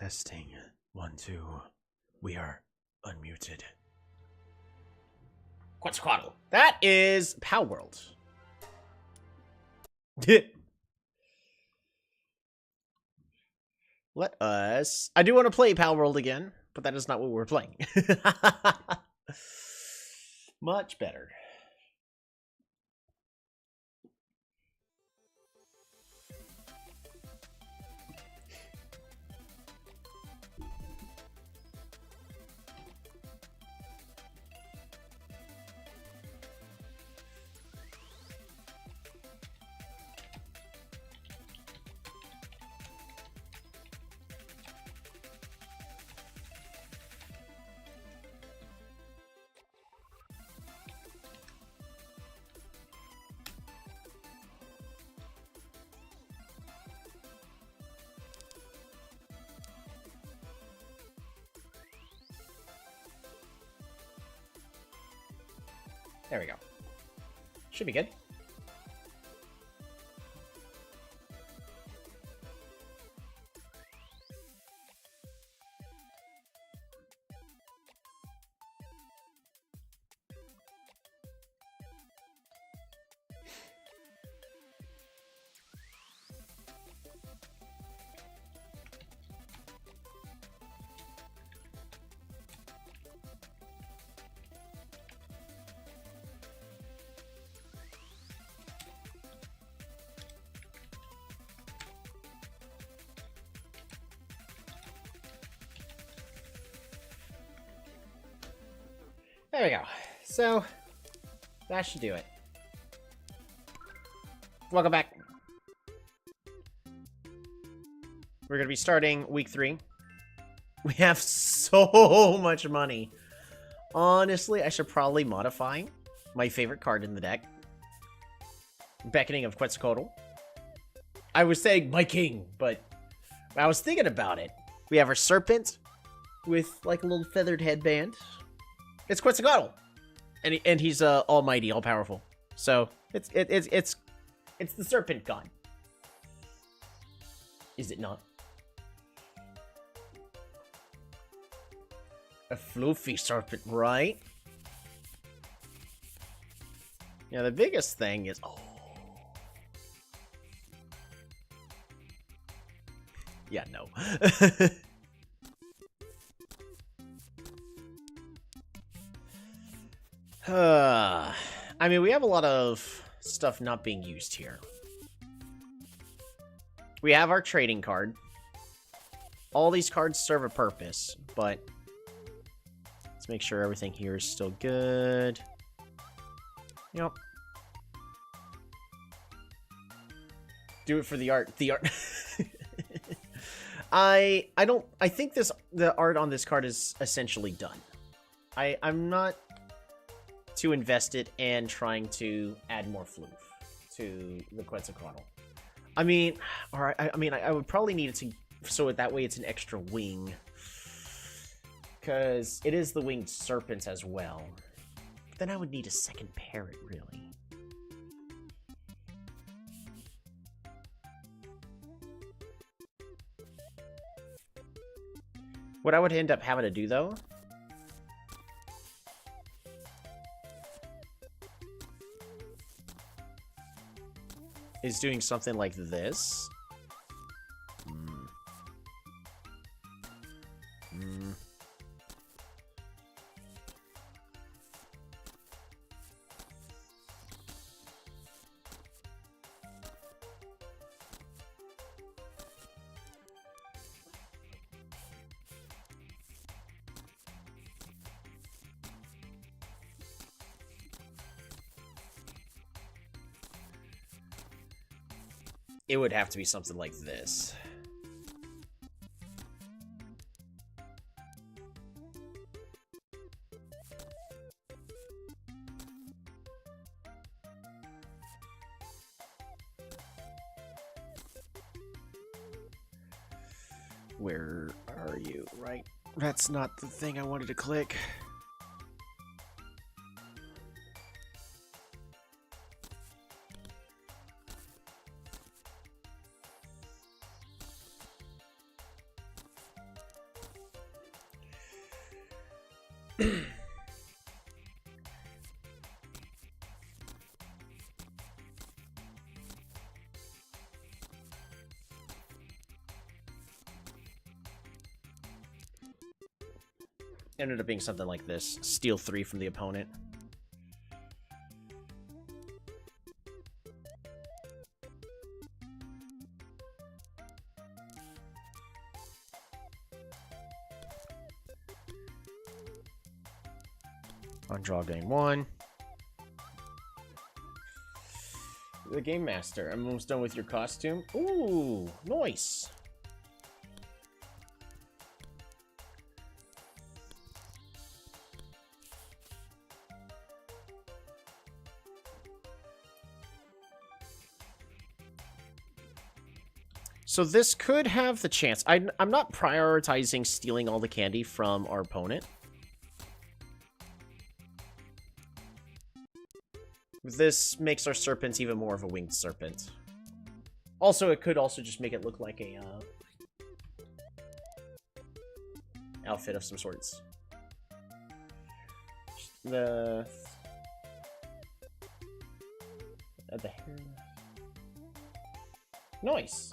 Testing. 1, 2. We are unmuted. Quetzalcoatl. That is Pow World. Let us... I do want to play Pow World again, but that is not what we're playing. Much better. There we go. Should be good. There we go. So, that should do it. Welcome back. We're going to be starting week 3. We have so much money. Honestly, I should probably modify my favorite card in the deck. Beckoning of Quetzalcoatl. I was saying my king, but I was thinking about it. We have our serpent with like a little feathered headband. It's Quetzalcoatl, and he's almighty, all powerful. So it's the serpent god. Is it not? A floofy serpent, right? Yeah, the biggest thing is yeah, no. I mean, we have a lot of stuff not being used here. We have our trading card. All these cards serve a purpose, but let's make sure everything here is still good. Yep. Do it for the art. The art. I think the art on this card is essentially done. I'm not too invested in trying to add more floof to the Quetzalcoatl. I mean, alright, I would probably need it to, so that way it's an extra wing. Because it is the winged serpent as well. But then I would need a second parrot, really. What I would end up having to do, though, is doing something like this. It would have to be something like this. Where are you? Right. That's not the thing I wanted to click. Ended up being something like this. Steal 3 from the opponent. On draw game 1. The Game Master. I'm almost done with your costume. Ooh, nice. So this could have the chance. I'm not prioritizing stealing all the candy from our opponent. This makes our serpents even more of a winged serpent. Also, it could also just make it look like a outfit of some sorts. The hair. Nice.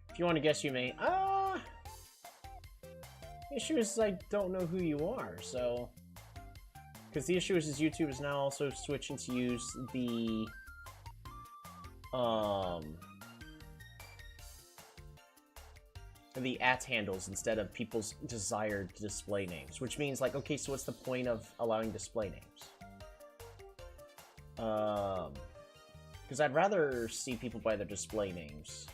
If you want to guess, you may. The issue is I don't know who you are, so. Because the issue is YouTube is now also switching to use the @ handles instead of people's desired display names, which means like, okay, so what's the point of allowing display names? Because I'd rather see people by their display names.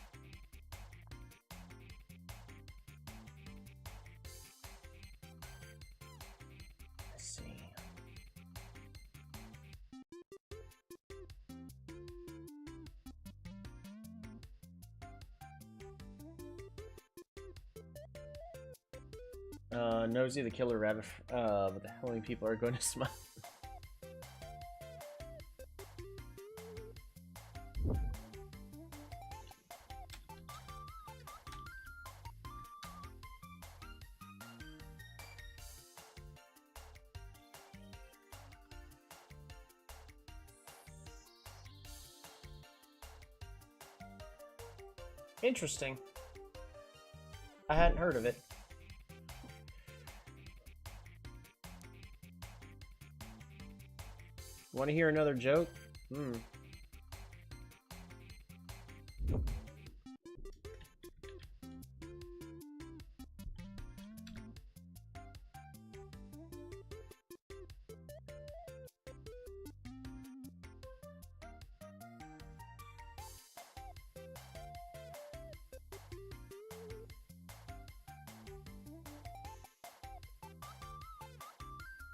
Nosy the Killer Rabbit, but the hell many people are going to smile? Interesting. I hadn't heard of it. Want to hear another joke?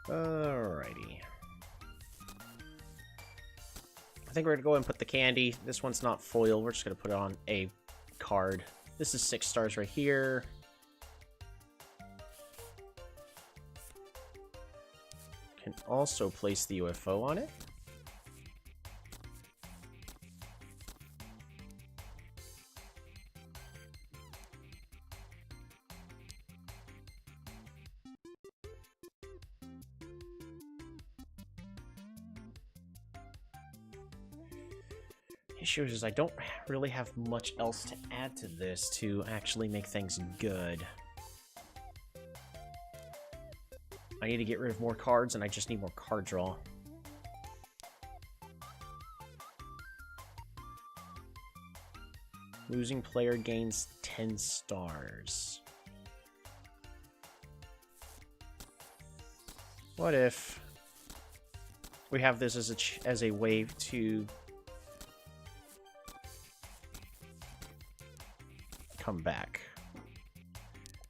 Alrighty. I think we're gonna go and put the candy. This one's not foil. We're just gonna put it on a card. This is 6 stars right here. can also place the UFO on it. Issue is I don't really have much else to add to this to actually make things good. I need to get rid of more cards, and I just need more card draw. Losing player gains 10 stars. What if we have this as a way to come back?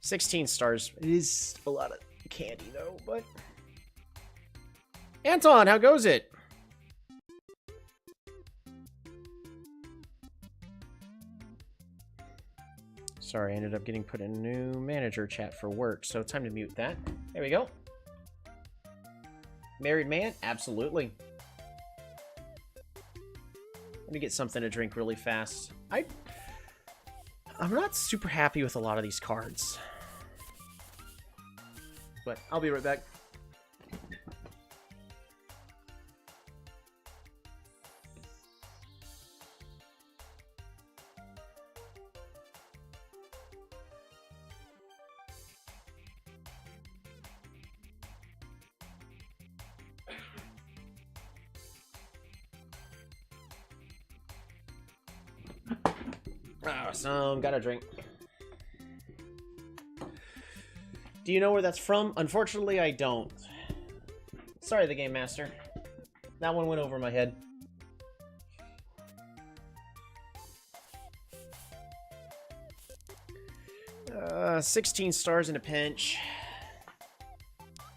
16 stars. It is a lot of candy, though, but... Anton, how goes it? Sorry, I ended up getting put in a new manager chat for work, so time to mute that. There we go. Married man? Absolutely. Let me get something to drink really fast. I'm not super happy with a lot of these cards. But I'll be right back. Some got a drink. Do you know where that's from? Unfortunately, I don't. Sorry, the Game Master. That one went over my head. Uh, 16 stars in a pinch.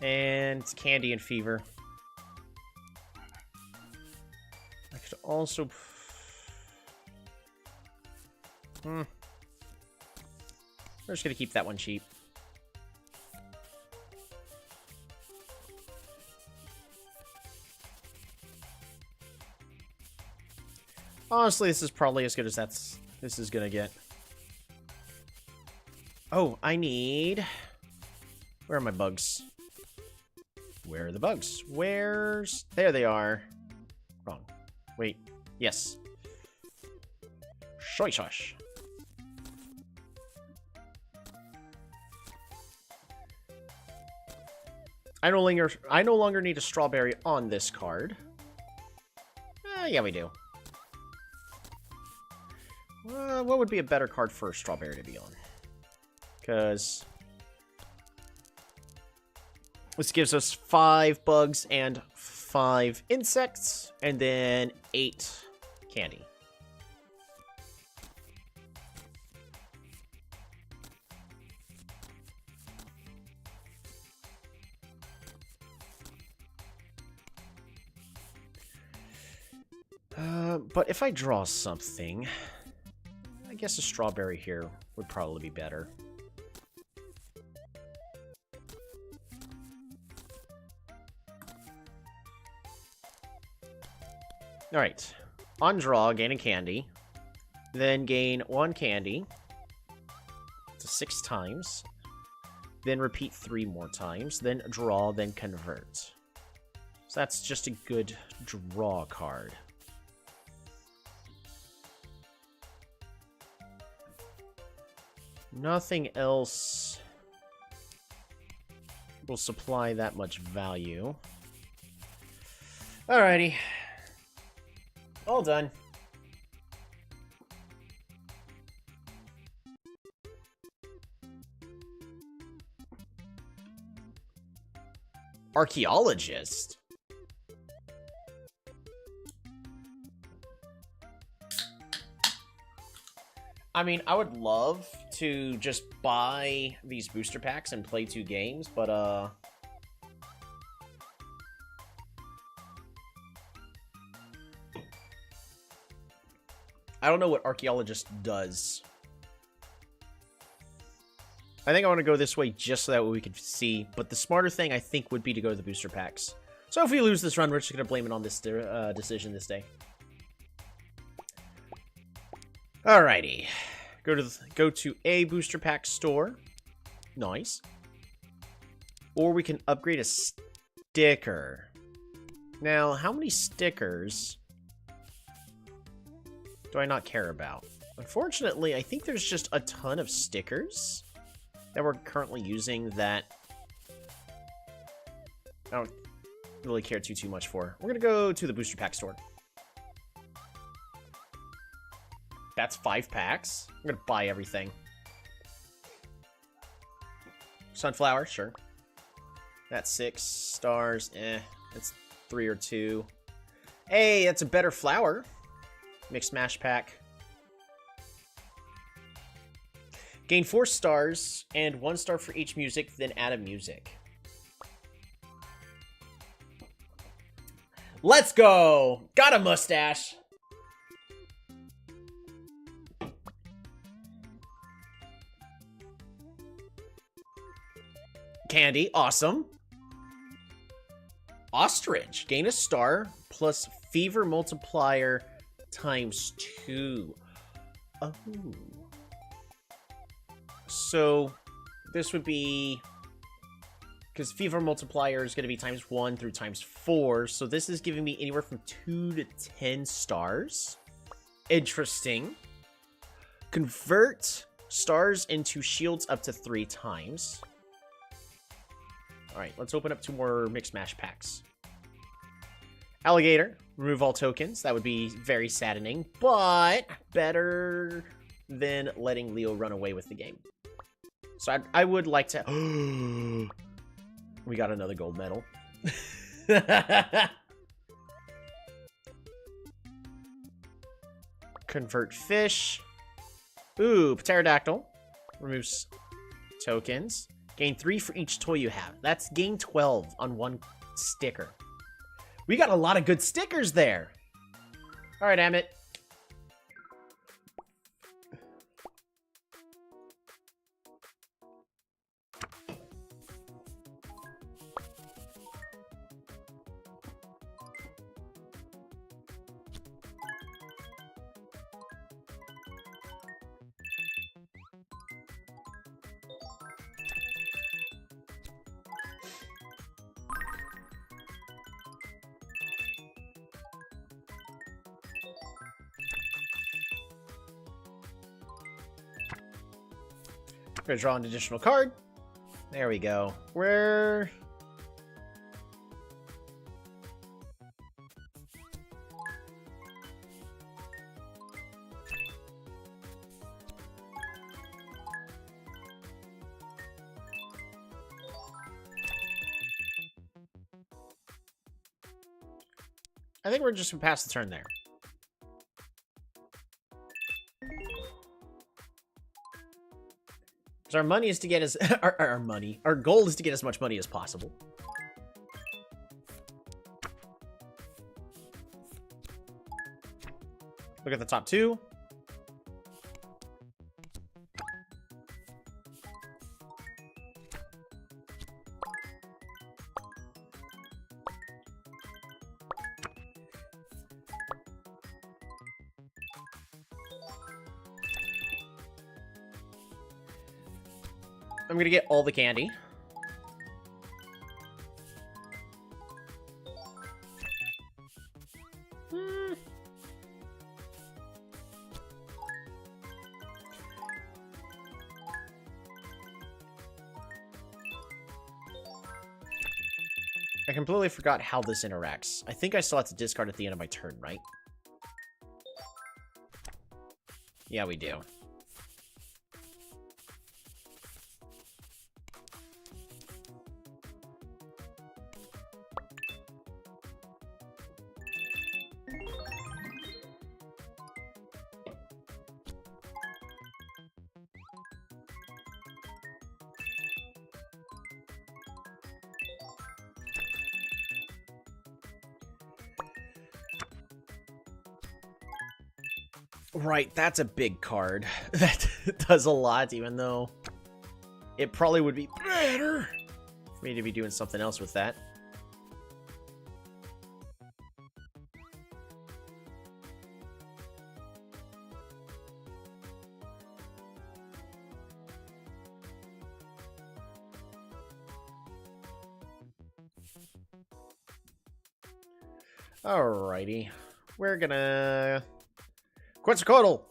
And Candy and Fever. I could also... We're just gonna keep that one cheap. Honestly, this is probably as good as this is gonna get. Oh, I need... Where are my bugs? Where are the bugs? Where's... There they are. Wrong. Wait. Yes. Shoy shush. I no longer need a strawberry on this card. Yeah, we do. What would be a better card for a strawberry to be on? Because this gives us 5 bugs and 5 insects, and then 8 candy. But if I draw something, I guess a strawberry here would probably be better. Alright. On draw, gain a candy. Then gain 1 candy. To 6 times. Then repeat 3 more times. Then draw, then convert. So that's just a good draw card. Nothing else will supply that much value. Alrighty. All done. Archaeologist? I mean, I would love to just buy these booster packs and play 2 games, but, I don't know what Archaeologist does. I think I want to go this way just so that way we can see, but the smarter thing, I think, would be to go to the booster packs. So if we lose this run, we're just going to blame it on this decision this day. Alrighty. Go to a booster pack store. Nice. Or we can upgrade a sticker. Now, how many stickers do I not care about? Unfortunately, I think there's just a ton of stickers that we're currently using that I don't really care too much for. We're going to go to the booster pack store. That's 5 packs. I'm going to buy everything. Sunflower, sure. That's 6 stars. That's 3 or 2. Hey, that's a better flower. Mixed Mash Pack. Gain 4 stars and 1 star for each music, then add a music. Let's go! Got a mustache! Candy, awesome. Ostrich, gain a star plus fever multiplier times 2. Oh. So, this would be... because fever multiplier is going to be times 1 through times 4. So this is giving me anywhere from 2 to 10 stars. Interesting. Convert stars into shields up to 3 times. Alright, let's open up 2 more Mixed Mash packs. Alligator, remove all tokens. That would be very saddening, but better than letting Leo run away with the game. So I would like to... We got another gold medal. Convert fish. Ooh, pterodactyl. Removes tokens. Gain 3 for each toy you have. That's gain 12 on 1 sticker. We got a lot of good stickers there. All right, Amit. Gonna draw an additional card. There we go. Where... I think we're just gonna pass the turn there. Our money is to get as our goal is to get as much money as possible. Look at the top 2. I'm gonna get all the candy. I completely forgot how this interacts. I think I still have to discard at the end of my turn, right? Yeah, we do. Right, that's a big card. That does a lot, even though it probably would be better for me to be doing something else with that. Alrighty. We're gonna... Quetzalcoatl!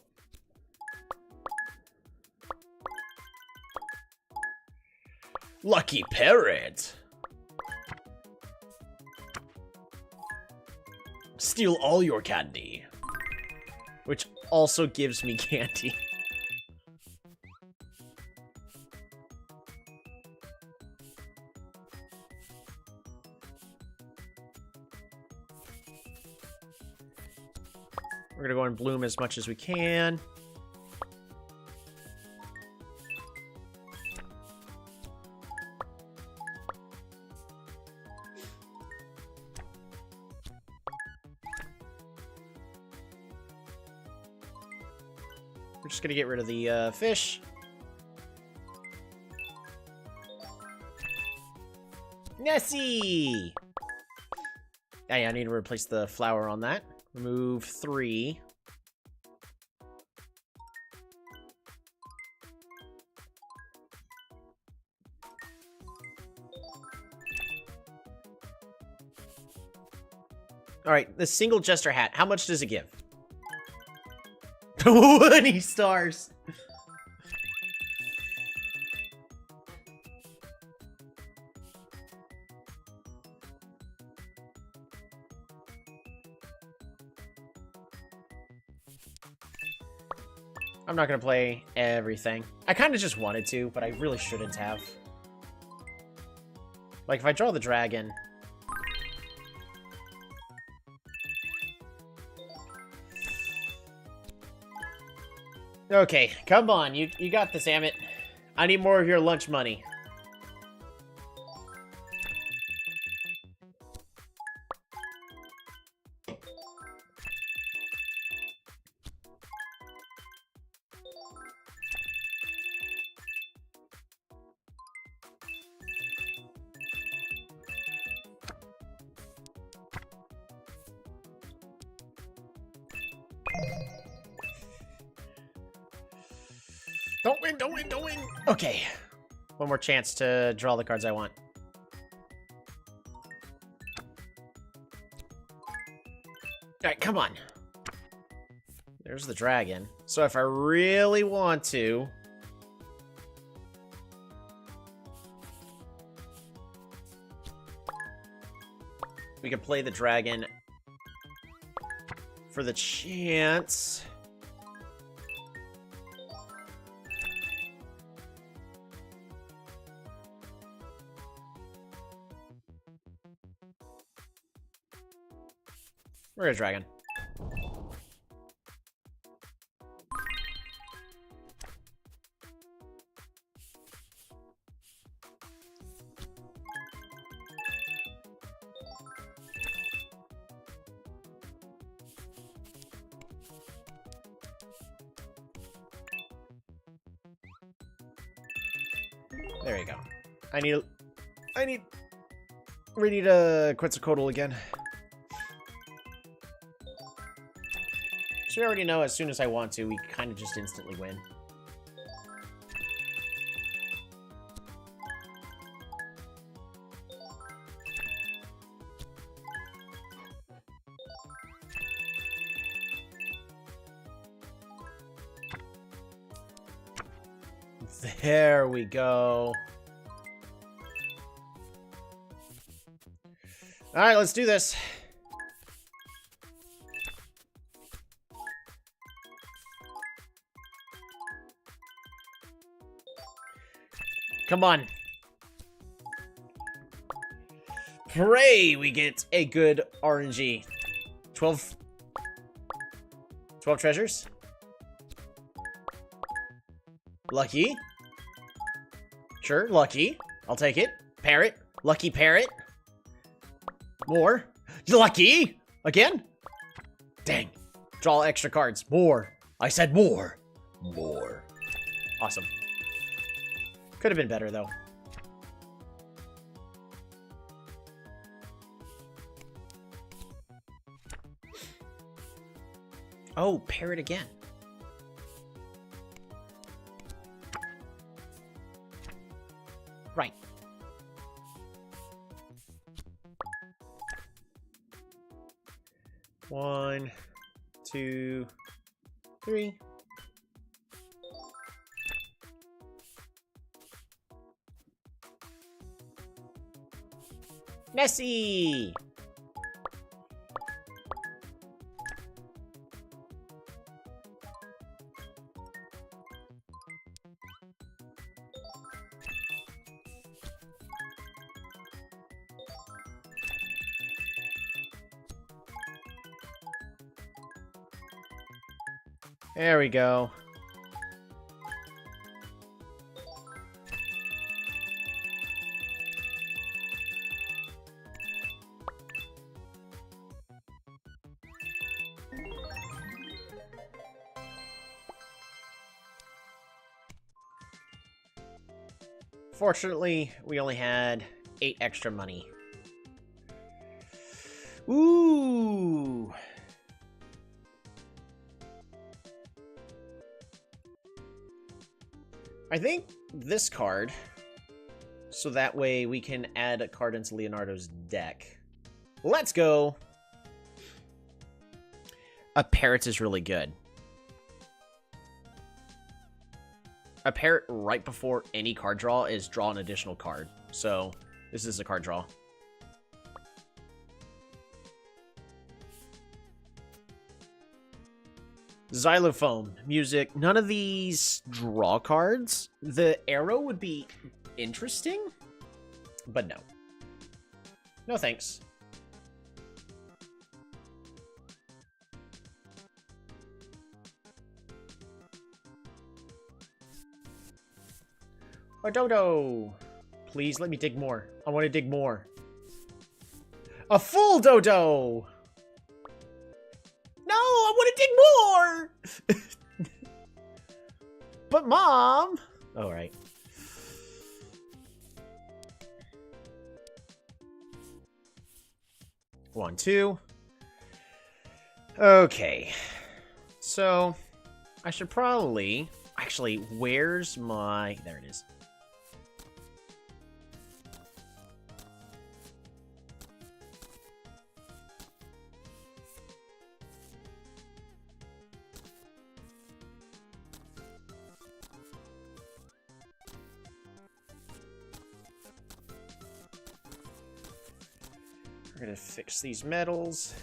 Lucky parrot! Steal all your candy. Which also gives me candy. We're gonna go and bloom as much as we can. We're just gonna get rid of the fish. Nessie! Hey, I need to replace the flower on that. Remove 3. Alright, the single jester hat. How much does it give? 20 stars! I'm not gonna play everything. I kind of just wanted to, but I really shouldn't have. Like, if I draw the dragon... Okay, come on, you got this, Amit. I need more of your lunch money. Don't win, don't win, don't win! Okay. One more chance to draw the cards I want. Alright, come on. There's the dragon. So if I really want to... we could play the dragon for the chance... We're a dragon. There you go. We need a Quetzalcoatl again. So we already know as soon as I want to, we kind of just instantly win. There we go. All right, let's do this. Come on. Hooray! We get a good RNG. 12 treasures. Lucky. Sure, lucky. I'll take it. Parrot. Lucky parrot. More. Lucky! Again? Dang. Draw extra cards. More. I said more. More. Awesome. Could have been better, though. Oh, parrot again. Right. 1, 2, 3. Nessie! There we go. Fortunately, we only had 8 extra money. Ooh! I think this card, so that way we can add a card into Leonardo's deck. Let's go! A parrot is really good. A parrot right before any card draw is draw an additional card. So, this is a card draw. Xylophone, music. None of these draw cards. The arrow would be interesting, but no. No thanks. A dodo. Please let me dig more. I want to dig more. A full dodo. No, I want to dig more. But Mom. All right. One, two. Okay. So, I should probably... Actually, where's my... There it is. We're gonna fix these metals.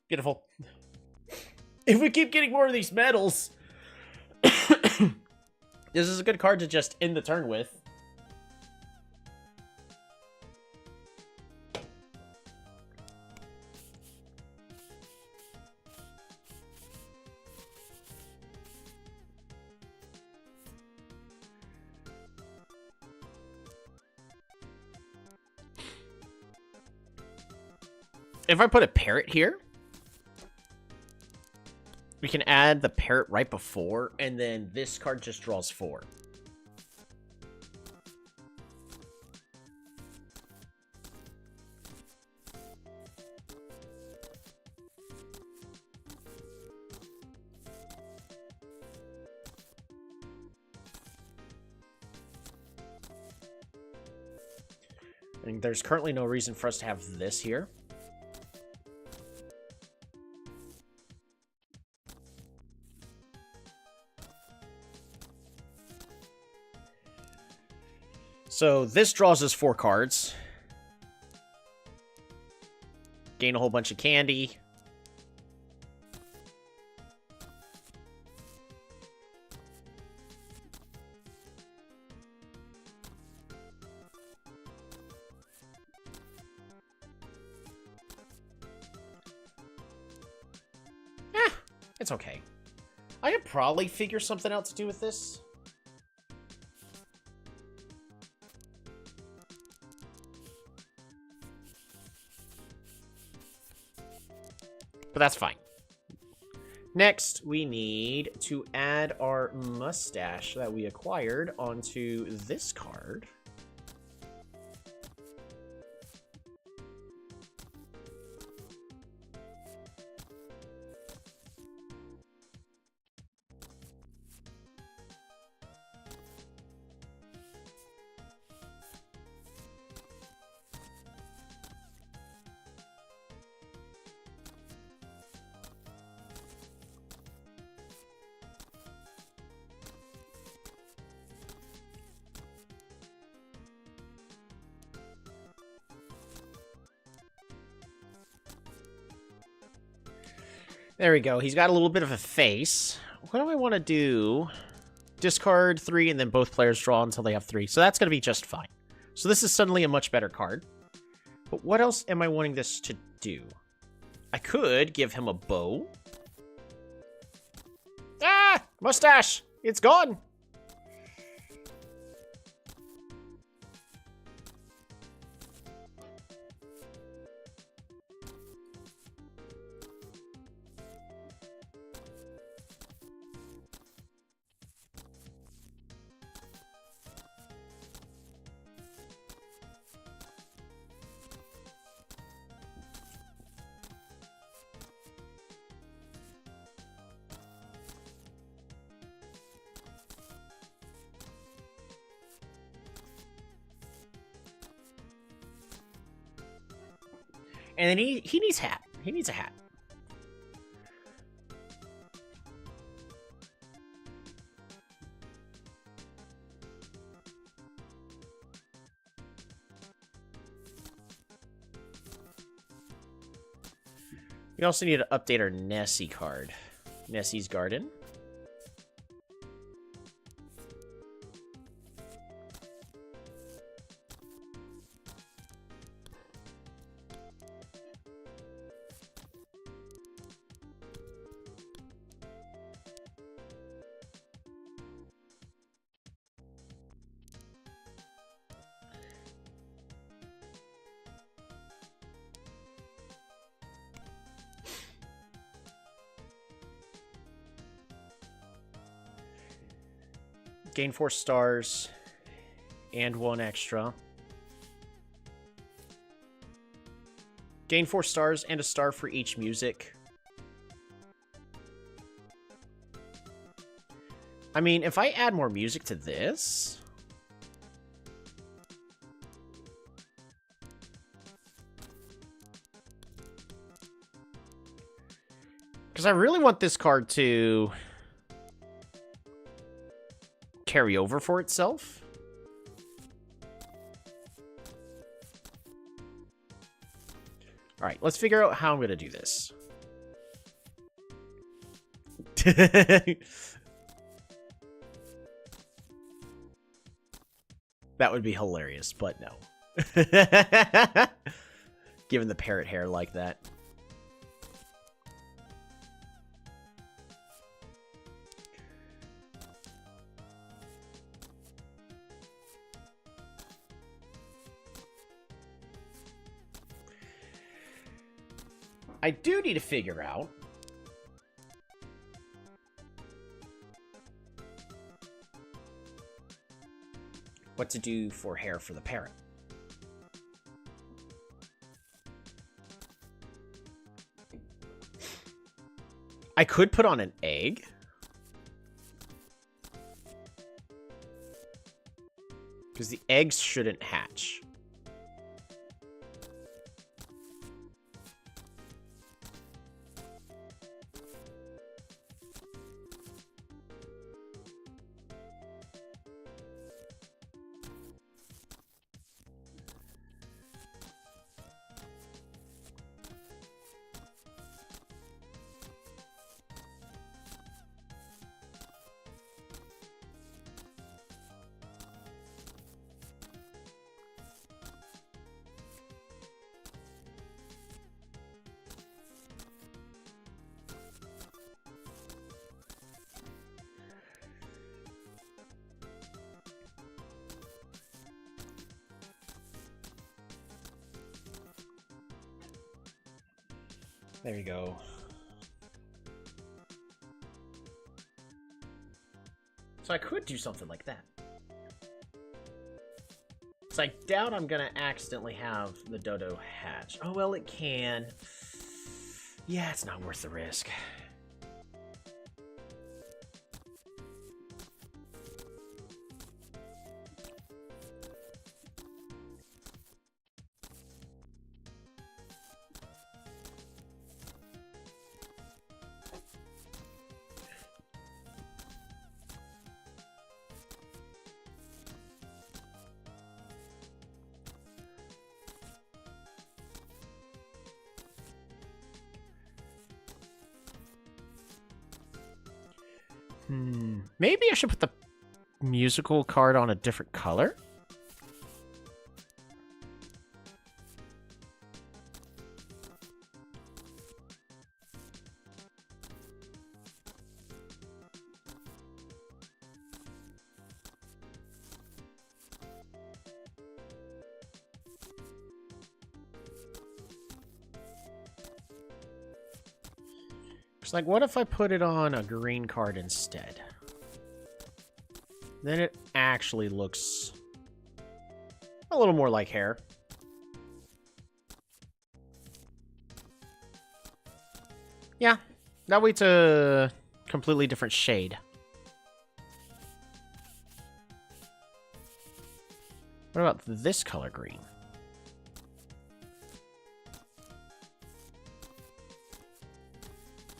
Beautiful. If we keep getting more of these medals, this is a good card to just end the turn with. If I put a parrot here, we can add the parrot right before, and then this card just draws 4. And there's currently no reason for us to have this here. So this draws us 4 cards. Gain a whole bunch of candy. It's okay. I could probably figure something out to do with this. But that's fine. Next, we need to add our mustache that we acquired onto this card. There we go. He's got a little bit of a face. What do I want to do? Discard 3 and then both players draw until they have 3. So that's going to be just fine. So this is suddenly a much better card. But what else am I wanting this to do? I could give him a bow. Ah! Mustache! It's gone! And then he needs hat. He needs a hat. We also need to update our Nessie card. Nessie's Garden. Gain 4 stars and 1 extra. Gain 4 stars and a star for each music. I mean, if I add more music to this... Because I really want this card to carry over for itself. All right, let's figure out how I'm going to do this. That would be hilarious, but no. Given the parrot hair like that. I do need to figure out what to do for hair for the parrot. I could put on an egg. Because the eggs shouldn't hatch. There you go. So I could do something like that. So I doubt I'm gonna accidentally have the dodo hatch. Oh, well, it can. Yeah, it's not worth the risk. Maybe I should put the musical card on a different color? It's like, what if I put it on a green card instead? Then it actually looks a little more like hair. Yeah, that way it's a completely different shade. What about this color green?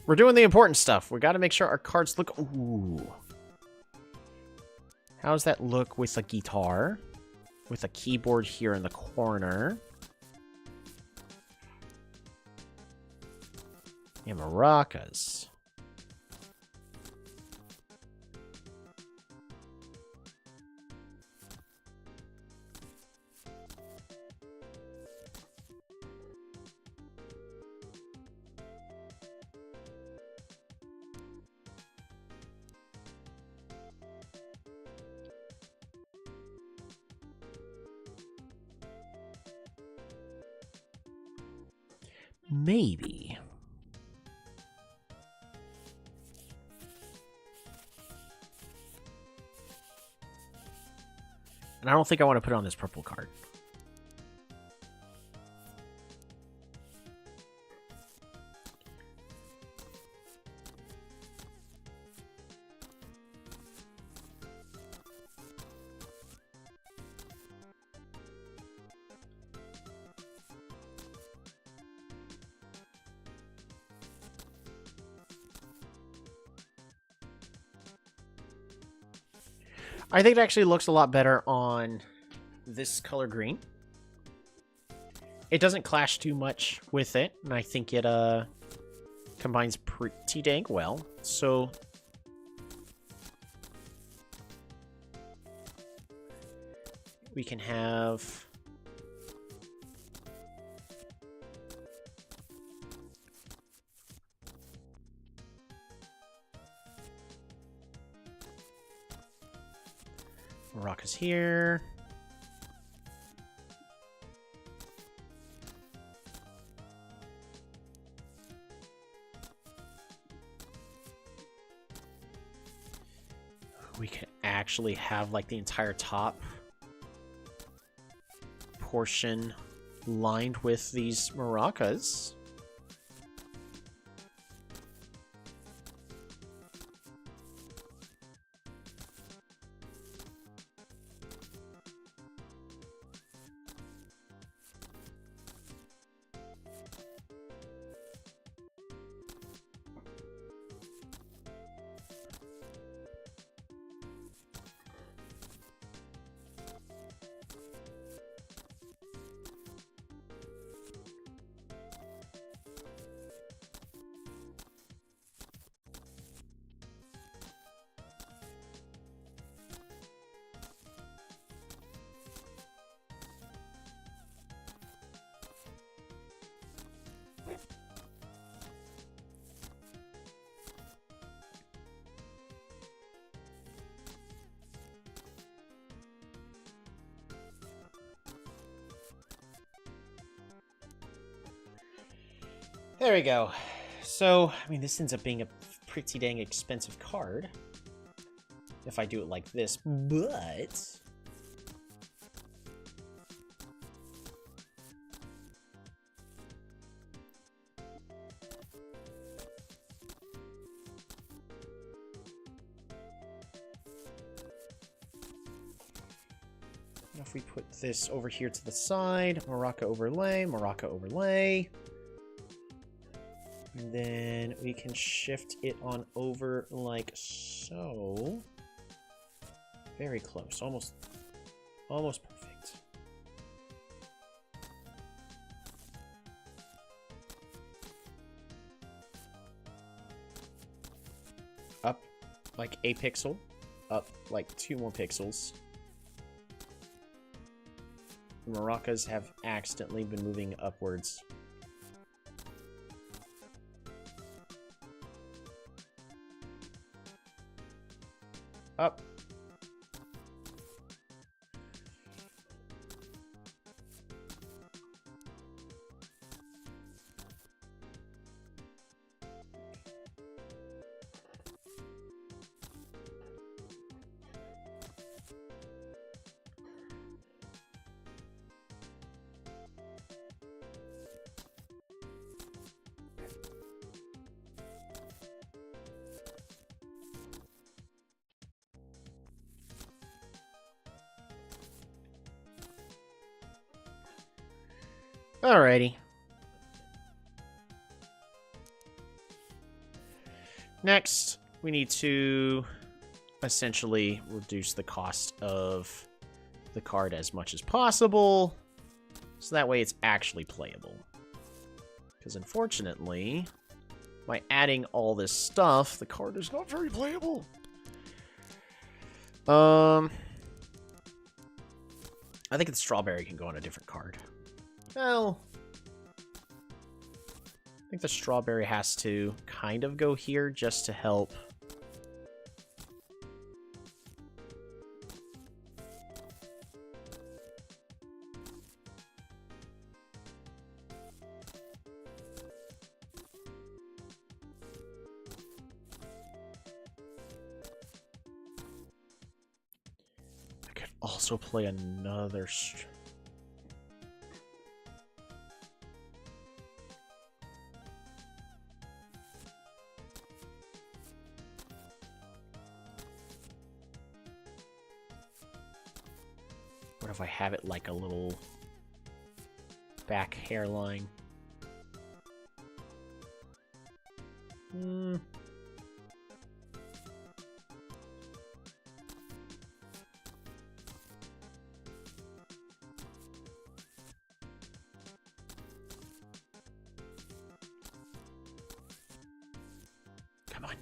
We're doing the important stuff. We got to make sure our cards look... Ooh. How does that look with a guitar? With a keyboard here in the corner. And maracas. Maybe. And I don't think I want to put it on this purple card. I think it actually looks a lot better on this color green. It doesn't clash too much with it, and I think it combines pretty dang well. So we can have maracas here. We can actually have like the entire top portion lined with these maracas. There we go. So, I mean, this ends up being a pretty dang expensive card. if I do it like this, but... if we put this over here to the side, Morocco overlay, Morocco overlay. And then we can shift it on over like so. Very close, almost perfect. Up like a pixel, up like 2 more pixels. The maracas have accidentally been moving upwards. Up. Alrighty. Next, we need to essentially reduce the cost of the card as much as possible, so that way it's actually playable. Because unfortunately, by adding all this stuff, the card is not very playable. I think the strawberry can go on a different card. Well, I think the strawberry has to kind of go here just to help. I could also play another... What if I have it like a little back hairline? Come on.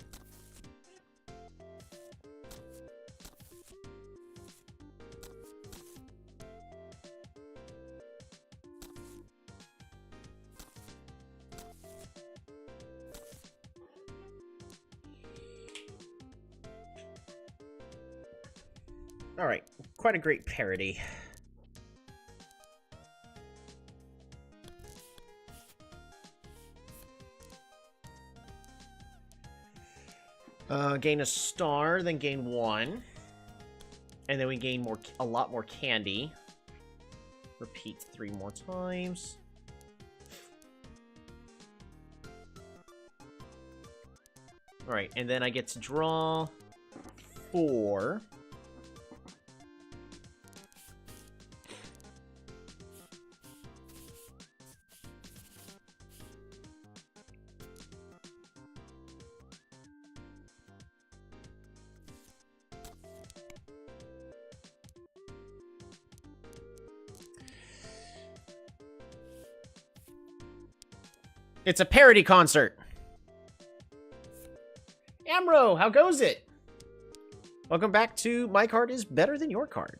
Alright, quite a great parody. Gain a star, then gain 1. And then we gain a lot more candy. Repeat 3 more times. Alright, and then I get to draw 4. It's a parody concert. Amro, how goes it? Welcome back to My Card is Better Than Your Card.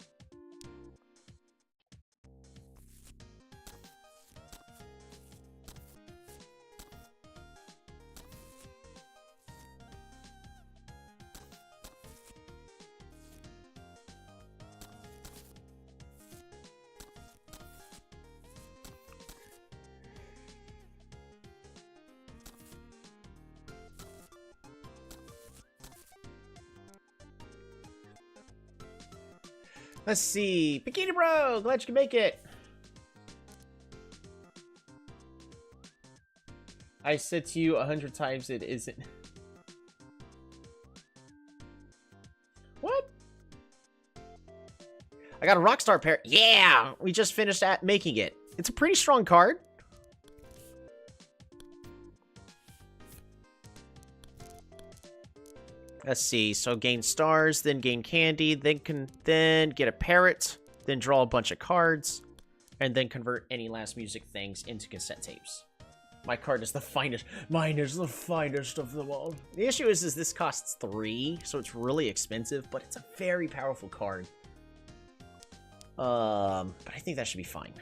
Let's see. Bikini Bro, glad you can make it. I said to you 100 times it isn't. What? I got a Rockstar pair. Yeah! We just finished making it. It's a pretty strong card. Let's see. So gain stars, then gain candy, then get a parrot, then draw a bunch of cards, and then convert any last music things into cassette tapes. My card is the finest. Mine is the finest of them all. The issue is this costs 3, so it's really expensive, but it's a very powerful card. But I think that should be fine.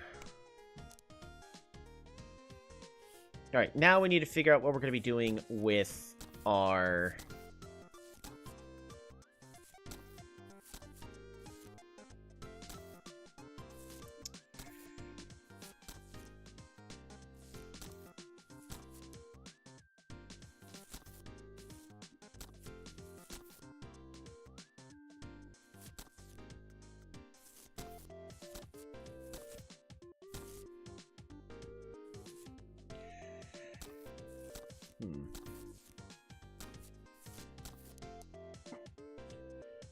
Alright, now we need to figure out what we're going to be doing with our...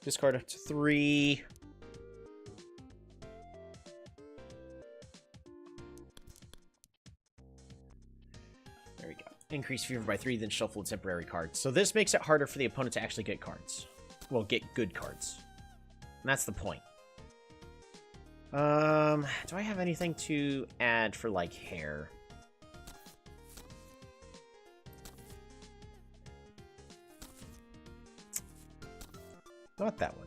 Discard up to 3. There we go. Increase fever by 3, then shuffle a temporary card. So this makes it harder for the opponent to actually get cards. Well, get good cards. And that's the point. Do I have anything to add for, like, hair? Not that one.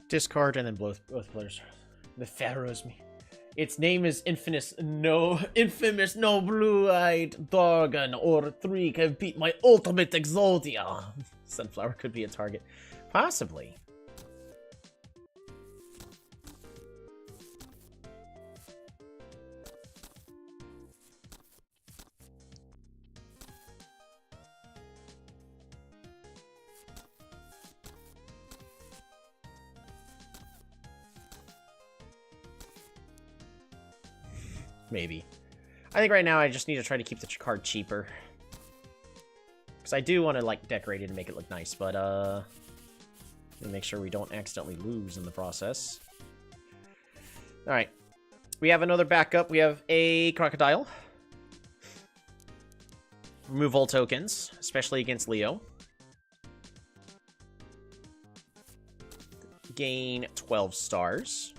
Discard and then both players. The Pharaoh's me. Its name is infamous no blue-eyed dragon or 3 can beat my ultimate Exodia. Sunflower could be a target. Possibly. Maybe. I think right now I just need to try to keep the card cheaper. Because I do want to, like, decorate it and make it look nice, but, make sure we don't accidentally lose in the process. Alright. We have another backup. We have a crocodile. Remove all tokens, especially against Leo. Gain 12 stars.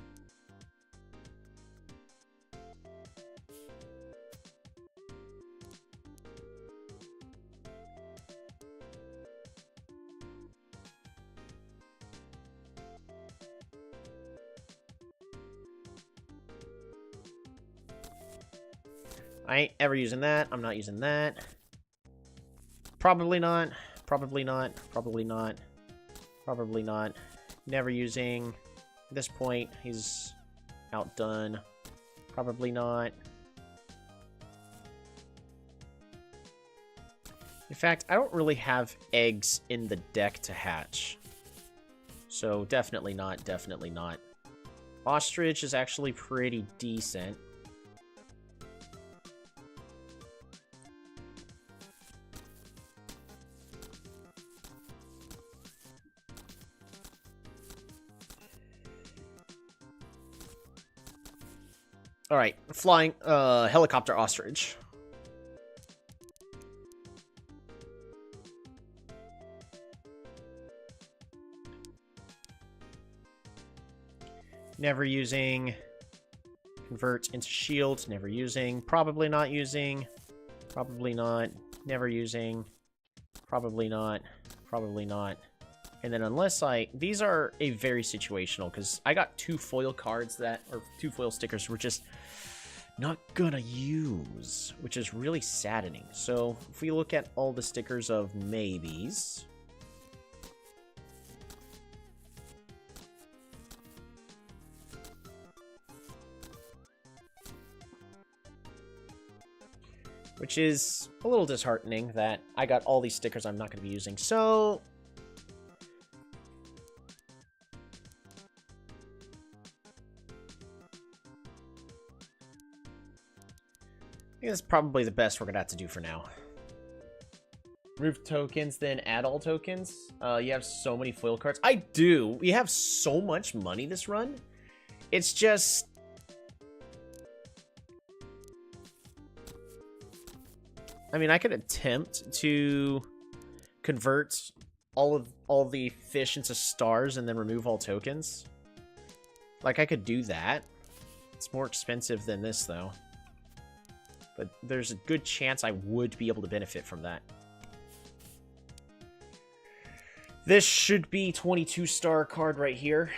I ain't ever using that. I'm not using that. Probably not. Probably not. Probably not. Probably not. Never using. At this point, he's outdone. Probably not. In fact, I don't really have eggs in the deck to hatch. So definitely not. Definitely not. Ostrich is actually pretty decent. Alright, flying helicopter ostrich. Never using. Convert into shield. Never using. Probably not using. Probably not. Never using. Probably not. Probably not. And then unless these are a very situational, because I got 2 foil cards or 2 foil stickers we're just not gonna use, which is really saddening. So if we look at all the stickers of maybes, which is a little disheartening that I got all these stickers I'm not going to be using. So I think that's probably the best we're going to have to do for now. Remove tokens, then add all tokens. You have so many foil cards. I do. We have so much money this run. It's just... I mean, I could attempt to convert all the fish into stars and then remove all tokens. Like, I could do that. It's more expensive than this, though. But there's a good chance I would be able to benefit from that. This should be 22-star card right here.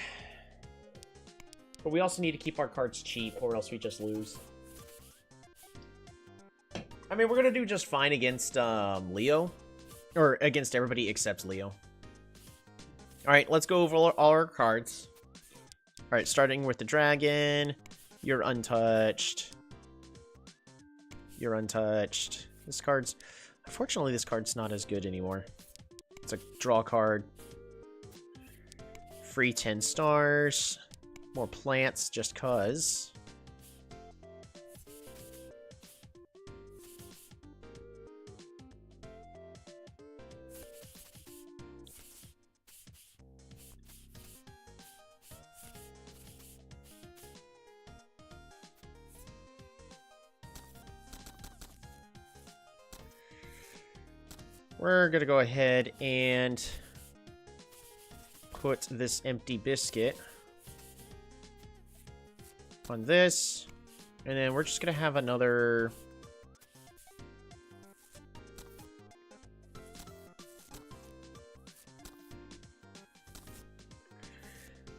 But we also need to keep our cards cheap, or else we just lose. I mean, we're going to do just fine against Leo. Or against everybody except Leo. Alright, let's go over all our cards. Alright, starting with the dragon. You're untouched. You're untouched. This card's... Unfortunately, this card's not as good anymore. It's a draw card. Free 10 stars. More plants just cuz. We're going to go ahead and put this empty biscuit on this. And then we're just going to have another...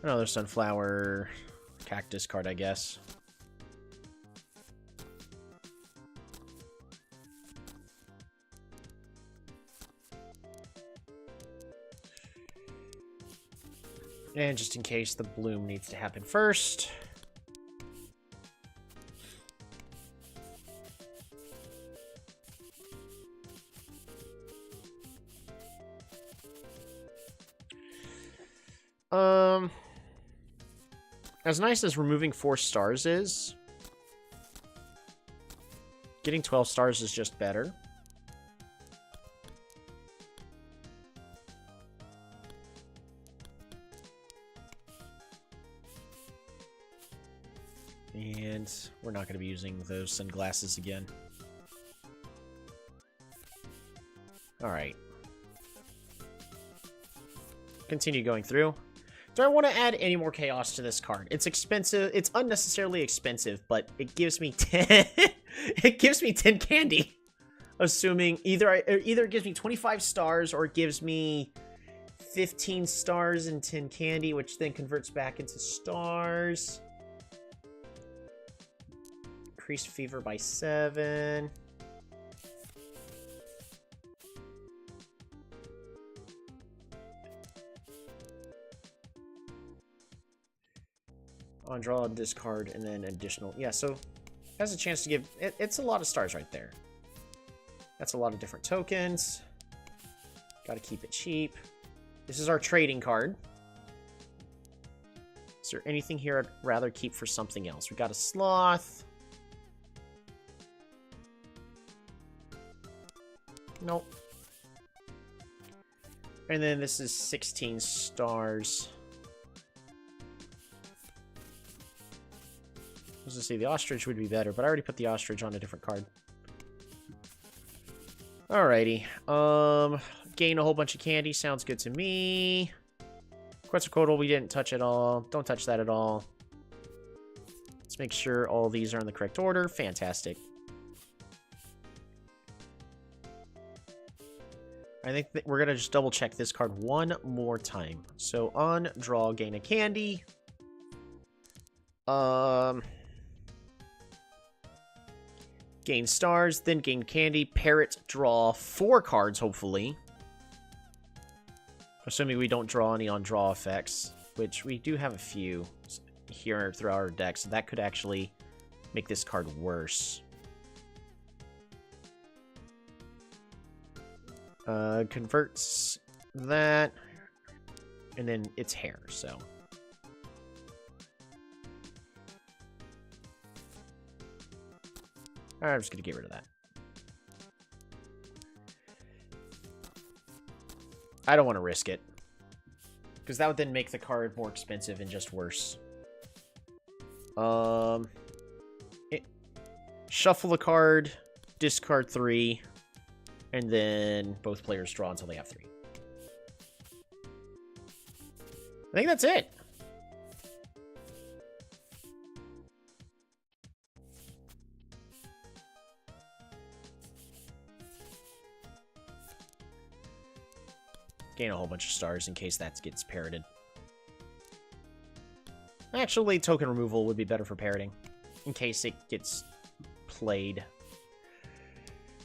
another sunflower cactus card, I guess. And just in case the bloom needs to happen first. As nice as removing 4 stars is, getting 12 stars is just better. And we're not going to be using those sunglasses again. Alright. Continue going through. Do I want to add any more chaos to this card? It's expensive. It's unnecessarily expensive, but it gives me 10... it gives me 10 candy. Assuming either it gives me 25 stars or it gives me 15 stars and 10 candy, which then converts back into stars. Increase fever by 7. On draw, discard, and then additional. Yeah, so it has a chance to give... It's a lot of stars right there. That's a lot of different tokens. Gotta keep it cheap. This is our trading card. Is there anything here I'd rather keep for something else? We got a sloth. Nope. And then this is 16 stars. I was gonna say the ostrich would be better, but I already put the ostrich on a different card. Alrighty. Gain a whole bunch of candy. Sounds good to me. Quetzalcoatl, we didn't touch at all. Don't touch that at all. Let's make sure all these are in the correct order. Fantastic. I think that we're going to just double check this card one more time. So on draw, gain a candy. Gain stars, then gain candy. Parrot, draw 4 cards, hopefully. Assuming we don't draw any on draw effects, which we do have a few here throughout our deck, so that could actually make this card worse. Converts that, and then it's hair, so. I'm just gonna get rid of that. I don't want to risk it, because that would then make the card more expensive and just worse. Shuffle a card, discard 3, and then both players draw until they have 3. I think that's it. Gain a whole bunch of stars in case that gets parroted. Actually, token removal would be better for parroting, in case it gets played.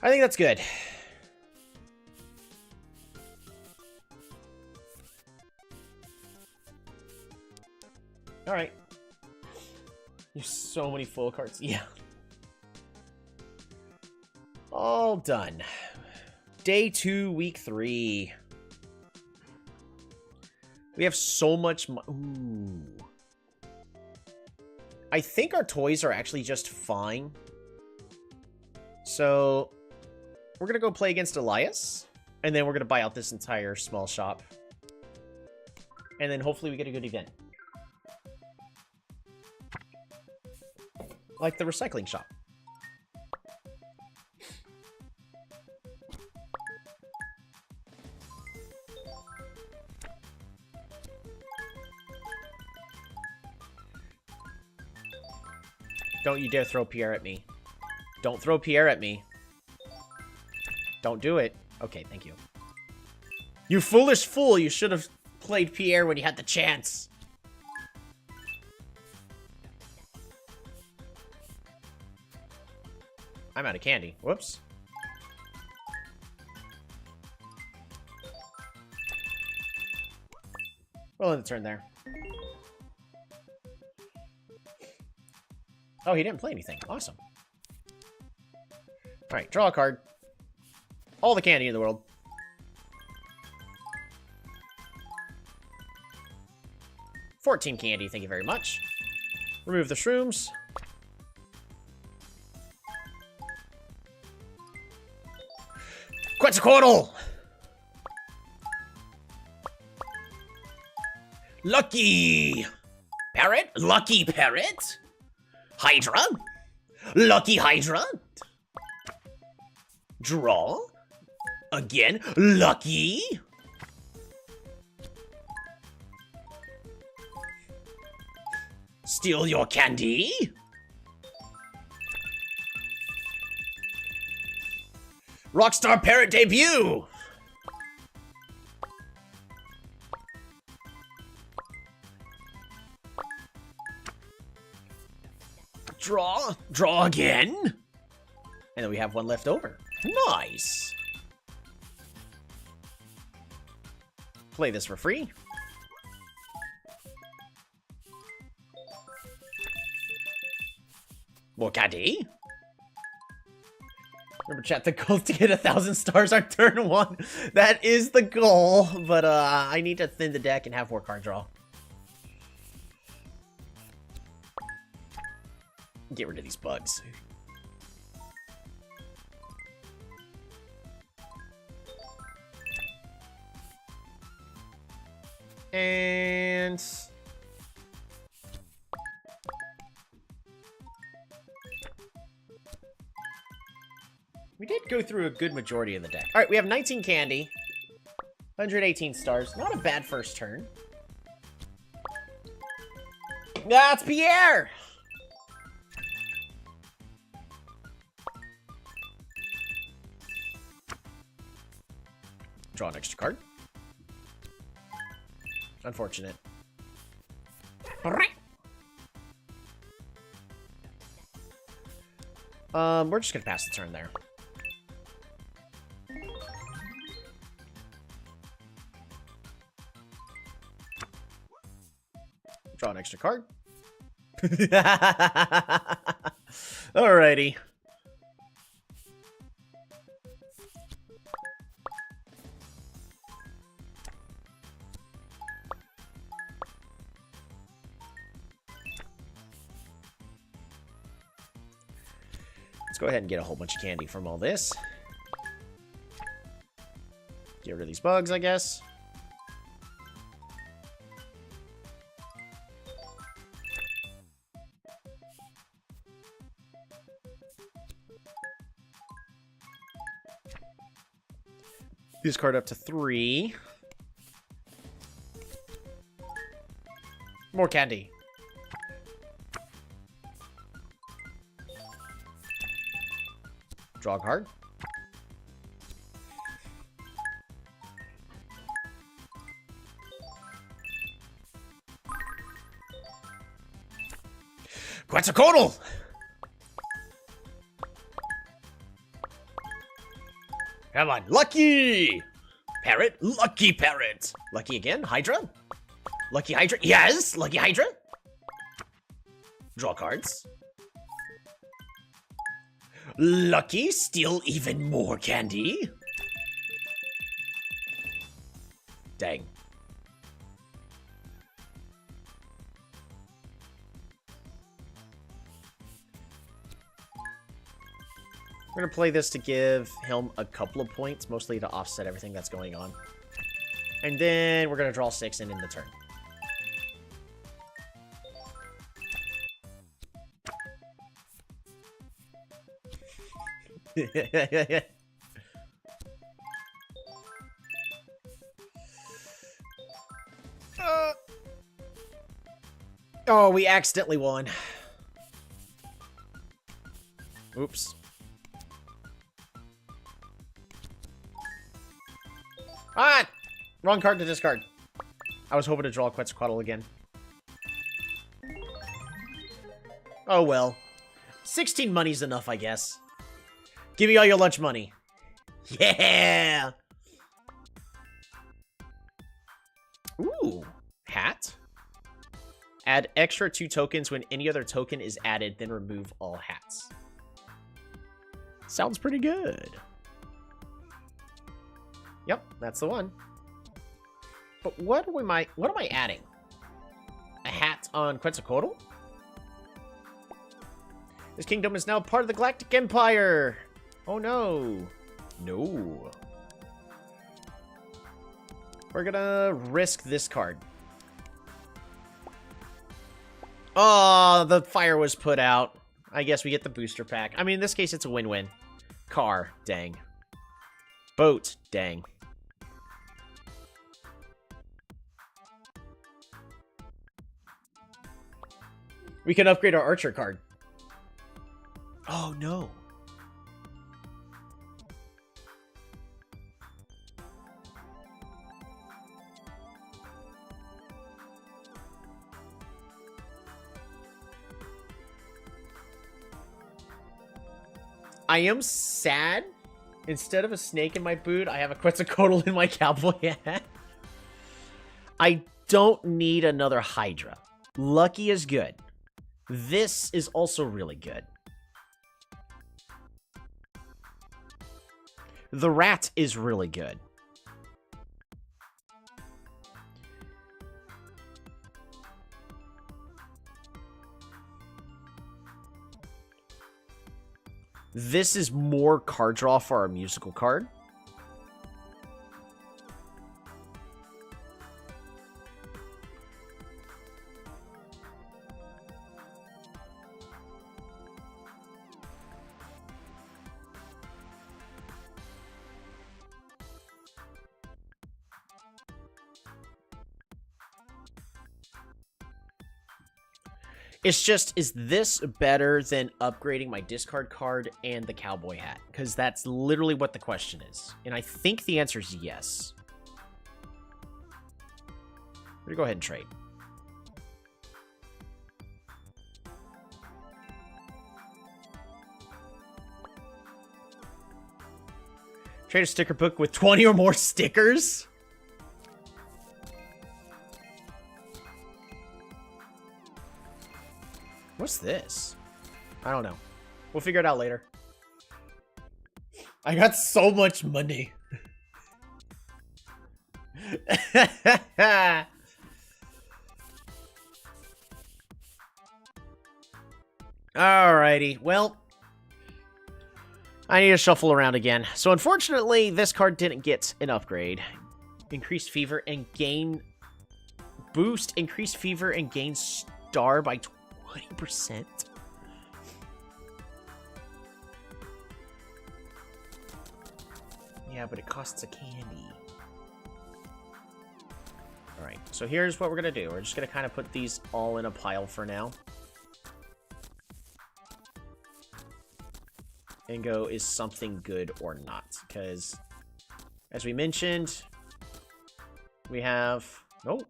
I think that's good. Alright. You have so many full cards. Yeah. All done. Day 2, week 3. We have so much ooh. I think our toys are actually just fine. So, we're going to go play against Elias. And then we're going to buy out this entire small shop. And then hopefully we get a good event. Like the recycling shop. Don't you dare throw Pierre at me. Don't throw Pierre at me. Don't do it. Okay, thank you. You foolish fool! You should have played Pierre when you had the chance. I'm out of candy. Whoops. Well, end the turn there. Oh, he didn't play anything. Awesome. Alright, draw a card. All the candy in the world. $14 candy, thank you very much. Remove the shrooms. Quetzalcoatl! Lucky! Parrot? Lucky parrot? Hydra? Lucky Hydra? Draw? Again? Lucky? Steal your candy? Rockstar Parrot debut! Draw. Draw again. And then we have one left over. Nice. Play this for free. More candy. Remember, chat, the goal is to get 1,000 stars on turn 1. That is the goal, but I need to thin the deck and have more card draw. Get rid of these bugs. And we did go through a good majority of the deck. All right, we have 19 candy, 118 stars. Not a bad first turn. That's Pierre. Draw an extra card. Unfortunate. We're just gonna pass the turn there. Draw an extra card. Alrighty. Let's go ahead and get a whole bunch of candy from all this. Get rid of these bugs, I guess. This card up to 3. More candy. Draw a card. Quetzalcoatl! Come on, Lucky! Parrot, Lucky Parrot! Lucky again, Hydra? Lucky Hydra, yes! Lucky Hydra! Draw cards. Lucky, steal even more candy. Dang. We're going to play this to give him a couple of points, mostly to offset everything that's going on. And then we're going to draw 6 and end the turn. Oh, we accidentally won. Oops. Ah! Wrong card to discard. I was hoping to draw Quetzalcoatl again. Oh well. 16 money's enough, I guess. Give me all your lunch money. Yeah! Ooh. Hat. Add extra 2 tokens when any other token is added, then remove all hats. Sounds pretty good. Yep, that's the one. But what am I adding? A hat on Quetzalcoatl? This kingdom is now part of the Galactic Empire. Oh no. No. We're gonna risk this card. Oh, the fire was put out. I guess we get the booster pack. I mean, in this case, it's a win-win. Car, dang. Boat, dang. We can upgrade our archer card. Oh, no. I am sad. Instead of a snake in my boot, I have a Quetzalcoatl in my cowboy hat. I don't need another Hydra. Lucky is good. This is also really good. The rat is really good. This is more card draw for our musical card. It's just, is this better than upgrading my discard card and the cowboy hat? Because that's literally what the question is. And I think the answer is yes. We're gonna go ahead and trade. Trade a sticker book with 20 or more stickers? What's this? I don't know. We'll figure it out later. I got so much money. Alrighty. Well, I need to shuffle around again. So unfortunately, this card didn't get an upgrade. Increased fever and gain boost. Increased fever and gain star by 20%. Yeah, but it costs a candy. Alright, so here's what we're going to do. We're just going to kind of put these all in a pile for now. And go, is something good or not? Because, as we mentioned, we have... Oh.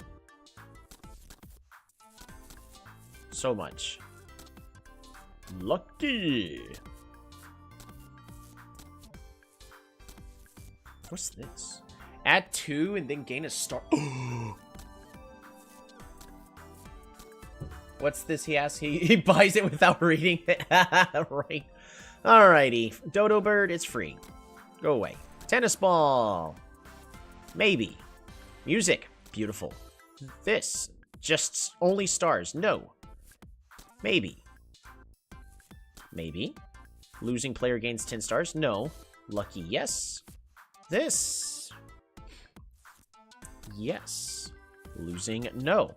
So much. Lucky! What's this? Add 2 and then gain a star. What's this he asks? He buys it without reading it. Right. Alrighty. Dodo bird, it's free. Go away. Tennis ball. Maybe. Music. Beautiful. This. Just only stars. No. Maybe. Maybe. Losing player gains 10 stars. No. Lucky, yes. This. Yes. Losing, no.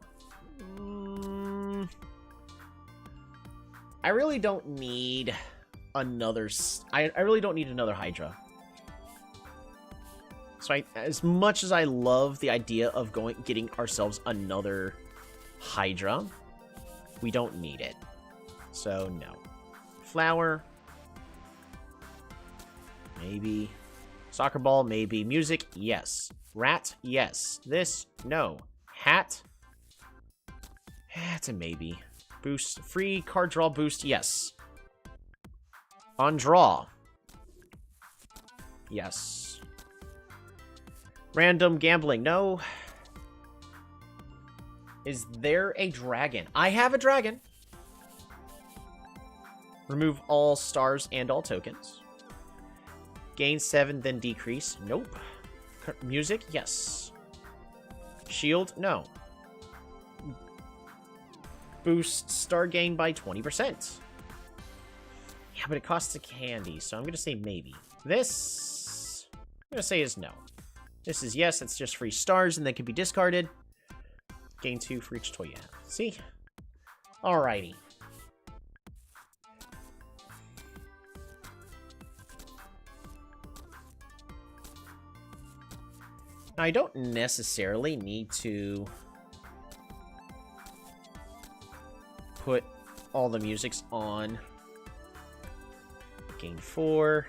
I really don't need another... I really don't need another Hydra. So as much as I love the idea of getting ourselves another Hydra, we don't need it. So, no. Flower. Maybe. Soccer ball, maybe. Music, yes. Rat, yes. This, no. Hat. It's a maybe. Boost, free card draw boost, yes. On draw. Yes. Random gambling, no. Is there a dragon? I have a dragon. Remove all stars and all tokens. Gain 7, then decrease. Nope. Music? Yes. Shield? No. Boost star gain by 20%. Yeah, but it costs a candy, so I'm going to say maybe. This, I'm going to say is no. This is yes, it's just free stars, and they can be discarded. Gain 2 for each toy you have. See? Alrighty. Now, I don't necessarily need to put all the musics on. Gain 4.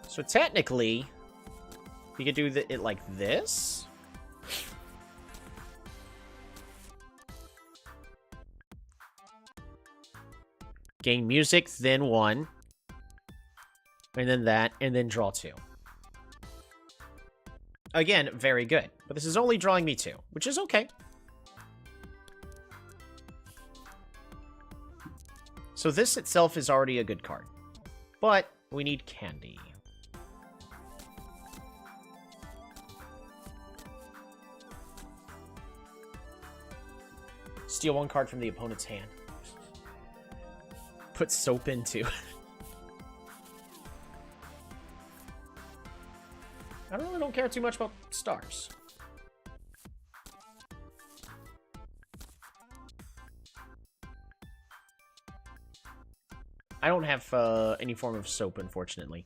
So technically, you could do it like this. Gain music, then 1. And then that, and then draw 2. Again, very good. But this is only drawing me 2, which is okay. So this itself is already a good card. But we need candy. Steal 1 card from the opponent's hand. Put soap in too. I really don't care too much about stars. I don't have any form of soap, unfortunately.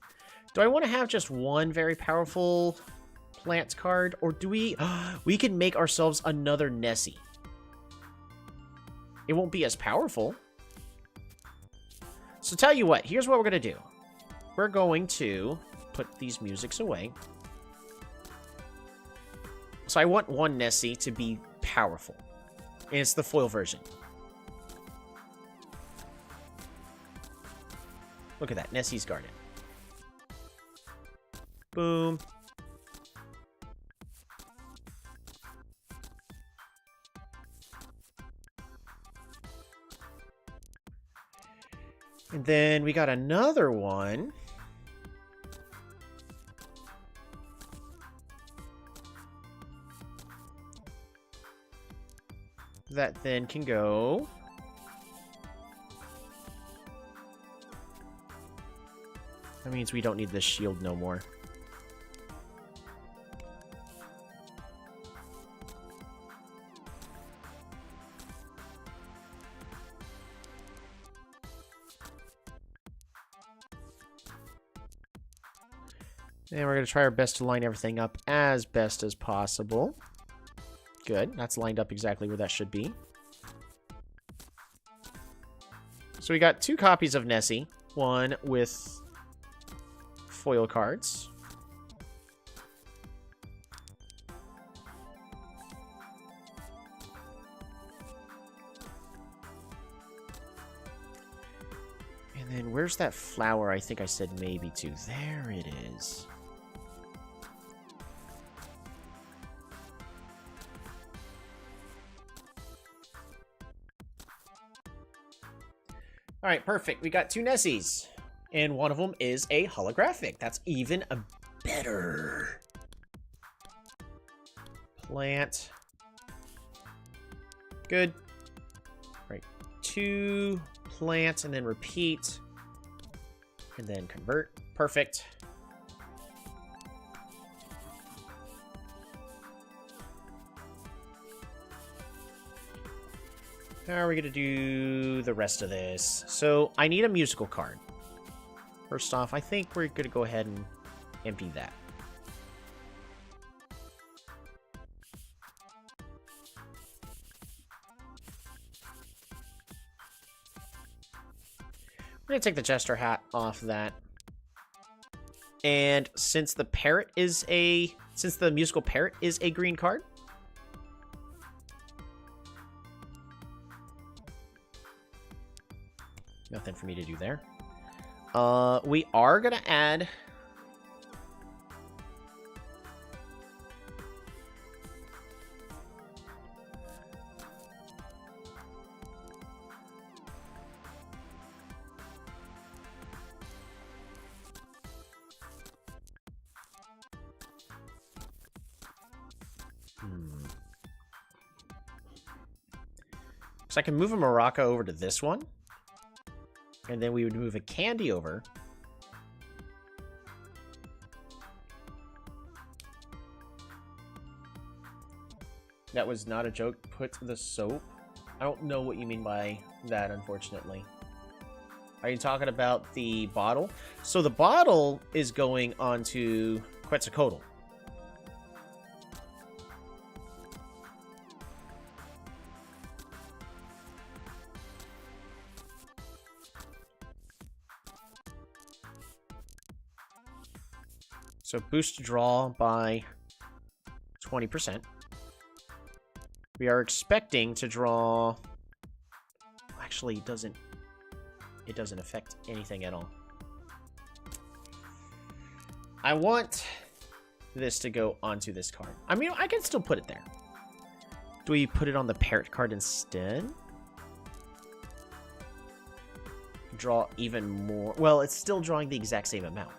Do I want to have just one very powerful plants card? Or do we... we can make ourselves another Nessie. It won't be as powerful. So tell you what, here's what we're going to do. We're going to put these musics away. So I want one Nessie to be powerful. And it's the foil version. Look at that, Nessie's Garden. Boom. And then we got another one. That then can go That means we don't need this shield no more. And we're going to try our best to line everything up as best as possible. Good. That's lined up exactly where that should be. So we got 2 copies of Nessie. One with foil cards. And then where's that flower I think I said maybe to? There it is. All right, perfect. We got 2 Nessies, and one of them is a holographic. That's even a better. Plant. Good. All right, 2 plants, and then repeat, and then convert. Perfect. How are we going to do the rest of this? So, I need a musical card. First off, I think we're going to go ahead and empty that. We're going to take the Jester hat off that. And since the parrot is a... Since the musical parrot is a green card, nothing for me to do there. We are going to add... So I can move a Maraca over to this one. And then we would move a Candy over. That was not a joke. Put the soap. I don't know what you mean by that, unfortunately. Are you talking about the bottle? So the bottle is going onto Quetzalcoatl. So boost draw by 20%. We are expecting to draw... Actually, it doesn't affect anything at all. I want this to go onto this card. I mean, I can still put it there. Do we put it on the parrot card instead? Draw even more. Well, it's still drawing the exact same amount.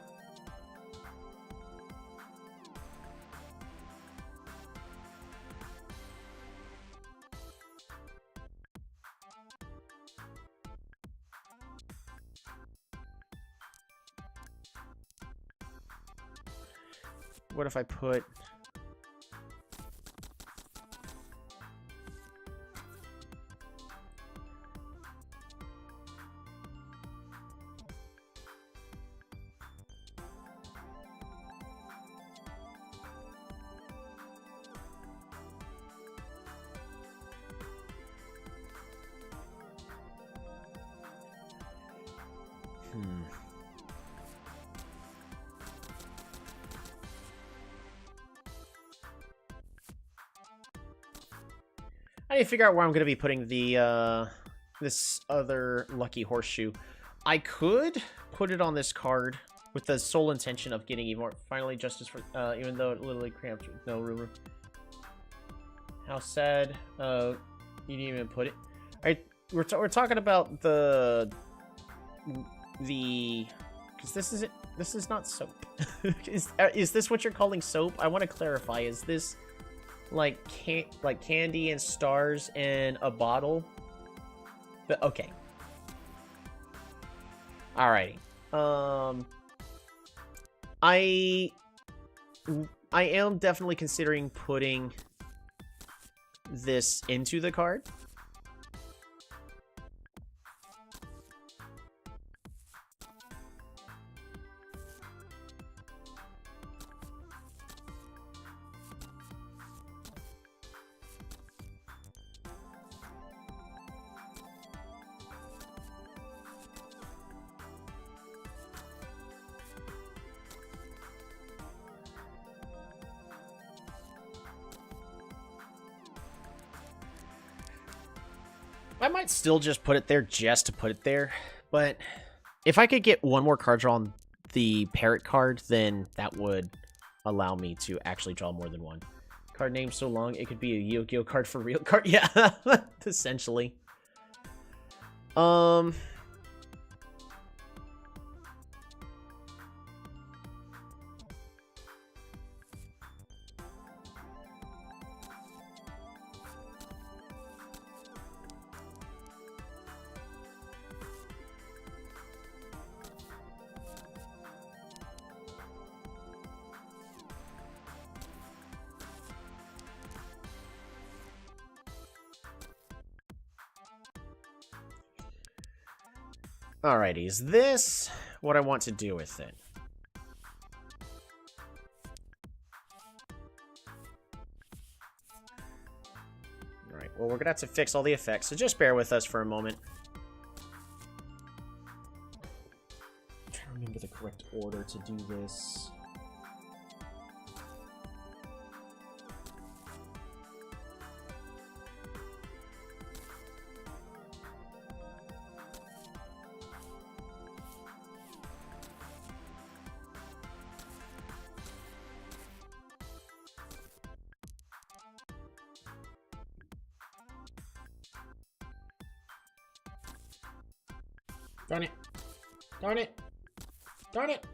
What if I put... I need to figure out where I'm going to be putting the this other lucky horseshoe. I could put it on this card with the sole intention of getting even more. Finally, justice for even though it literally cramped. No, Ruru. How sad. You didn't even put it. All right, we're talking about the because this is it. This is not soap. Is this what you're calling soap? I want to clarify. Is this like candy and stars in a bottle? But okay. Alrighty. I am definitely considering putting this into the card. I might still just put it there just to put it there, but if I could get one more card draw on the parrot card, then that would allow me to actually draw more than one. Card name so long, it could be a Yu-Gi-Oh card for real card. Yeah, essentially. Alrighty, is this what I want to do with it? Alright, well, we're gonna have to fix all the effects, so just bear with us for a moment. I'm trying to remember the correct order to do this. Darn it. Darn it. Darn it.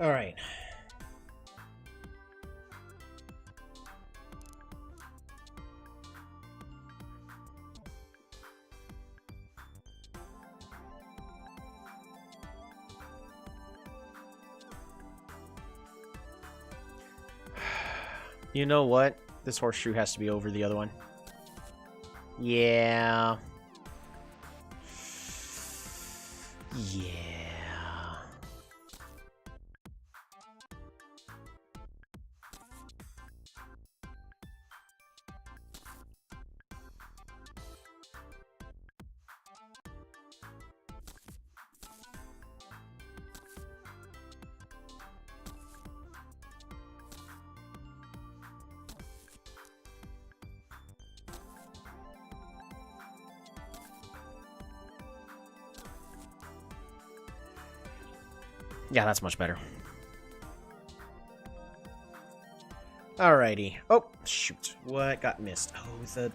All right. You know what? This horseshoe has to be over the other one. Yeah. Yeah. Yeah, that's much better. Alrighty. Oh, shoot. What got missed? Oh, the...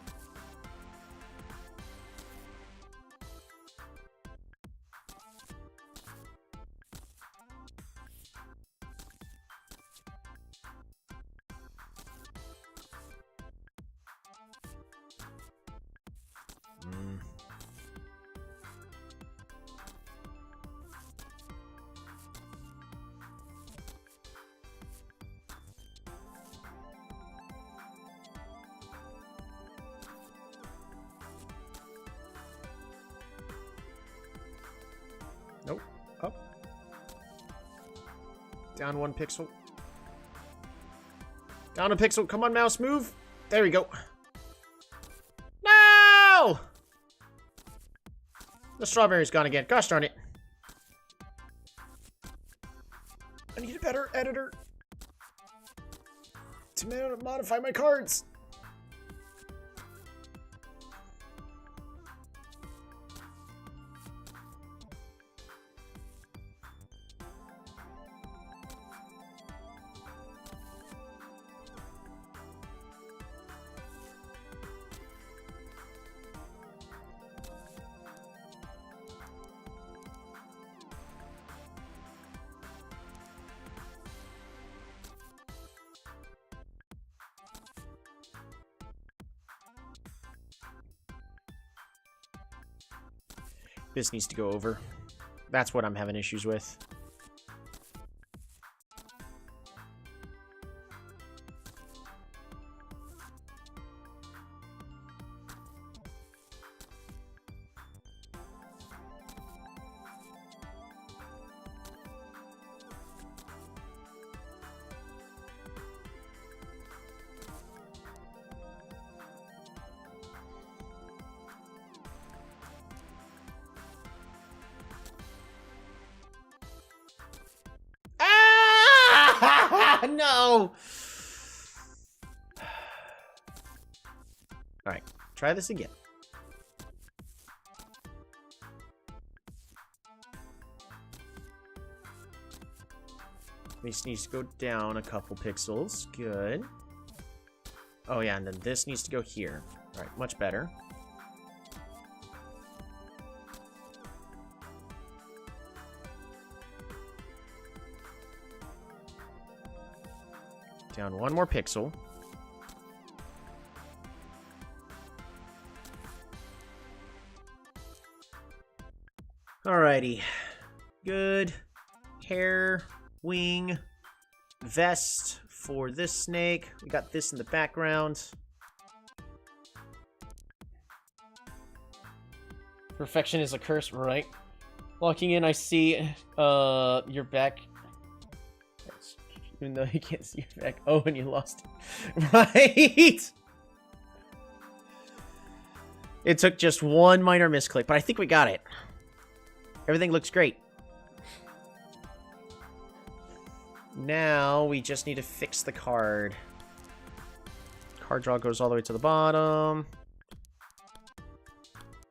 Nope. Up. Down one pixel. Down a pixel. Come on, mouse, move. There we go. No! The strawberry's gone again. Gosh darn it. I need a better editor. To modify my cards. This needs to go over. That's what I'm having issues with. No! Alright, try this again. This needs to go down a couple pixels. Good. Oh yeah, and then this needs to go here. Alright, much better. Down one more pixel. Alrighty. Good. Hair, wing, vest for this snake. We got this in the background. Perfection is a curse, right? Walking in, I see your back. Even though you can't see your back. Oh, and you lost it. Right? It took just one minor misclick, but I think we got it. Everything looks great. Now we just need to fix the card. Card draw goes all the way to the bottom.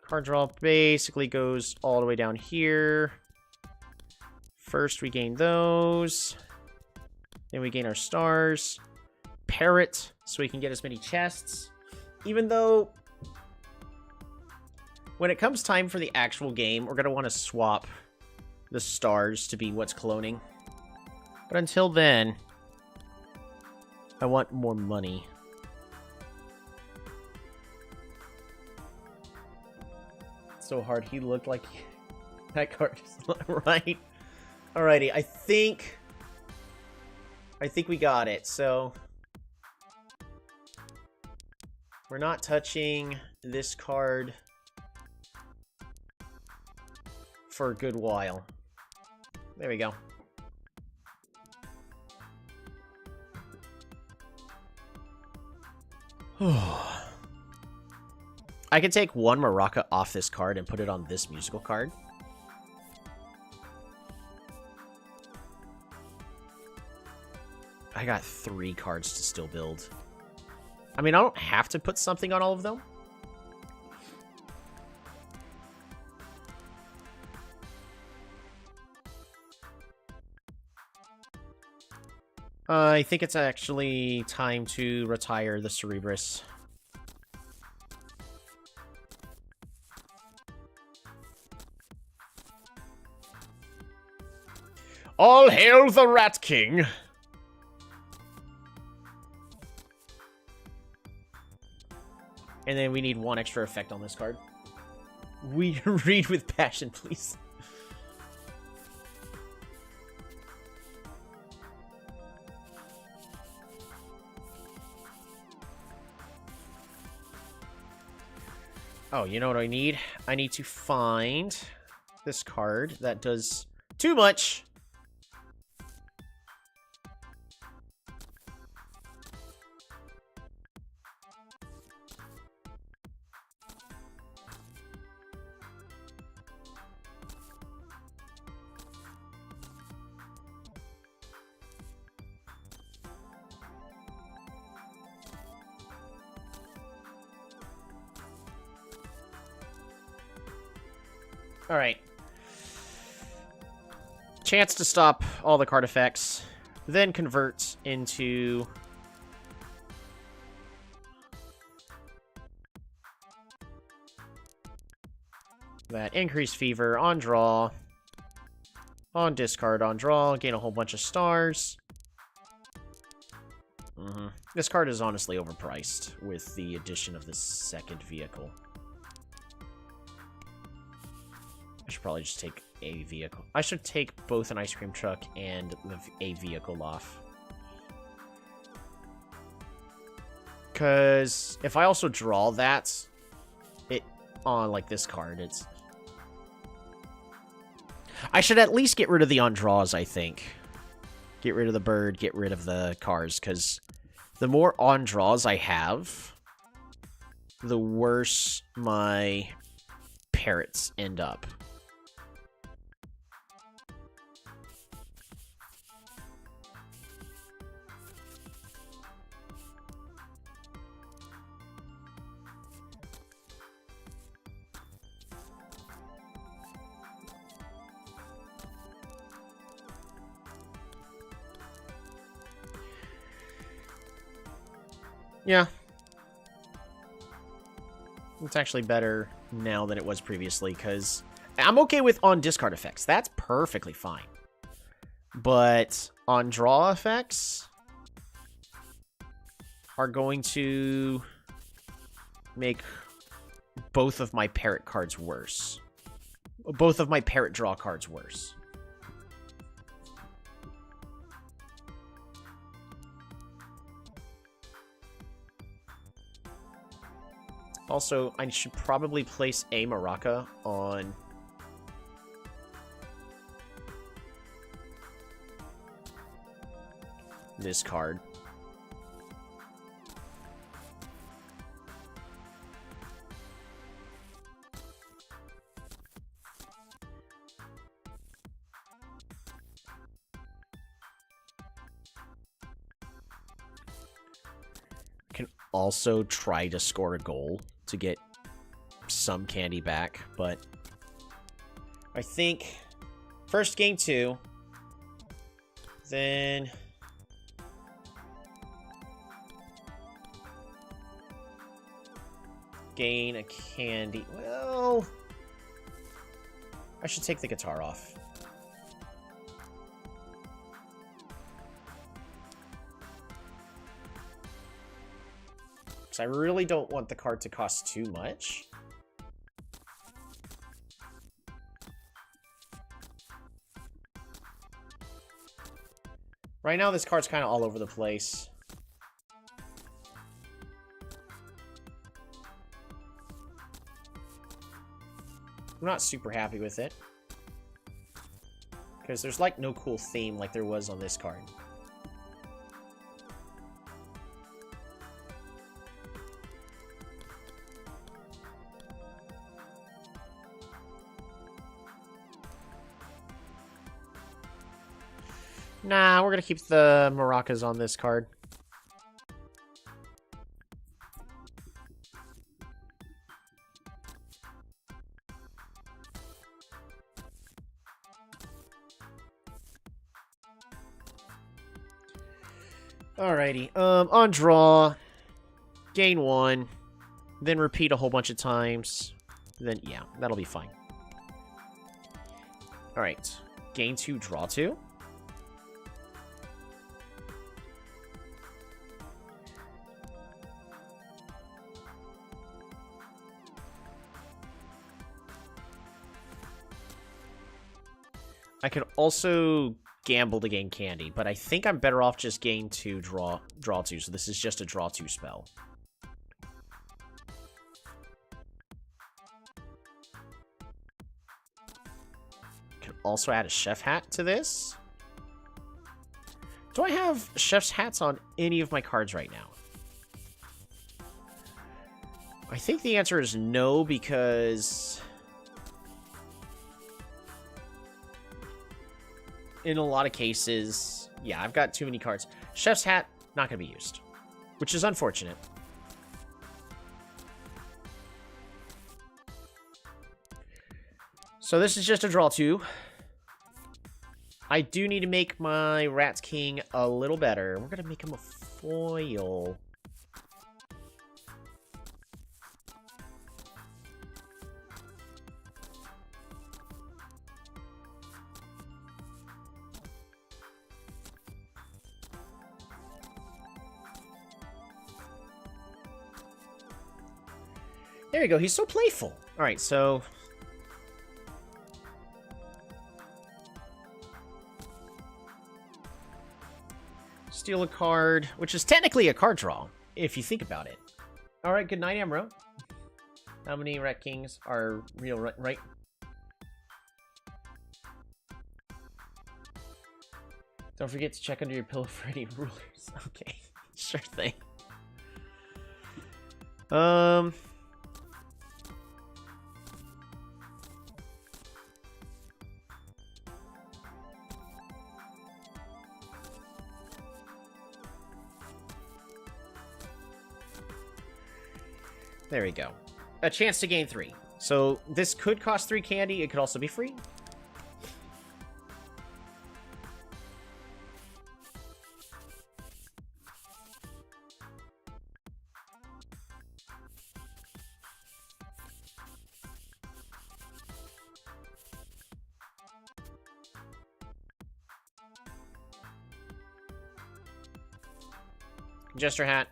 Card draw basically goes all the way down here. First we gain those. Then we gain our stars. Parrot, so we can get as many chests. Even though, when it comes time for the actual game, we're going to want to swap the stars to be what's cloning. But until then, I want more money. So hard, he looked like that card is not right. Alrighty, I think we got it. So we're not touching this card for a good while. There we go. I can take one Maraca off this card and put it on this musical card. I got 3 cards to still build. I mean, I don't have to put something on all of them. I think it's actually time to retire the Cerebrus. All hail the Rat King! And then we need one extra effect on this card. We read with passion, please. Oh, you know what I need? I need to find this card that does too much. Alright. Chance to stop all the card effects. Then convert into... that increased fever on draw. On discard, on draw. Gain a whole bunch of stars. This card is honestly overpriced with the addition of the second vehicle. I should probably just take a vehicle. I should take both an ice cream truck and a vehicle off. Because if I also draw that, it on like this card, it's... I should at least get rid of the on draws, I think. Get rid of the bird, get rid of the cars, because the more on draws I have, the worse my parrots end up. Yeah. It's actually better now than it was previously, because I'm okay with on discard effects. That's perfectly fine. But on draw effects are going to make both of my parrot cards worse. Both of my parrot draw cards worse. Also, I should probably place a maraca on this card. I can also try to score a goal to get some candy back, but I think first game 2, then gain a candy. Well, I should take the guitar off. Because I really don't want the card to cost too much. Right now, this card's kind of all over the place. I'm not super happy with it. Because there's like no cool theme like there was on this card. Nah, we're gonna keep the maracas on this card. Alrighty, on draw, gain 1, then repeat a whole bunch of times, then yeah, that'll be fine. Alright, gain 2, draw 2. I could also gamble to gain candy, but I think I'm better off just gain 2, draw 2, so this is just a draw 2 spell. Could also add a chef hat to this. Do I have chef's hats on any of my cards right now? I think the answer is no, because in a lot of cases, yeah, I've got too many cards. Chef's hat, not going to be used, which is unfortunate. So this is just a draw 2. I do need to make my Rats King a little better. We're going to make him a foil. There you go. He's so playful. All right, so... steal a card, which is technically a card draw, if you think about it. All right, good night, Amro. How many Rat Kings are real, right? Don't forget to check under your pillow for any rulers. Okay, sure thing. There we go. A chance to gain 3. So this could cost 3 candy. It could also be free. Jester hat.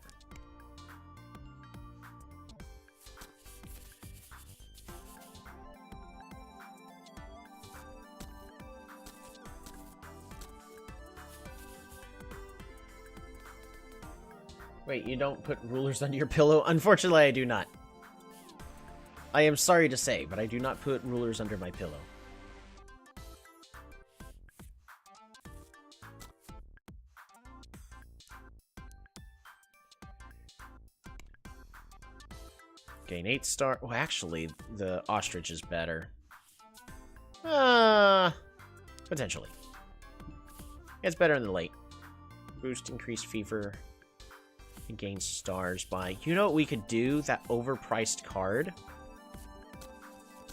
Wait, you don't put rulers under your pillow? Unfortunately, I do not. I am sorry to say, but I do not put rulers under my pillow. Gain 8 star. Well, actually, the ostrich is better. Potentially. It's better in the late. Boost increased fever. And gain stars by... You know what we could do? That overpriced card?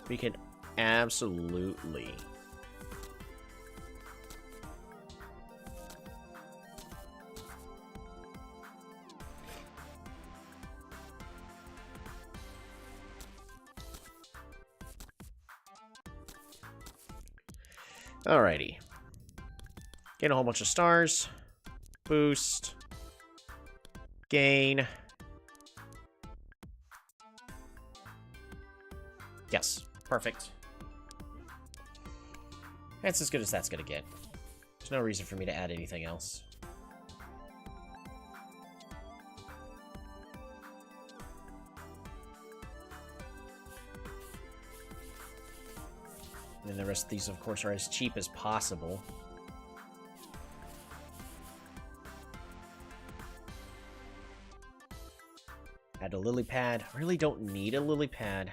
We could absolutely... Alrighty. Gain a whole bunch of stars. Boost. Gain. Yes. Perfect. That's as good as that's gonna get. There's no reason for me to add anything else. And the rest of these, of course, are as cheap as possible. Add a lily pad. Really don't need a lily pad.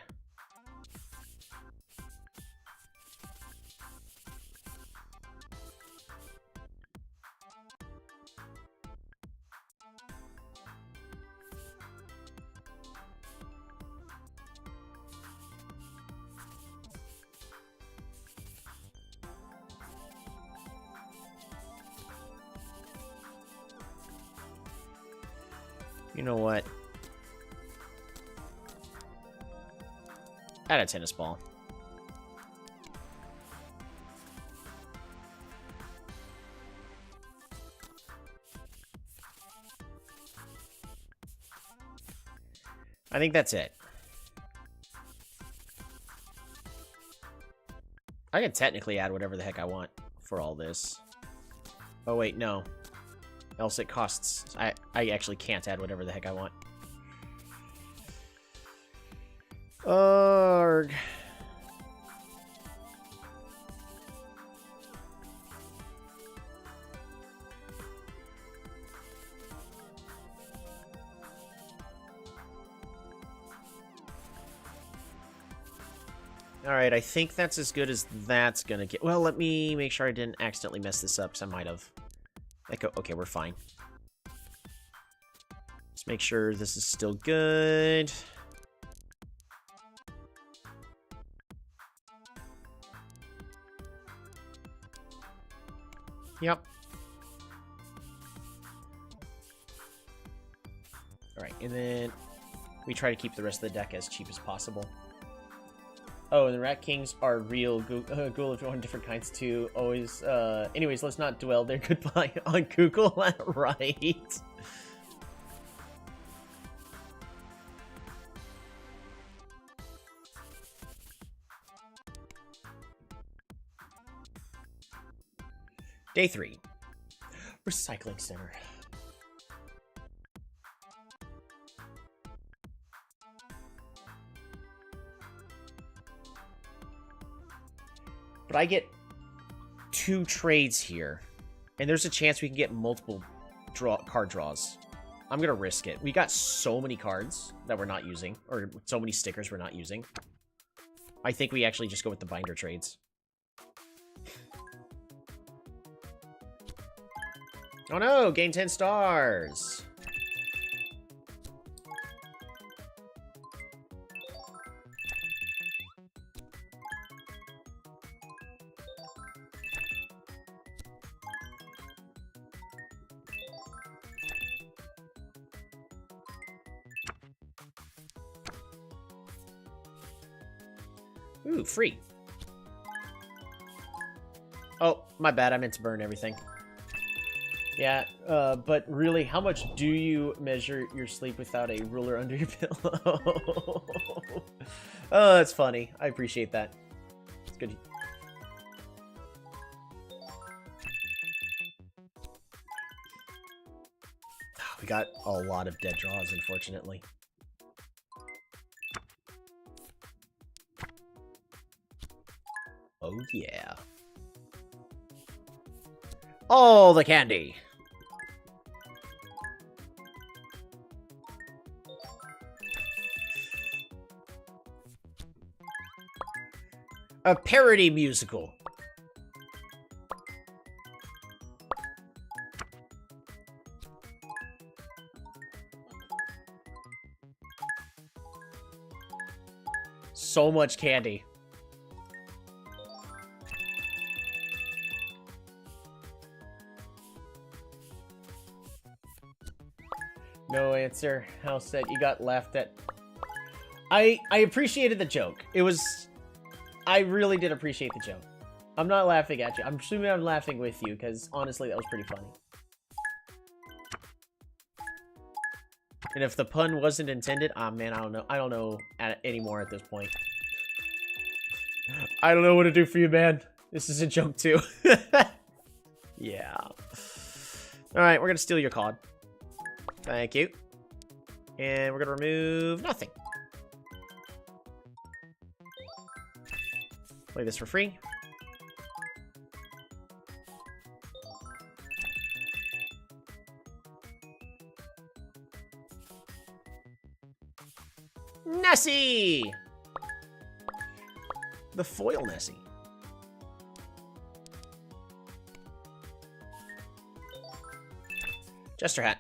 You know what? Add a tennis ball. I think that's it. I can technically add whatever the heck I want for all this. Oh wait, no. Else it costs... I actually can't add whatever the heck I want. Arrgh. Alright, I think that's as good as that's gonna get. Well, let me make sure I didn't accidentally mess this up, because I might have. Okay, we're fine. Let's make sure this is still good. Yep. Alright, and then we try to keep the rest of the deck as cheap as possible. Oh, and the Rat Kings are real Google of one different kinds too. Always, anyways, let's not dwell there. Goodbye on Google. Right. Day 3. Recycling Center. But I get 2 trades here. And there's a chance we can get multiple card draws. I'm going to risk it. We got so many cards that we're not using. Or so many stickers we're not using. I think we actually just go with the binder trades. Oh no! Gain 10 stars! Ooh, free. Oh, my bad. I meant to burn everything. Yeah, but really, how much do you measure your sleep without a ruler under your pillow? Oh, that's funny. I appreciate that. It's good. We got a lot of dead draws, unfortunately. Oh, yeah. All the candy! A parody musical. So much candy. No answer. How sad you got laughed at. I appreciated the joke. It was... I really did appreciate the joke. I'm not laughing at you. I'm assuming I'm laughing with you, because honestly, that was pretty funny. And if the pun wasn't intended, ah, man, I don't know. I don't know anymore at this point. I don't know what to do for you, man. This is a joke, too. Yeah. Alright, we're gonna steal your card. Thank you. And we're gonna remove nothing. Play this for free. Nessie! The foil Nessie. Jester hat.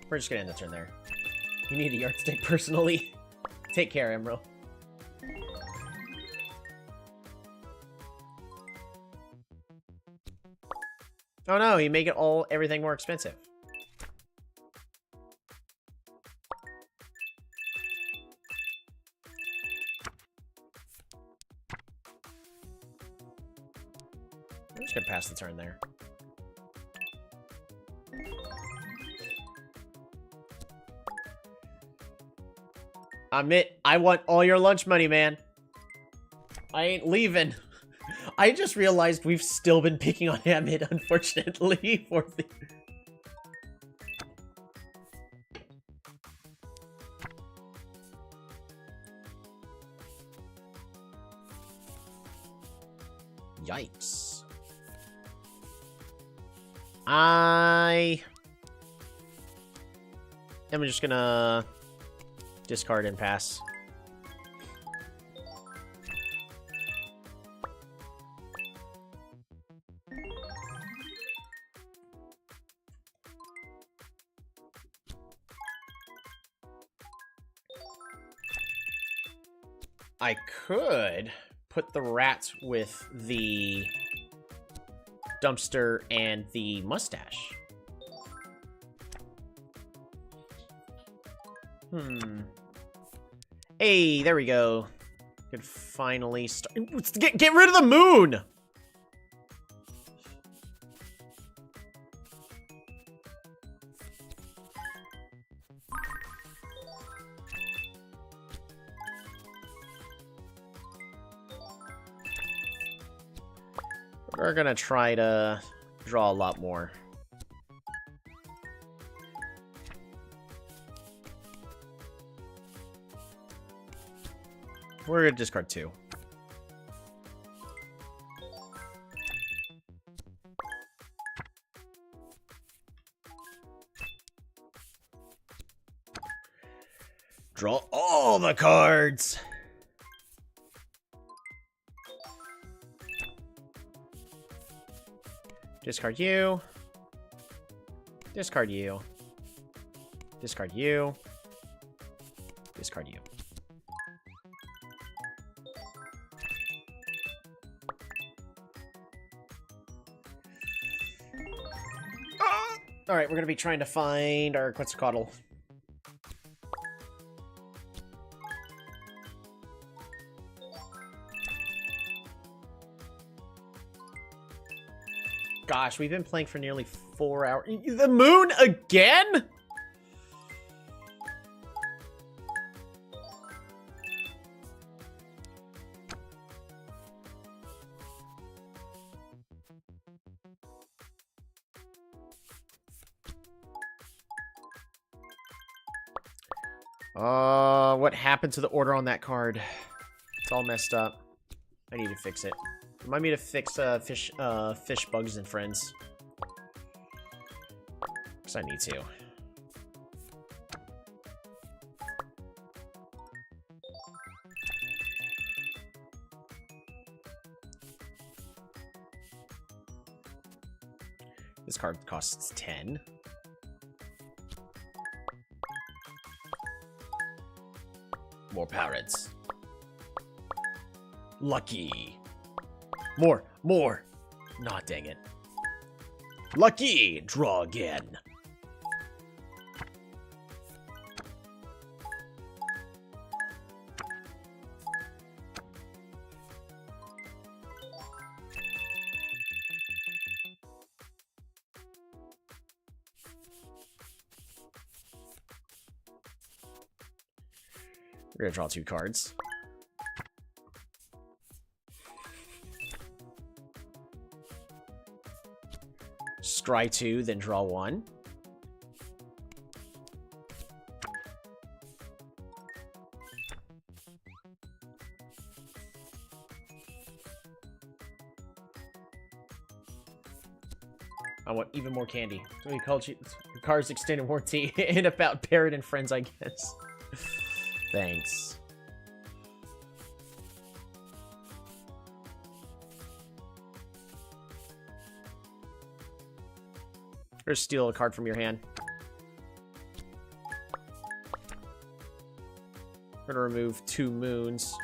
We're just gonna end the turn there. You need a yardstick personally. Take care, Emerald. Oh no, you make it everything more expensive. I'm just gonna pass the turn there. I want all your lunch money, man. I ain't leaving. I just realized we've still been picking on Amit, unfortunately, for the... Yikes. I'm just gonna discard and pass. I could put the rats with the dumpster, and the mustache. Hey, there we go. Could finally start. Get rid of the moon! We're gonna try to draw a lot more. We're gonna discard 2. Draw all the cards! Discard you. Discard you. Discard you. Discard you. Alright, we're gonna be trying to find our Quetzalcoatl. Gosh, we've been playing for nearly 4 hours. The moon again? What happened to the order on that card? It's all messed up. I need to fix it. Remind me to fix fish bugs and friends. Because I need to. This card costs 10. More parrots. Lucky. More. Nah, dang it. Lucky. Draw again. We're gonna draw 2 cards. Scry 2, then draw 1. I want even more candy. We called you Cards Extended Warranty and about Parrot and Friends, I guess. Thanks. Or steal a card from your hand. We're gonna remove 2 moons.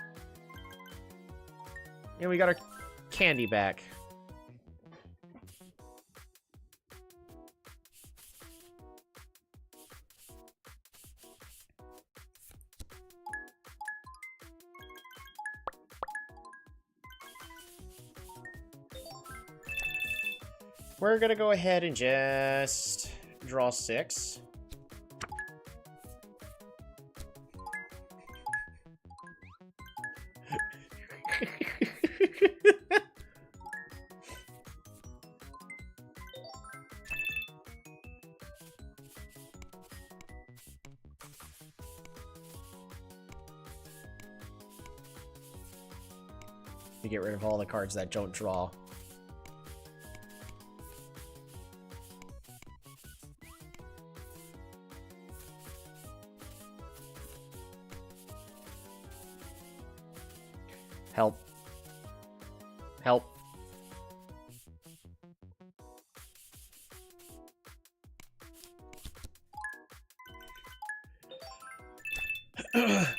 And we got our candy back. We're gonna go ahead and just draw 6. To get rid of all the cards that don't draw. Help. Help.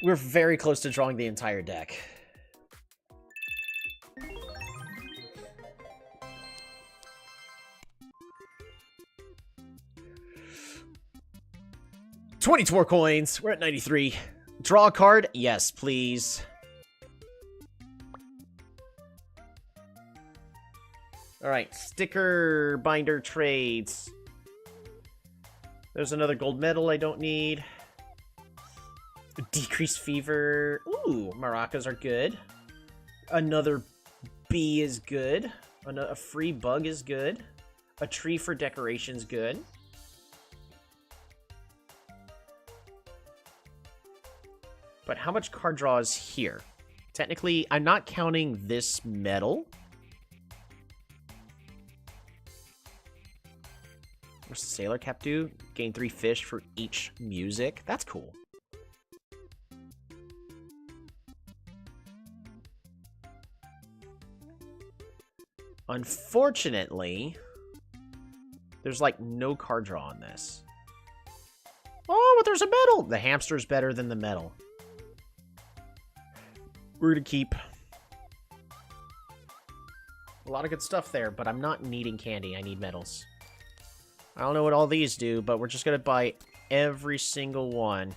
We're very close to drawing the entire deck. 24 coins. We're at 93. Draw a card? Yes, please. Alright, sticker binder trades. There's another gold medal I don't need. Decreased fever. Ooh, maracas are good. Another bee is good. A free bug is good. A tree for decoration's good. But how much card draw is here? Technically, I'm not counting this medal. What's the sailor cap do? Gain 3 fish for each music. That's cool. Unfortunately, there's like no card draw on this. Oh, but there's a medal! The hamster's better than the medal. We're gonna keep. A lot of good stuff there, but I'm not needing candy. I need medals. I don't know what all these do, but we're just gonna buy every single one.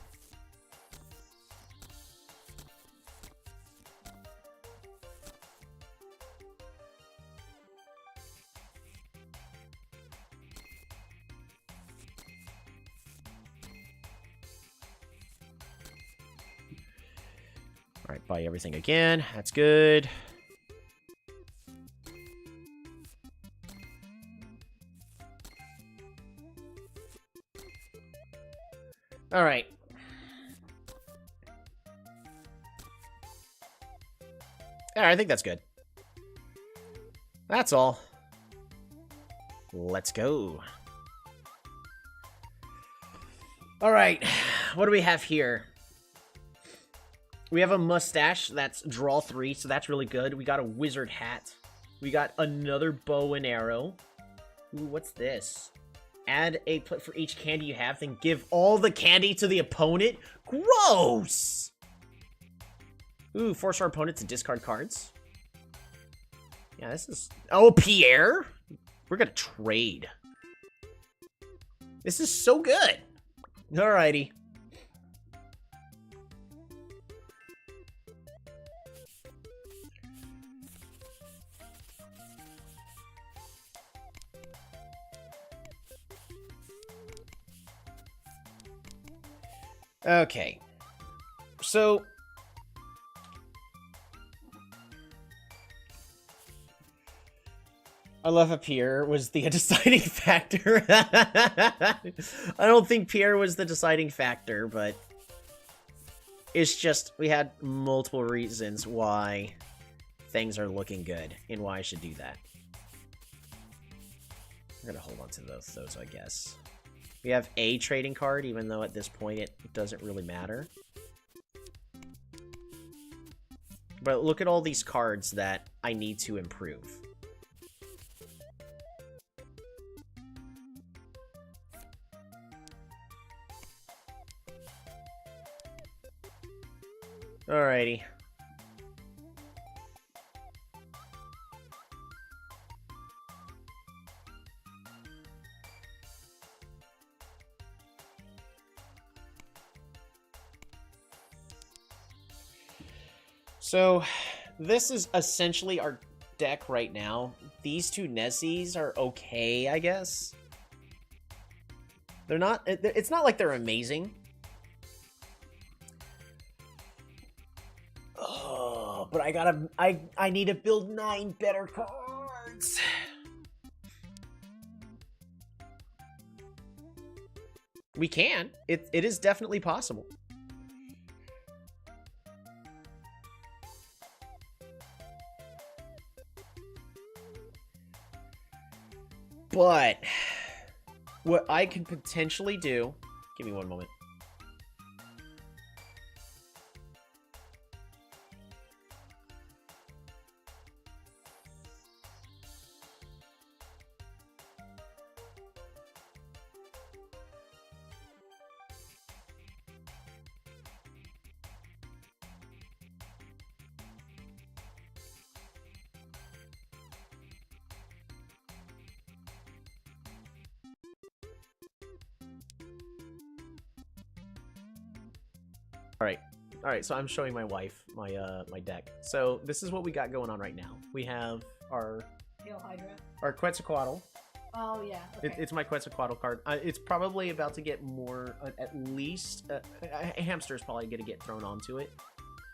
Alright, buy everything again. That's good. Alright. Alright, I think that's good. That's all. Let's go. Alright, what do we have here? We have a mustache, that's draw 3, so that's really good. We got a wizard hat. We got another bow and arrow. Ooh, what's this? Add a plate for each candy you have, then give all the candy to the opponent? Gross! Ooh, force our opponent to discard cards. Yeah, this is... Oh, Pierre? We're gonna trade. This is so good. Alrighty. Okay, so I love how Pierre was the deciding factor. I don't think Pierre was the deciding factor, but it's just we had multiple reasons why things are looking good and why I should do that. I'm gonna hold on to those, I guess. We have a trading card, even though at this point it doesn't really matter. But look at all these cards that I need to improve. Alrighty. So, this is essentially our deck right now. These two Nessies are okay, I guess. They're not... It's not like they're amazing. Oh, but I gotta... I need to build 9 better cards. We can. It is definitely possible. But what I could potentially do... Give me one moment. All right, so I'm showing my wife my deck. So this is what we got going on right now. We have our Hail Hydra. our Quetzalcoatl. Oh yeah. Okay. It's my Quetzalcoatl card. It's probably about to get more, at least a hamster is probably gonna get thrown onto it.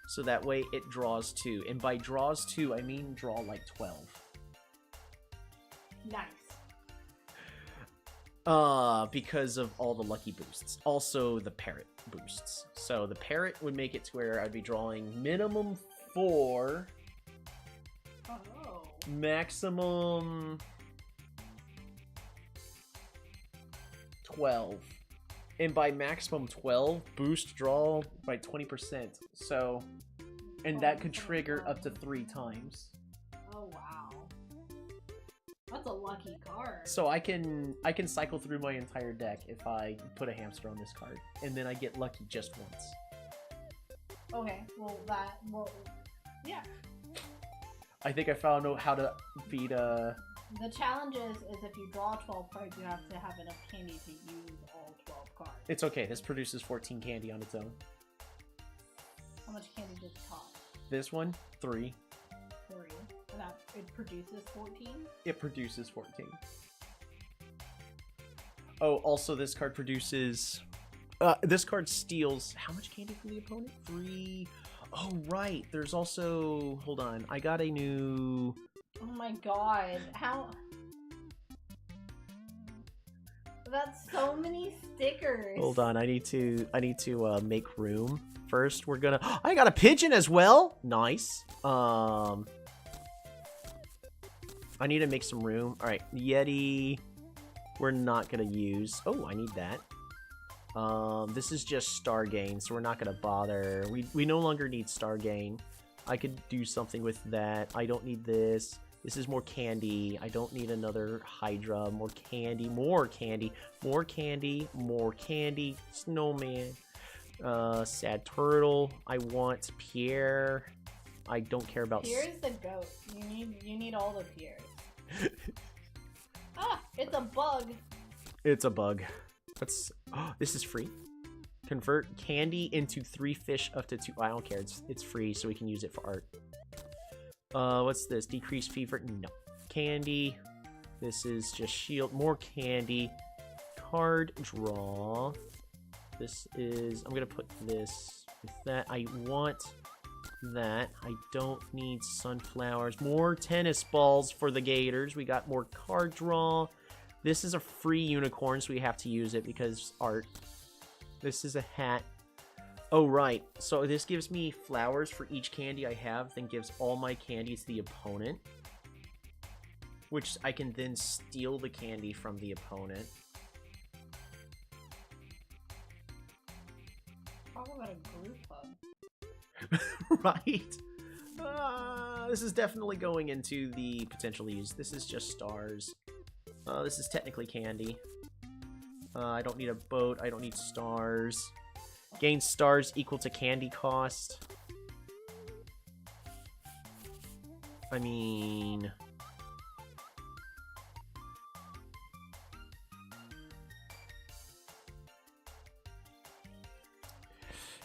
So that way it draws 2, and by draws 2 I mean draw like 12. Nice. Because of all the lucky boosts. Also the parrot boosts. So the parrot would make it to where I'd be drawing minimum 4, Oh. maximum 12. And by maximum 12, boost draw by 20%. So, and that could trigger up to 3 times. Oh wow. That's a lucky card. So I can cycle through my entire deck if I put a hamster on this card, and then I get lucky just once. Okay, yeah. I think I found out how to beat The challenge is if you draw 12 cards, you have to have enough candy to use all 12 cards. It's okay. This produces 14 candy on its own. How much candy does it cost? This one, 3. 3. And that it produces 14. It produces 14. Oh, also this card produces. This card steals how much candy from the opponent? 3. Oh right. There's also. Hold on. I got a new. Oh my god. How? That's so many stickers. Hold on. I need to make room. First, we're gonna. I got a pigeon as well. Nice. I need to make some room. All right, Yeti. We're not gonna use. Oh, I need that. This is just Star Gain, so we're not gonna bother. We no longer need Star Gain. I could do something with that. I don't need this. This is more candy. I don't need another Hydra. More candy. More candy. More candy. More candy. Snowman. Sad Turtle. I want Pierre. I don't care about. Pierre's the goat. You need all the Pierres. Ah, it's a bug. It's a bug. Let's. Oh, this is free. Convert candy into 3 fish up to 2. I don't care. It's free, so we can use it for art. What's this? Decrease fever? No. Candy. This is just shield. More candy. Card draw. This is. I'm gonna put this with that. I want that. I don't need sunflowers. More tennis balls for the Gators. We got more card draw. This is a free unicorn, so we have to use it because art. This is a hat. Oh, right. So this gives me flowers for each candy I have, then gives all my candy to the opponent. Which I can then steal the candy from the opponent. Talk about a group hug. Right? This is definitely going into the potential use. This is just stars. This is technically candy. I don't need a boat. I don't need stars. Gain stars equal to candy cost. I mean...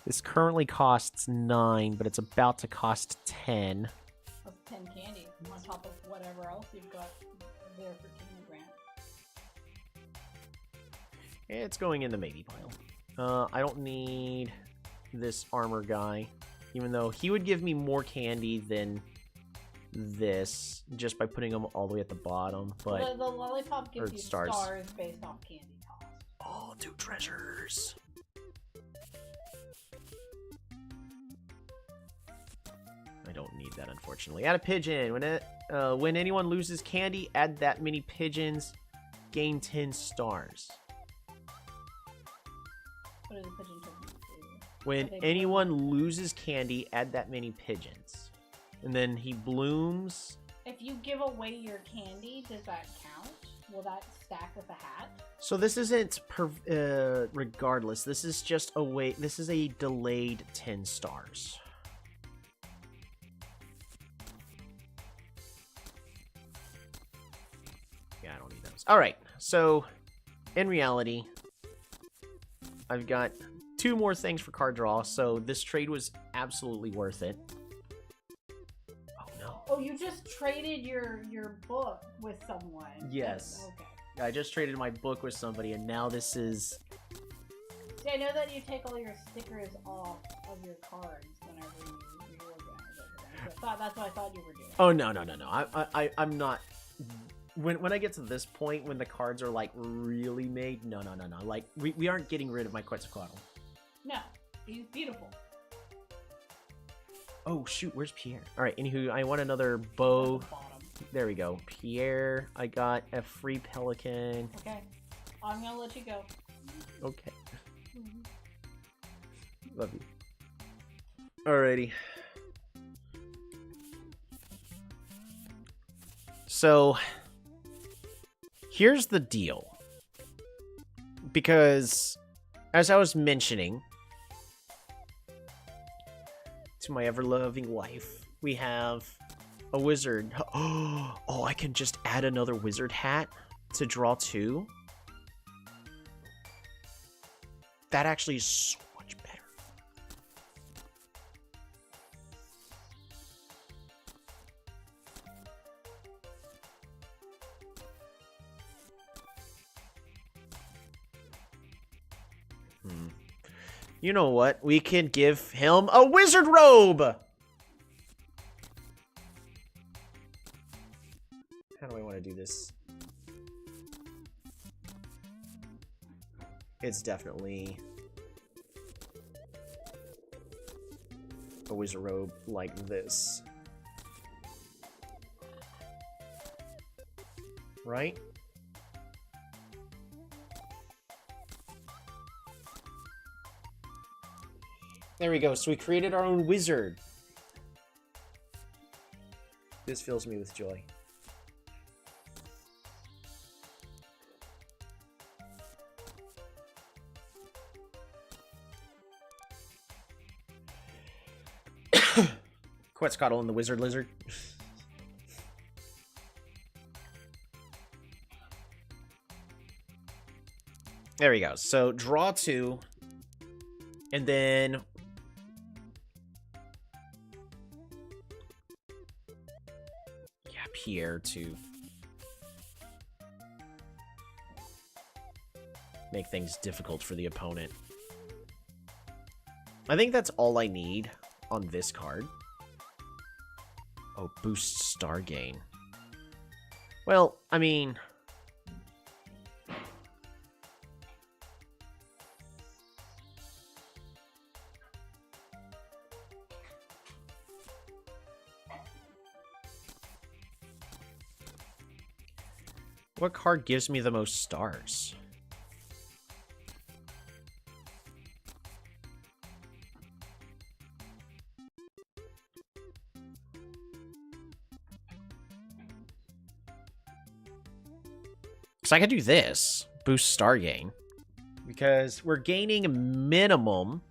This currently costs 9, but it's about to cost 10. That's 10 candy on top of whatever else you've got there for Candy Grant. It's going in the maybe pile. I don't need this armor guy, even though he would give me more candy than this just by putting him all the way at the bottom. But the lollipop gives you stars based off candy cost. Oh, 2 treasures. I don't need that, unfortunately. Add a pigeon. When anyone loses candy, add that many pigeons. Gain 10 stars. What does a pigeon token do? When anyone loses candy, add that many pigeons. And then he blooms. If you give away your candy, does that count? Will that stack with a hat? So this isn't regardless. This is just a way. This is a delayed 10 stars. Yeah, I don't need those. All right. So in reality, I've got 2 more things for card draw, so this trade was absolutely worth it. Oh no. Oh, you just traded your book with someone. Yes. Okay. I just traded my book with somebody, and now this is... See, I know that you take all your stickers off of your cards whenever you reorganize it. So that's what I thought you were doing. Oh, no. I'm not... When I get to this point, when the cards are, like, really made, no. Like, we aren't getting rid of my Quetzalcoatl. No. He's beautiful. Oh, shoot, where's Pierre? Alright, anywho, I want another bow. There we go. Pierre, I got a free pelican. Okay. I'm gonna let you go. Okay. Love you. Alrighty. So, here's the deal. Because, as I was mentioning to my ever-loving wife, we have a wizard. Oh, I can just add another wizard hat to draw 2. That actually is so much better. You know what? We can give him a wizard robe! How do I want to do this? It's definitely a wizard robe like this. Right? There we go. So we created our own wizard. This fills me with joy. Quetzalcoatl and the Wizard Lizard. There we go. So draw 2. And then... yeah, Pierre to make things difficult for the opponent. I think that's all I need on this card. Oh, boost star gain. Well, I mean... what card gives me the most stars? So I could do this, boost star gain, because we're gaining a minimum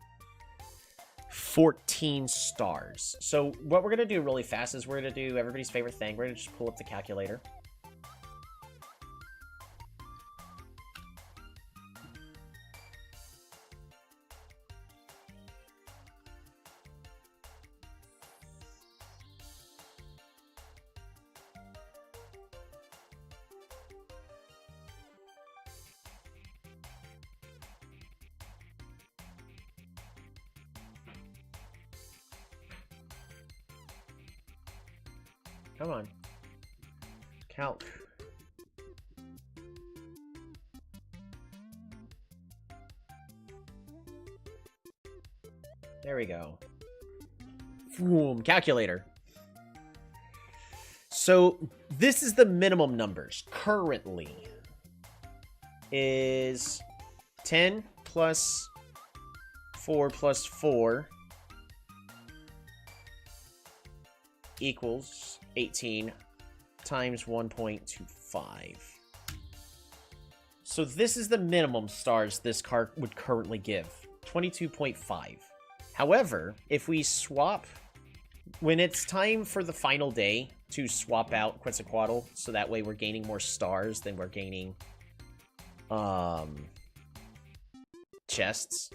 14 stars. So what we're going to do really fast is we're going to do everybody's favorite thing. We're going to just pull up the calculator. Come on. Calc. There we go. Boom. Calculator. So, this is the minimum numbers. Currently is 10 plus 4 plus 4 equals 18 times 1.25. So this is the minimum stars this card would currently give. 22.5. However, if we swap... when it's time for the final day to swap out Quetzalcoatl, so that way we're gaining more stars than we're gaining... chests.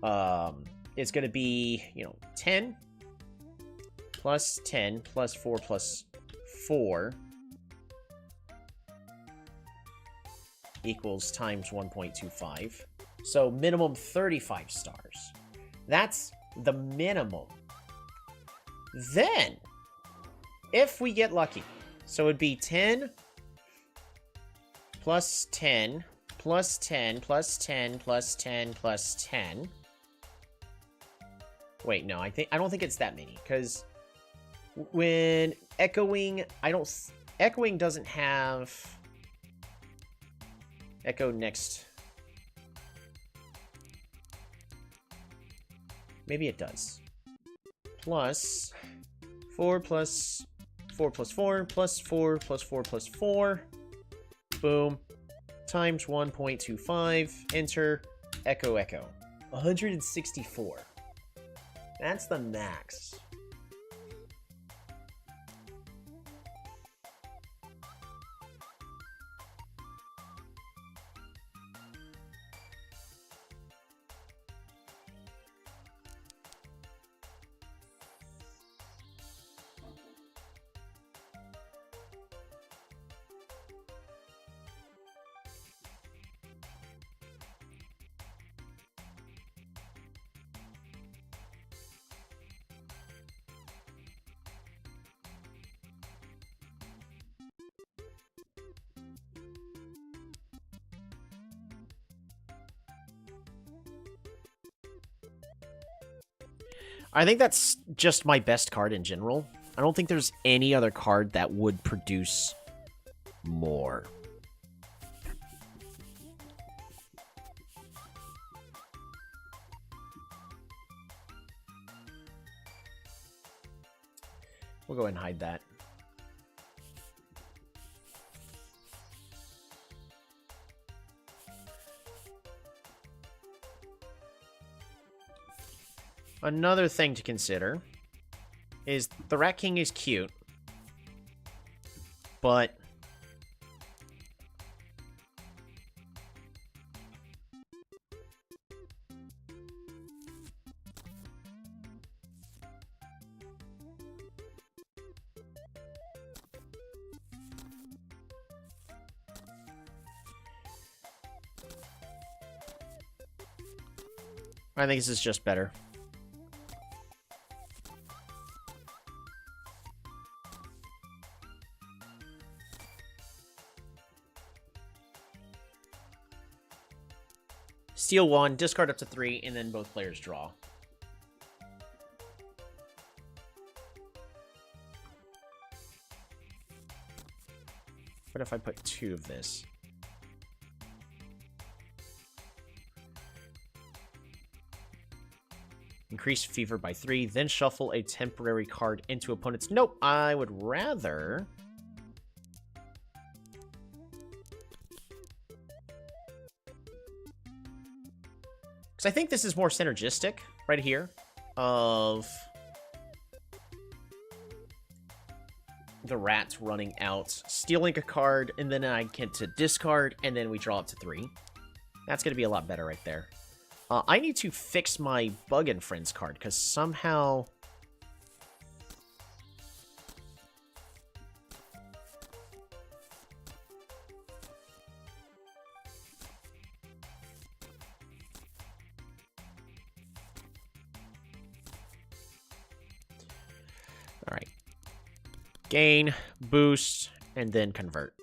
It's going to be, 10 plus 10 plus 4 plus 4 equals times 1.25. So minimum 35 stars. That's the minimum. Then, if we get lucky, so it'd be 10 plus 10 plus 10 plus 10 plus 10 plus 10. Wait, no, I don't think it's that many, because when echoing, echoing doesn't have echo next. Maybe it does. Plus 4 plus 4 plus 4 plus 4 plus 4 plus 4. Boom. Times 1.25. Enter. Echo, echo. 164. That's the max. I think that's just my best card in general. I don't think there's any other card that would produce more. We'll go ahead and hide that. Another thing to consider is the Rat King is cute, but I think this is just better. Steal 1, discard up to 3, and then both players draw. What if I put 2 of this? Increase fever by 3, then shuffle a temporary card into opponent's... Nope, I would rather... So I think this is more synergistic right here of the rats running out, stealing a card, and then I get to discard, and then we draw up to 3. That's going to be a lot better right there. I need to fix my Bug and Friends card, because somehow... Alright. Gain, boost, and then convert.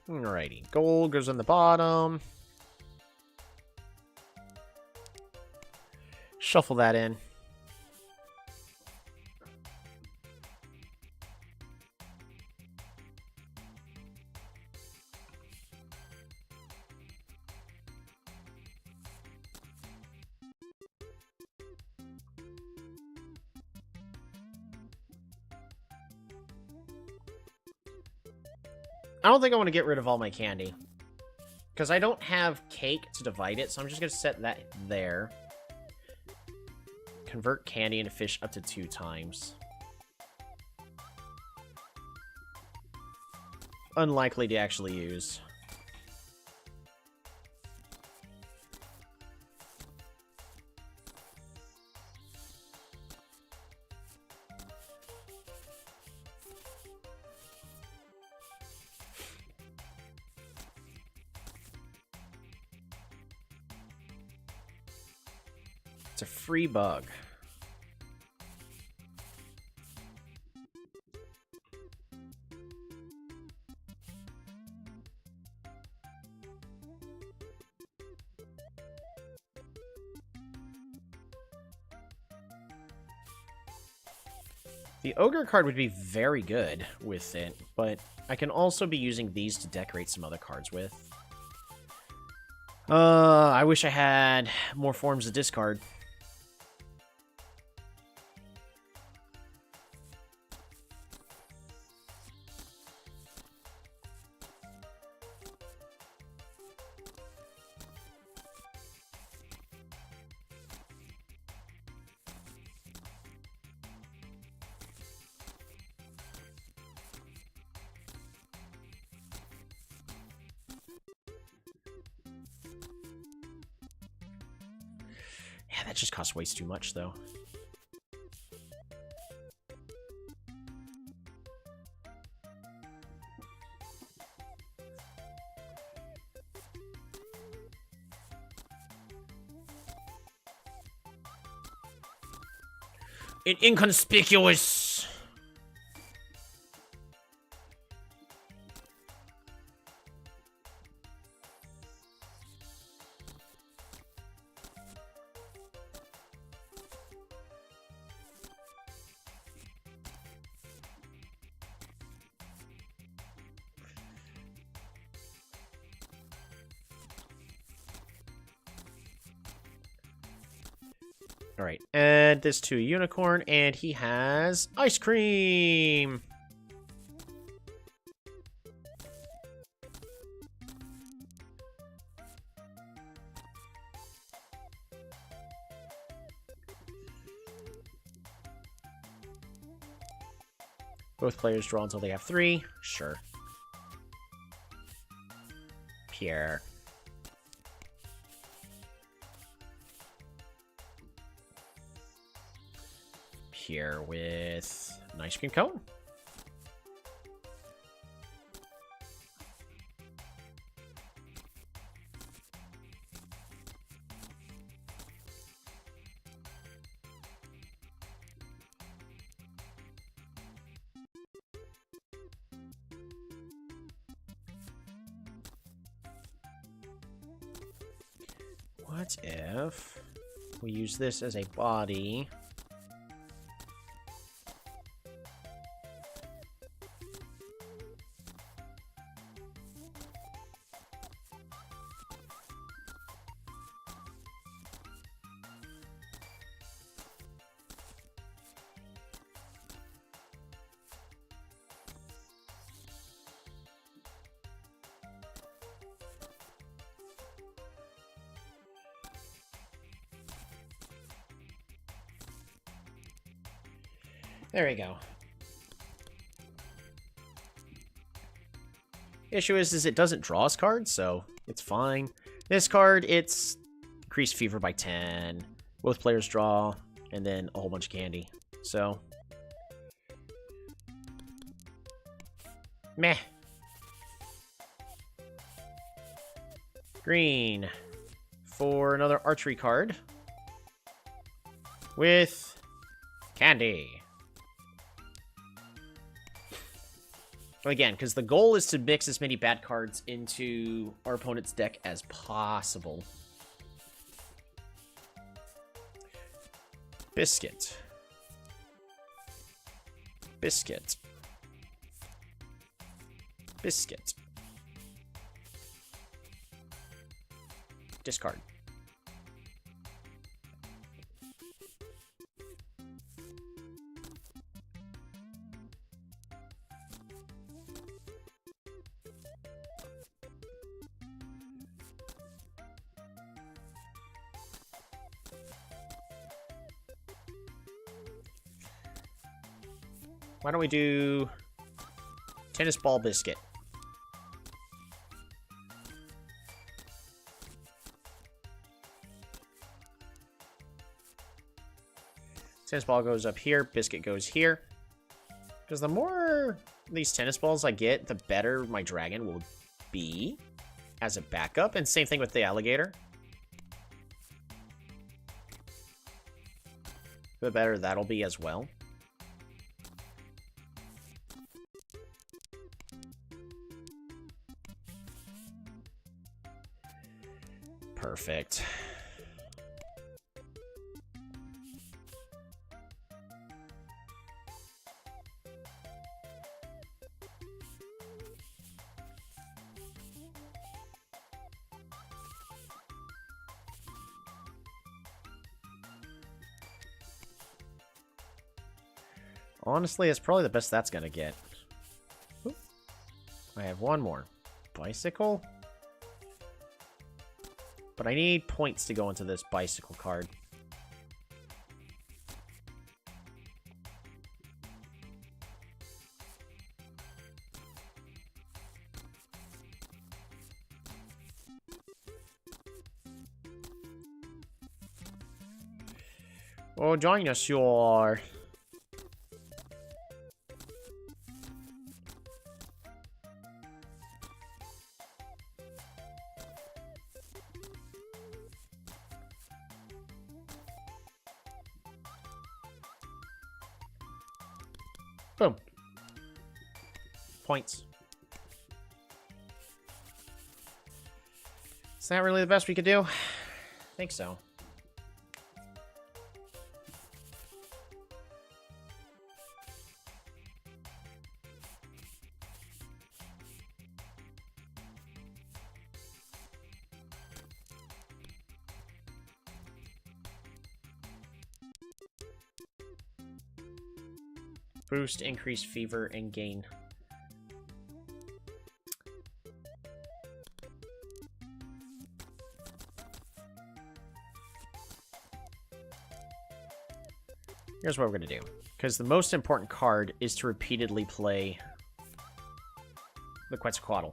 Alrighty, gold goes on the bottom. Shuffle that in. I don't think I want to get rid of all my candy. Because I don't have cake to divide it, so I'm just going to set that there. Convert candy into fish up to 2 times. Unlikely to actually use. It's a free bug. The ogre card would be very good with it, but I can also be using these to decorate some other cards with. I wish I had more forms to discard. Yeah, that just costs way too much, though. An inconspicuous. Alright, add this to a unicorn, and he has ice cream! Both players draw until they have 3. Sure. Pierre. Here with an ice cream cone. What if we use this as a body? There we go. Issue is it doesn't draw us cards, so it's fine. This card, it's increased fever by 10. Both players draw, and then a whole bunch of candy. So, meh. Green for another archery card with candy. Again, because the goal is to mix as many bad cards into our opponent's deck as possible. Biscuit. Biscuit. Biscuit. Discard. Why don't we do tennis ball biscuit? Tennis ball goes up here, biscuit goes here. Because the more these tennis balls I get, the better my dragon will be as a backup. And same thing with the alligator. The better that'll be as well. Perfect. Honestly, it's probably the best that's gonna get. Oop. I have one more. Bicycle? But I need points to go into this bicycle card. Oh, dinosaur. Boom. Points. Is that really the best we could do? I think so. Boost, increase fever, and gain. Here's what we're going to do. Because the most important card is to repeatedly play the Quetzalcoatl.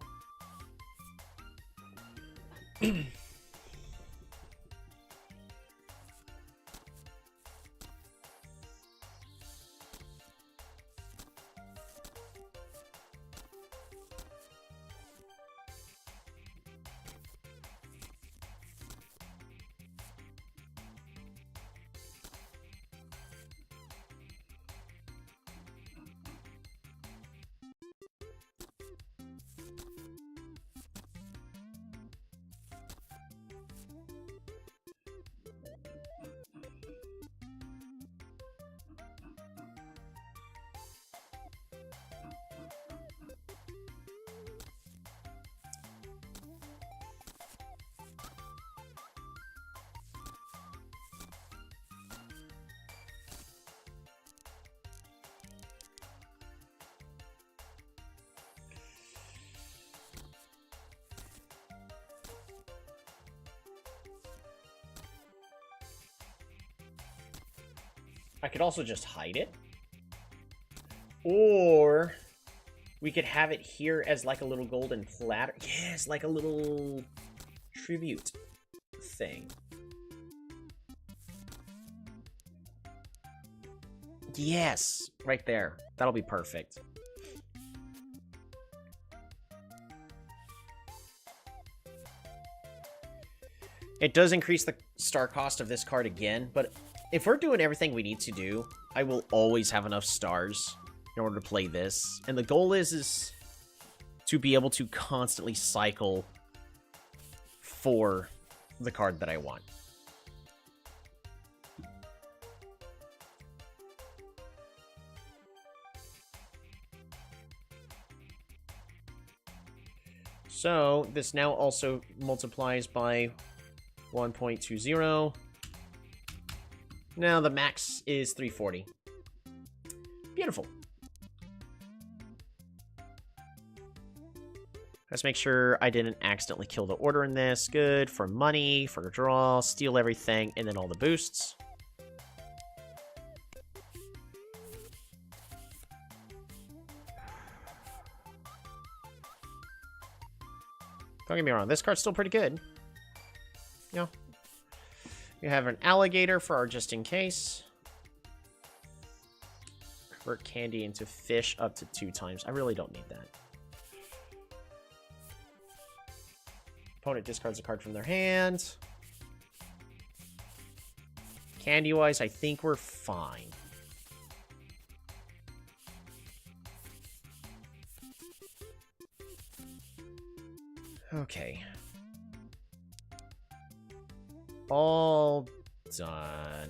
I could also just hide it. Or we could have it here as like a little golden platter. Yes, like a little tribute thing. Yes, right there. That'll be perfect. It does increase the star cost of this card again, but if we're doing everything we need to do, I will always have enough stars in order to play this. And the goal is to be able to constantly cycle for the card that I want. So, this now also multiplies by 1.20. Now the max is 340. Beautiful. Let's make sure I didn't accidentally kill the order in this. Good. For money, for draw, steal everything, and then all the boosts. Don't get me wrong, this card's still pretty good. Yeah. We have an alligator for our just in case. Convert candy into fish up to 2 times. I really don't need that. Opponent discards a card from their hand. Candy-wise, I think we're fine. Okay. All done.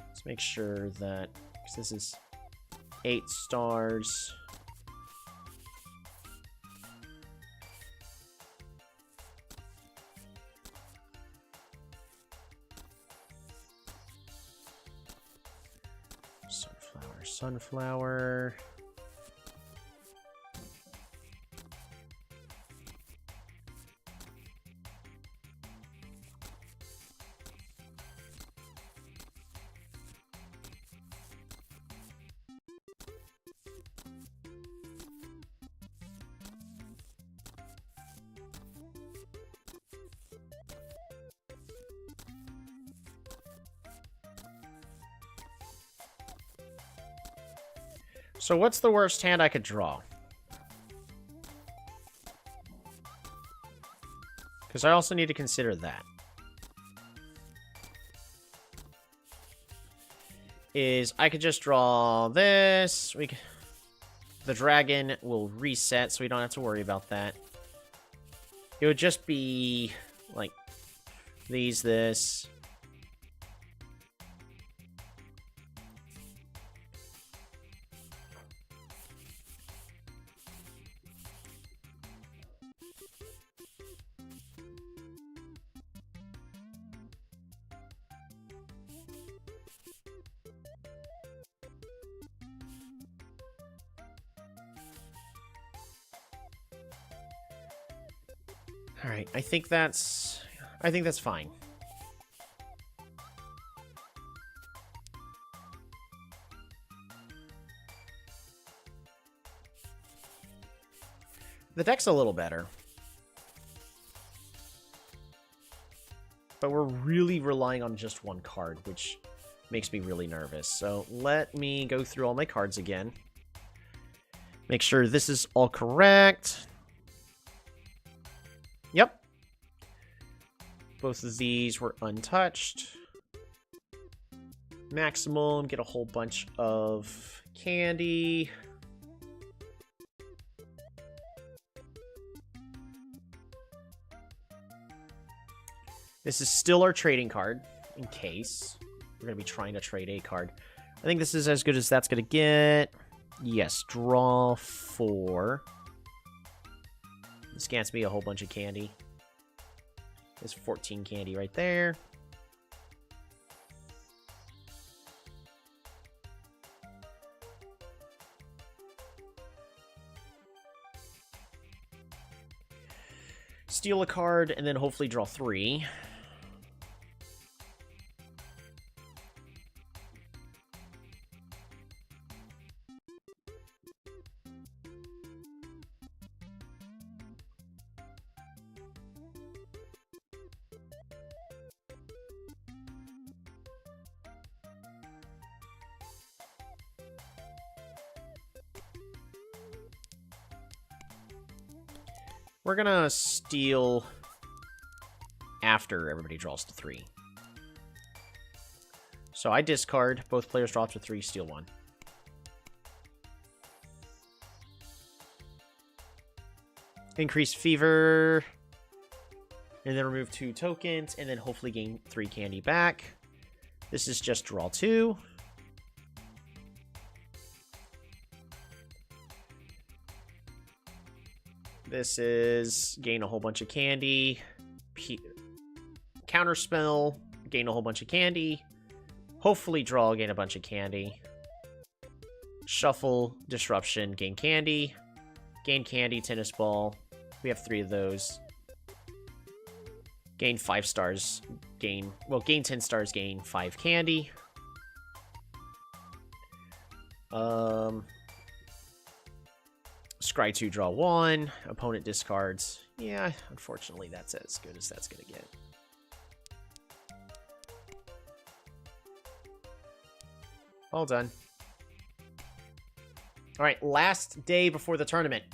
Let's make sure that, because this is 8 stars. Sunflower. So what's the worst hand I could draw? Because I also need to consider that. Is I could just draw this. The dragon will reset, so we don't have to worry about that. It would just be like this. All right, I think that's fine. The deck's a little better. But we're really relying on just one card, which makes me really nervous. So let me go through all my cards again. Make sure this is all correct. Yep. Both of these were untouched. Maximum, get a whole bunch of candy. This is still our trading card, in case we're going to be trying to trade a card. I think this is as good as that's going to get. Yes, draw 4. This gets me a whole bunch of candy. There's 14 candy right there. Steal a card and then hopefully draw 3. We're gonna steal after everybody draws to 3. So I discard. Both players draw to 3, steal 1. Increase fever. And then remove 2 tokens. And then hopefully gain 3 candy back. This is just draw 2. This is gain a whole bunch of candy. Counterspell, gain a whole bunch of candy. Hopefully draw, gain a bunch of candy. Shuffle, disruption, gain candy. Gain candy, tennis ball. We have 3 of those. Gain 5 stars, gain 10 stars, gain 5 candy. Scry 2, draw 1. Opponent discards. Yeah, unfortunately, that's as good as that's going to get. All done. All right, last day before the tournament.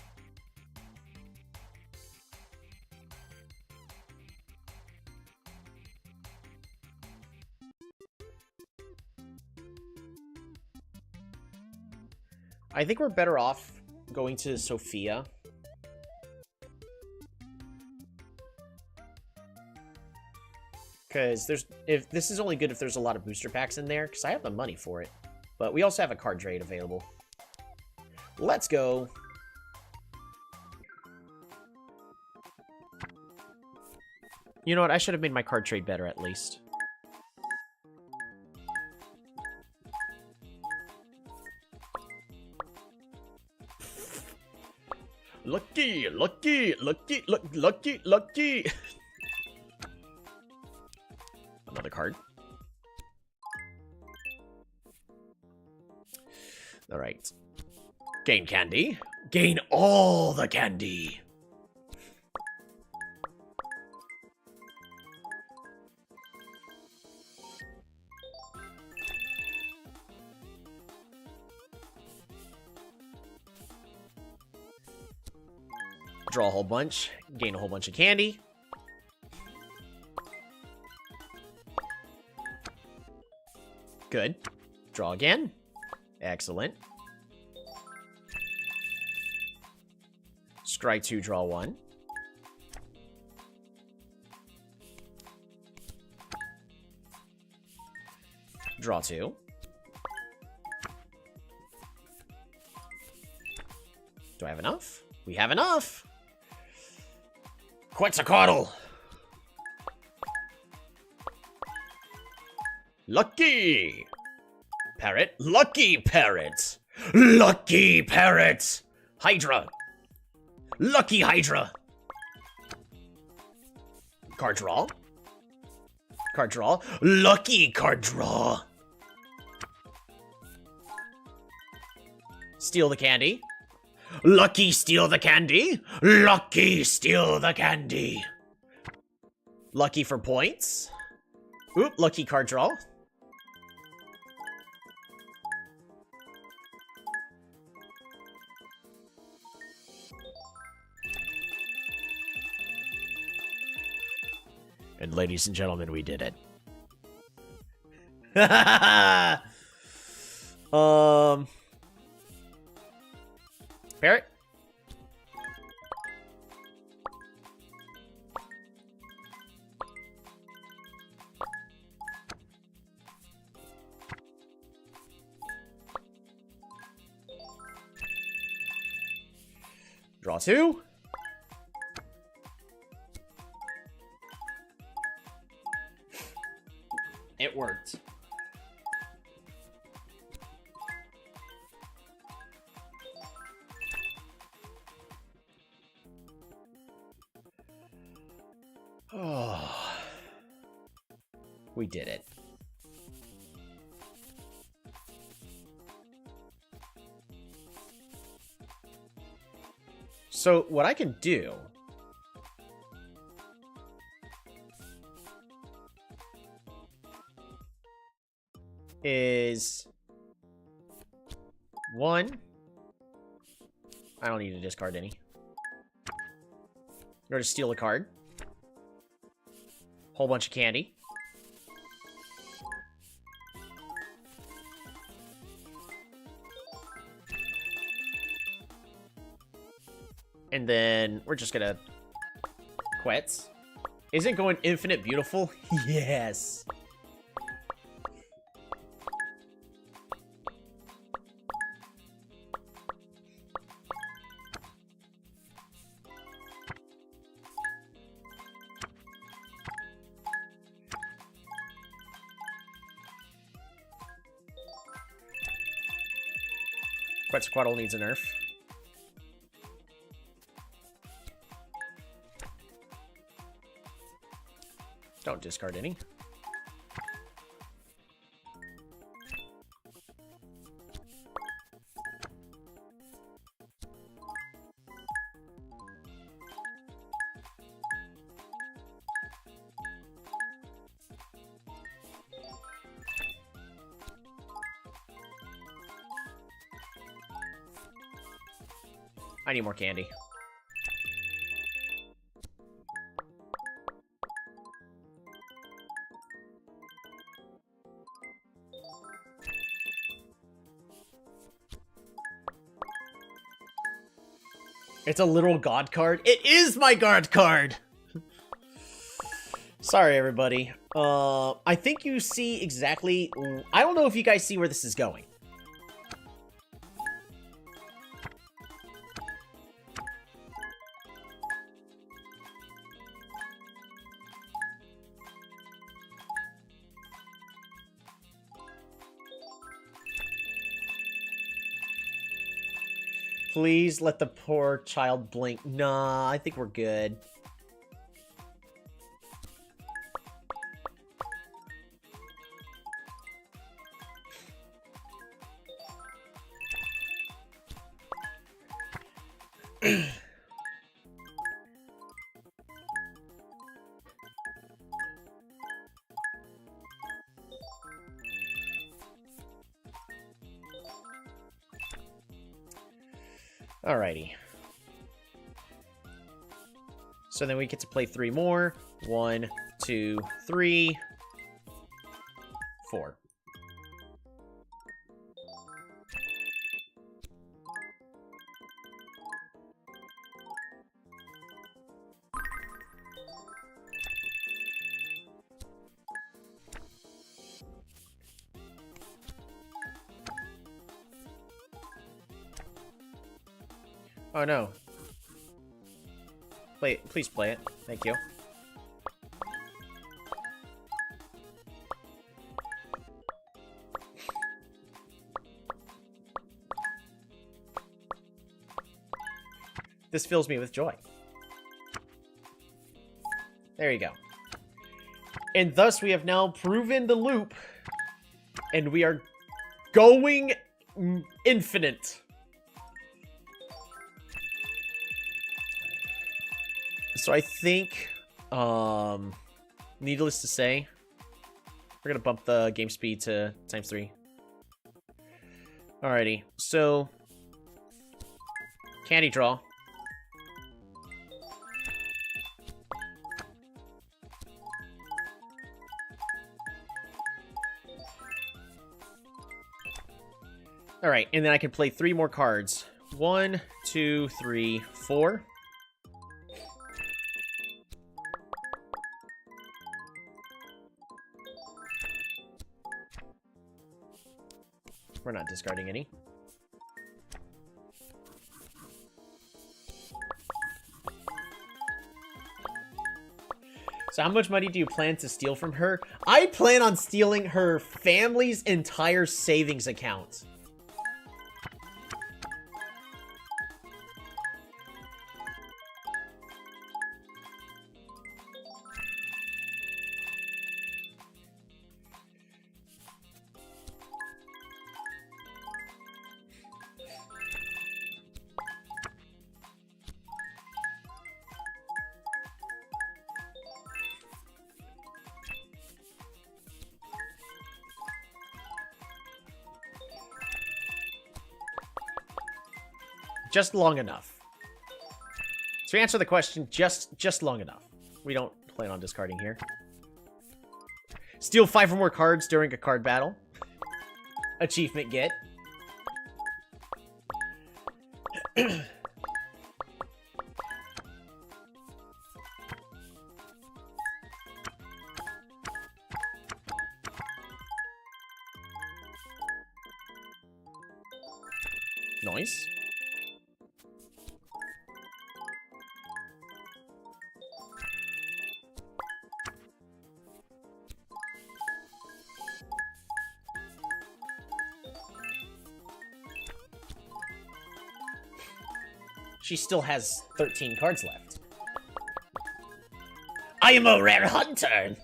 I think we're better off going to Sophia. Because this is only good if there's a lot of booster packs in there, because I have the money for it. But we also have a card trade available. Let's go. You know what? I should have made my card trade better at least. Lucky, lucky, lucky, lucky, lucky. Another card. All right. Gain candy. Gain all the candy. Draw a whole bunch. Gain a whole bunch of candy. Good. Draw again. Excellent. Scry 2, draw 1. Draw 2. Do I have enough? We have enough! Quetzalcoatl! Lucky! Parrot. Lucky parrot! Lucky parrot! Hydra! Lucky Hydra! Card draw. Card draw. Lucky card draw! Steal the candy. Lucky steal the candy. Lucky steal the candy. Lucky for points. Oop, lucky card draw. And ladies and gentlemen, we did it. Parrot? Draw 2. It worked. Oh, we did it. So what I can do is 1. I don't need to discard any. Or to steal a card. Whole bunch of candy. And then we're just gonna Quetz. Isn't going infinite beautiful? Yes. Quetzalcoatl needs a nerf. Don't discard any. I need more candy. It's a literal god card. It is my god card! Sorry, everybody. I think you see exactly... I don't know if you guys see where this is going. Please let the poor child blink. Nah, I think we're good. Alrighty. So then we get to play 3 more. 1, 2, 3, 4. Oh no. Please play it. Thank you. This fills me with joy. There you go. And thus we have now proven the loop. And we are going infinite. So I think, needless to say, we're going to bump the game speed to ×3. Alrighty, so, candy draw. Alright, and then I can play 3 more cards. 1, 2, 3, 4. We're not discarding any. So how much money do you plan to steal from her? I plan on stealing her family's entire savings account. Just long enough. To answer the question, just long enough. We don't plan on discarding here. Steal 5 or more cards during a card battle. Achievement get. Nice. She still has 13 cards left. I am a rare hunter.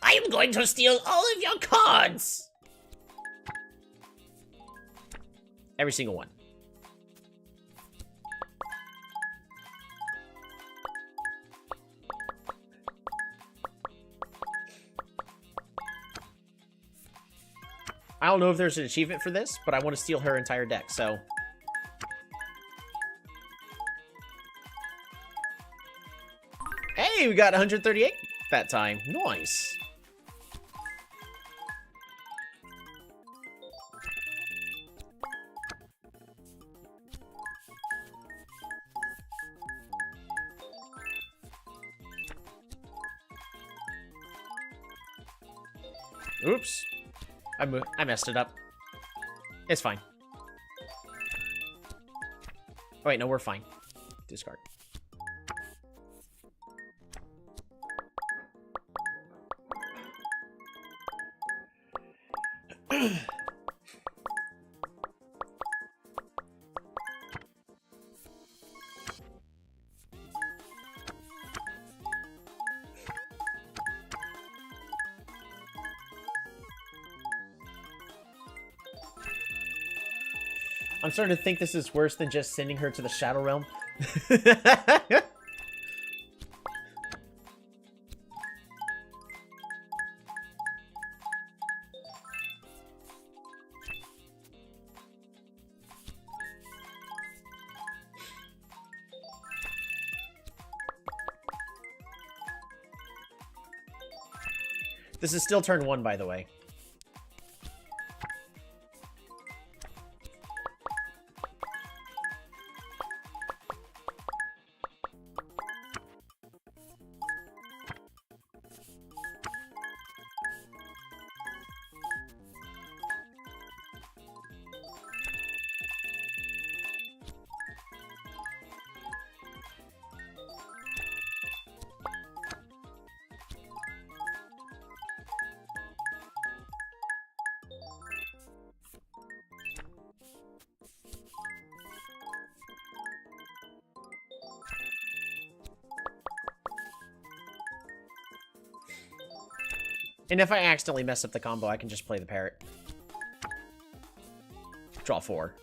I am going to steal all of your cards. Every single one. I don't know if there's an achievement for this, but I want to steal her entire deck, so... Hey, we got 138 that time. Nice. Oops. I messed it up. It's fine. Oh, wait, no, we're fine. Discard. I'm starting to think this is worse than just sending her to the Shadow Realm. This is still turn 1, by the way. And if I accidentally mess up the combo, I can just play the parrot. Draw 4.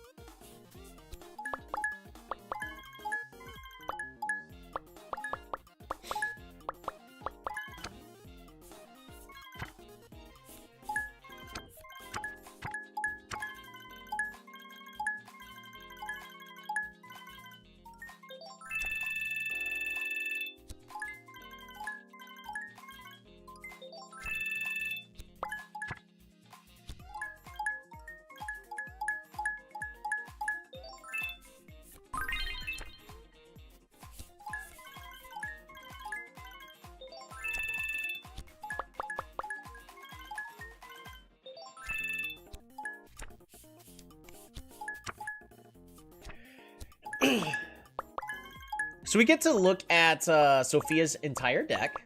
So we get to look at Sophia's entire deck.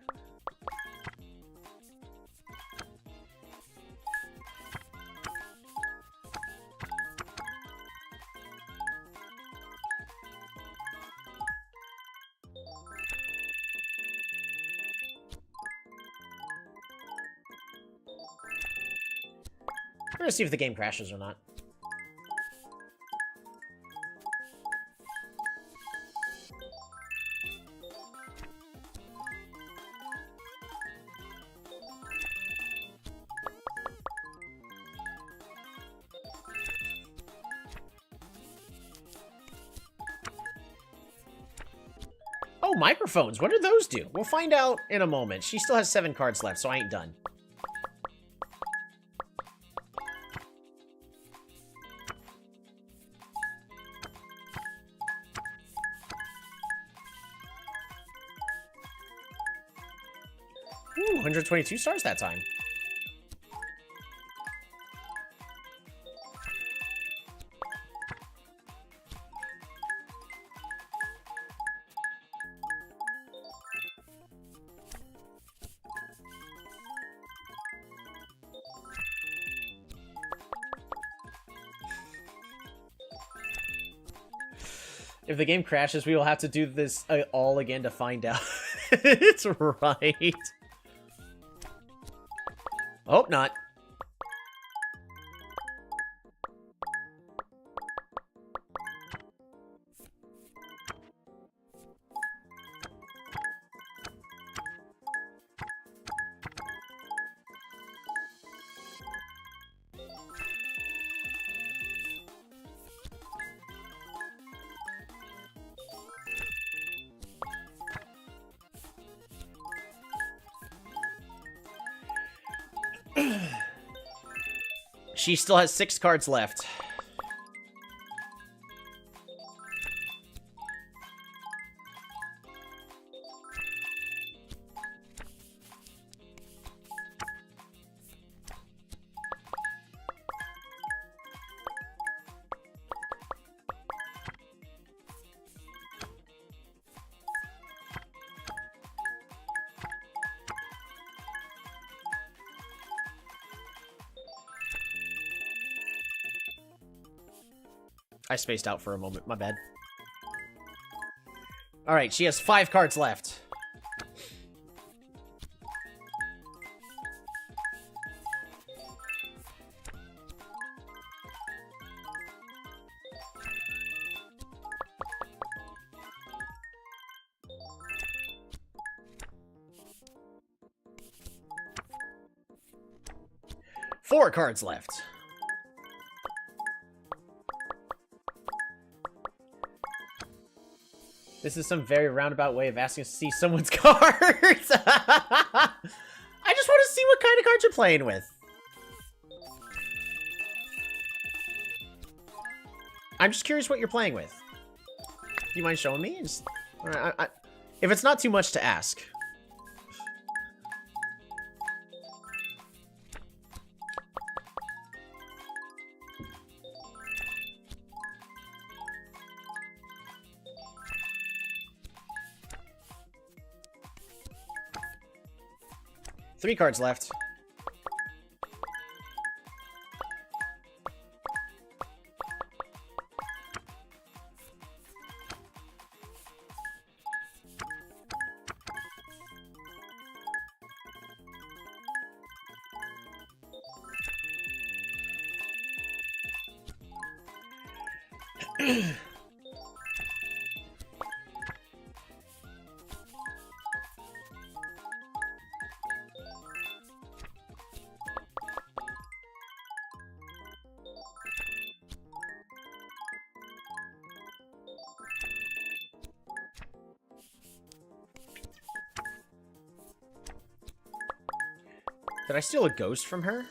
We're gonna see if the game crashes or not. Oh, microphones. What do those do? We'll find out in a moment. She still has 7 cards left, so I ain't done. Ooh, 122 stars that time. If the game crashes, we will have to do this all again to find out. It's right. Hope not. She still has 6 cards left. I spaced out for a moment, my bad. Alright, she has 5 cards left. Four cards left. This is some very roundabout way of asking us to see someone's cards. I just want to see what kind of cards you're playing with. I'm just curious what you're playing with. Do you mind showing me? If it's not too much to ask. Three cards left. Did I steal a ghost from her?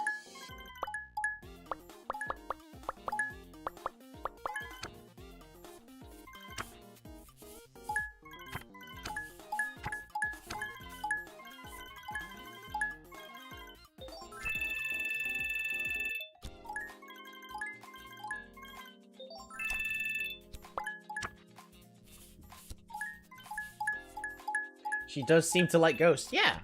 She does seem to like ghosts. Yeah.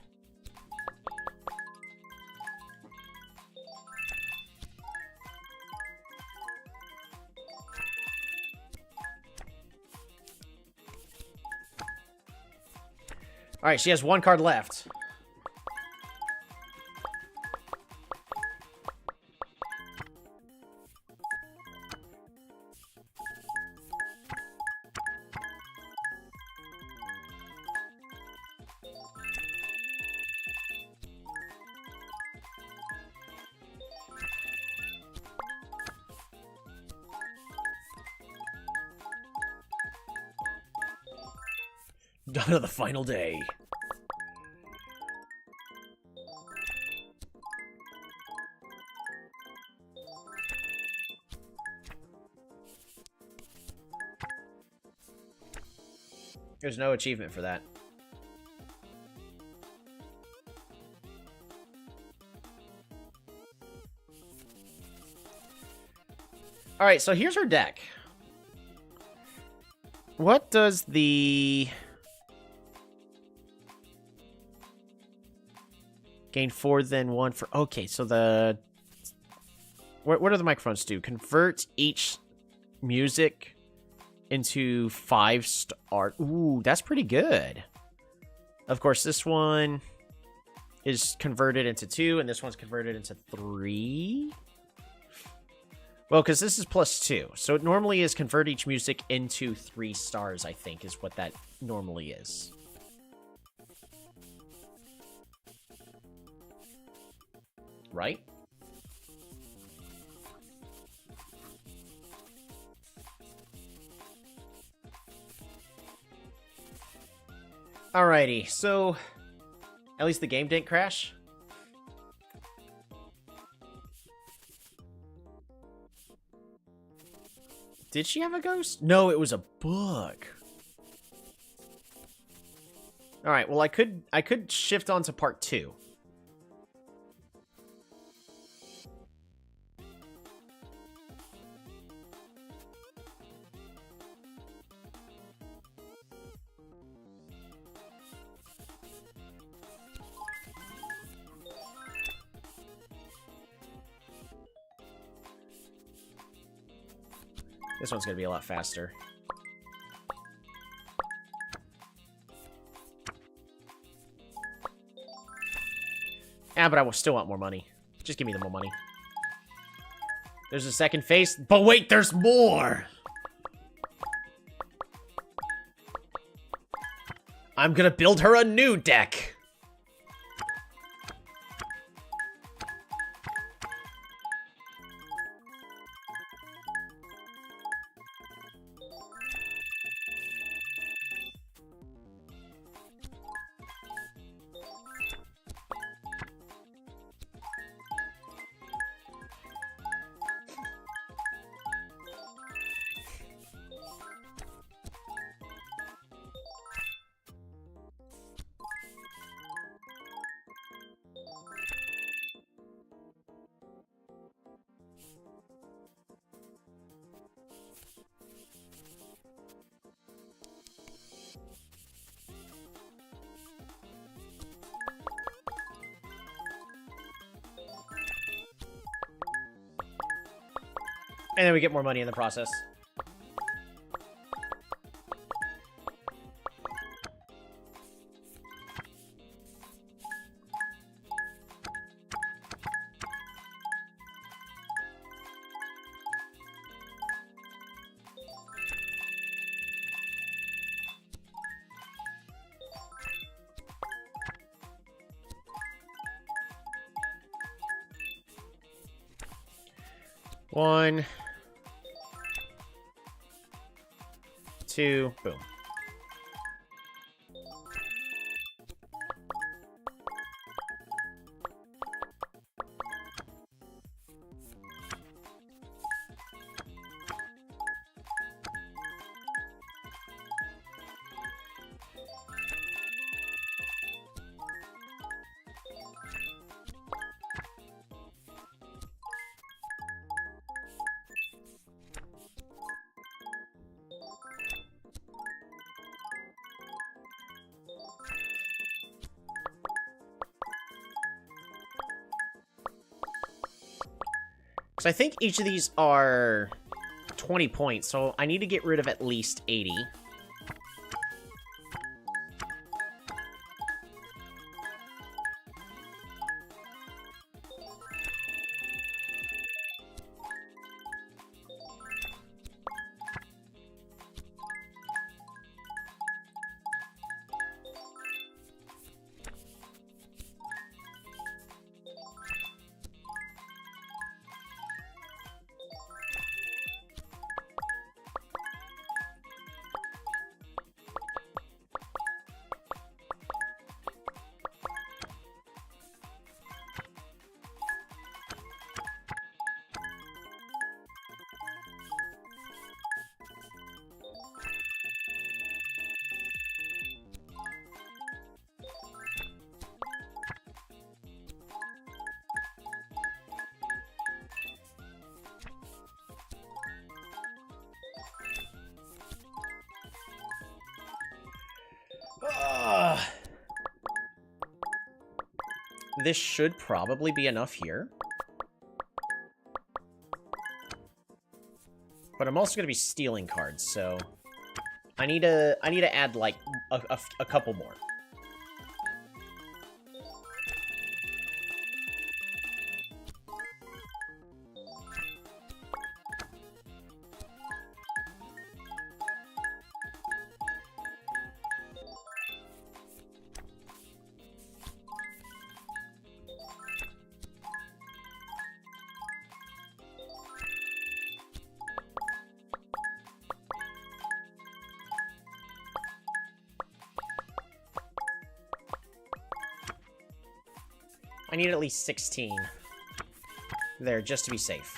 Alright, she has one card left. Done on the final day. There's no achievement for that. Alright, so here's her deck. What does the... Gain 4, then 1 for... Okay, so the... What do the microphones do? Convert each music into 5-star... Ooh, that's pretty good. Of course, this one is converted into 2, and this one's converted into 3. Well, because this is +2. So it normally is convert each music into 3 stars, I think, is what that normally is. Right? Alrighty, so at least the game didn't crash. Did she have a ghost? No, it was a book. All right, well, I could shift on to part 2. This one's gonna be a lot faster. Ah, but I still want more money. Just give me the more money. There's a second phase. But wait, there's more! I'm gonna build her a new deck! And then we get more money in the process. One, 2, boom. So I think each of these are 20 points, so I need to get rid of at least 80. This should probably be enough here. But I'm also going to be stealing cards, so I need to add like a couple more. I need at least 16 there, just to be safe.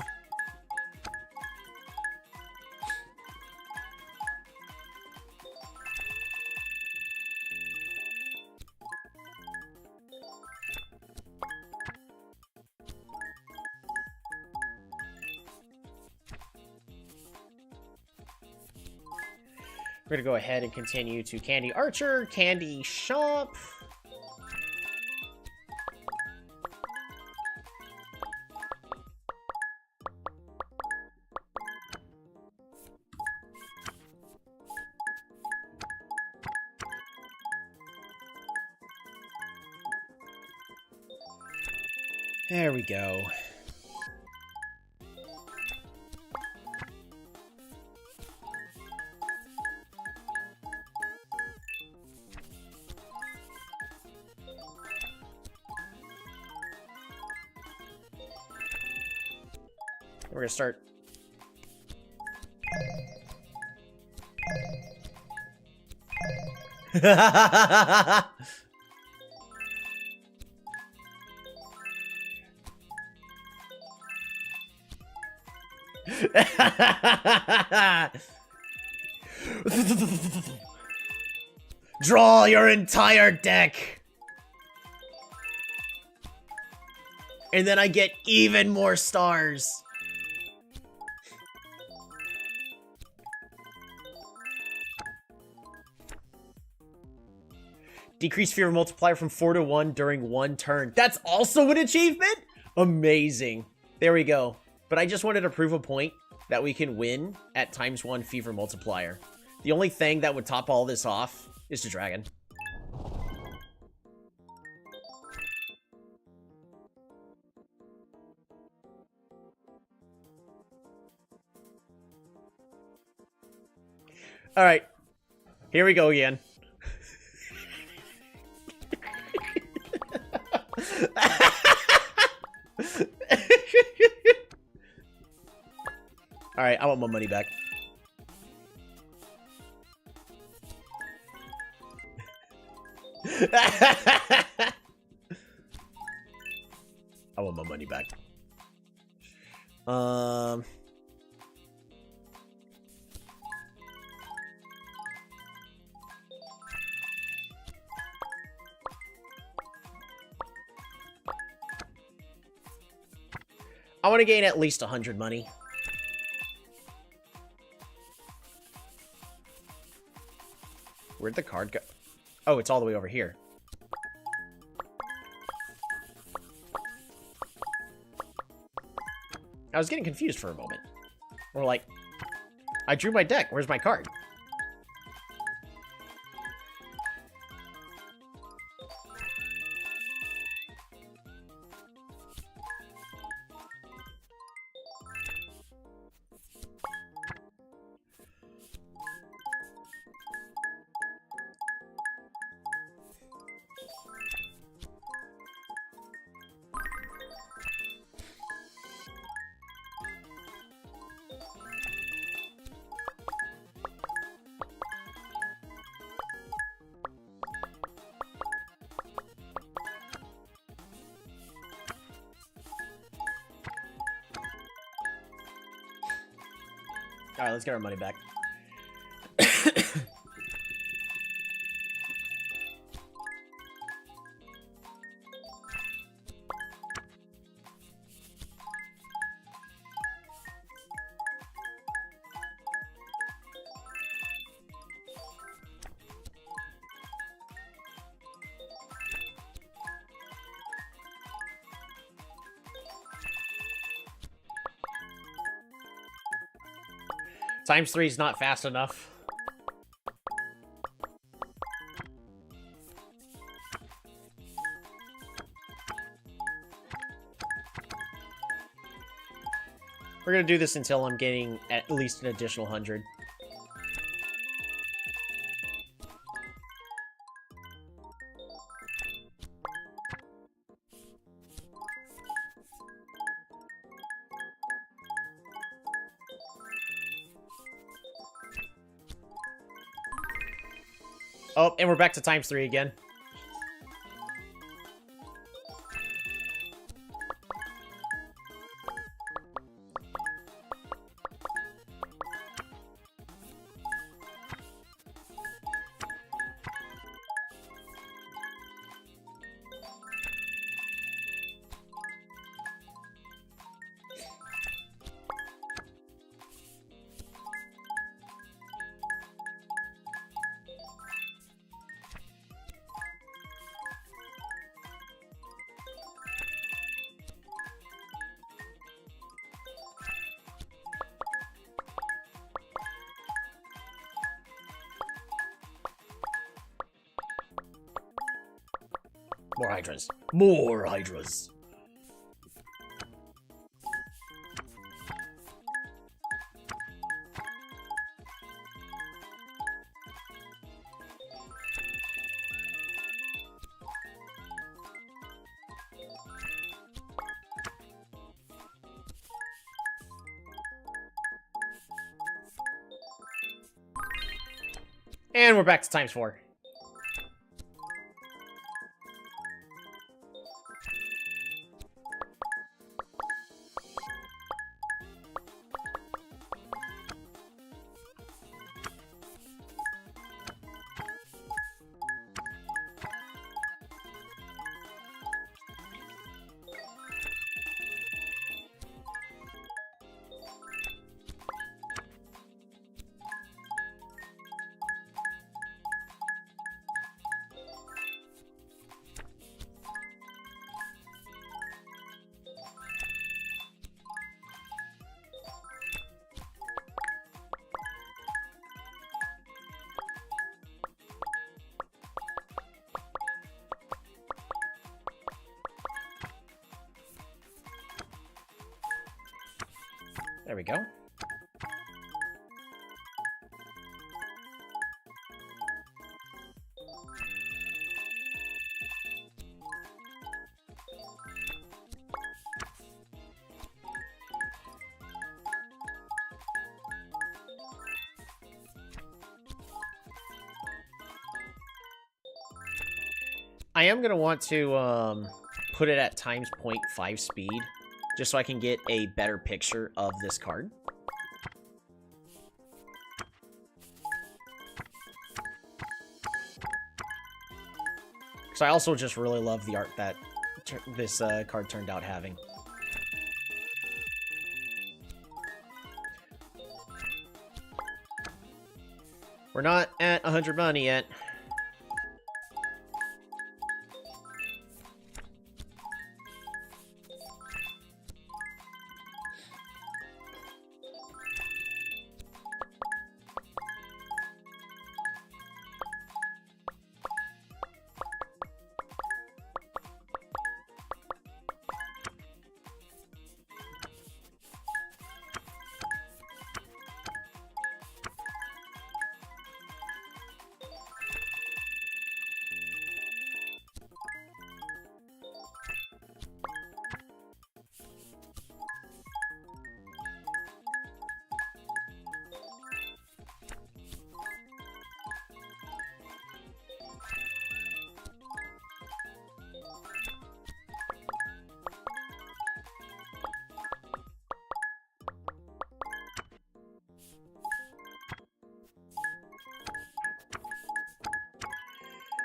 We're gonna go ahead and continue to Candy Archer, Candy Shop. There we go. We're gonna start. Draw your entire deck! And then I get even more stars. Decrease fear multiplier from 4 to 1 during 1 turn. That's also an achievement? Amazing. There we go. But I just wanted to prove a point that we can win at ×1 fever multiplier. The only thing that would top all this off is the dragon. All right. Here we go again. Alright, I want my money back. I want my money back. I want to gain at least 100 money. Where'd the card go? Oh, it's all the way over here. I was getting confused for a moment. Or like, I drew my deck. Where's my card? Alright, let's get our money back. ×3 is not fast enough. We're gonna do this until I'm getting at least an additional 100. Oh, and we're back to ×3 again. More hydras. More hydras. And we're back to ×4. There we go. I am going to want to put it at times 0.5 speed, just so I can get a better picture of this card. Because I also just really love the art that this card turned out having. We're not at 100 money yet.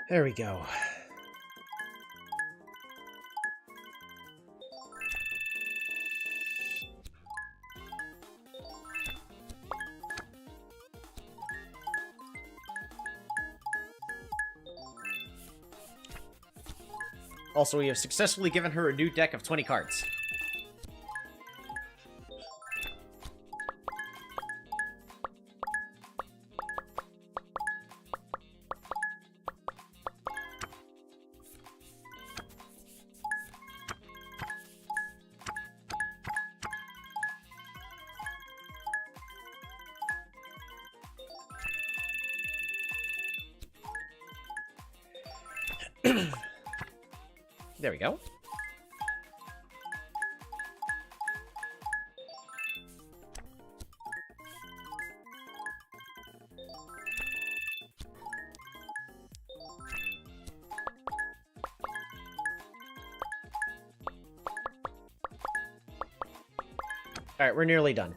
There we go. Also, we have successfully given her a new deck of 20 cards. There we go. All right, we're nearly done.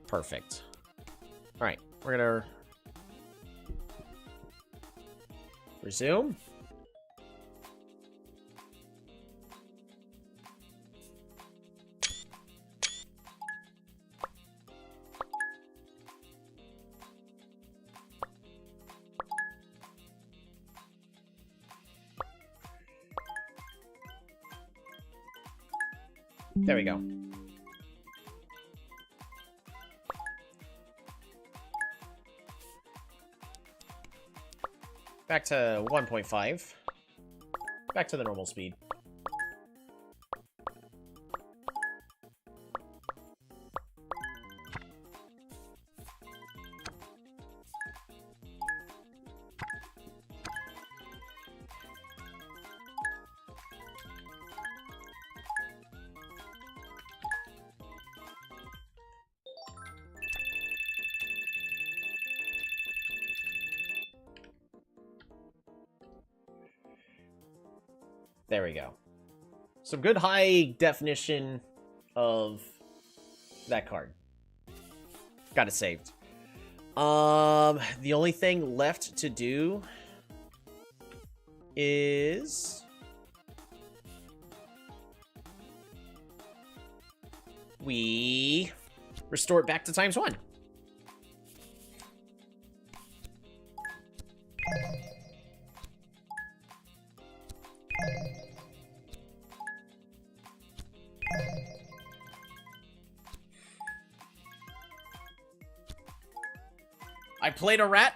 Perfect. All right, we're gonna resume. There we go. Back to 1.5. Back to the normal speed. There we go. Some good high definition of that card. Got it saved. The only thing left to do is we restore it back to ×1. I played a rat.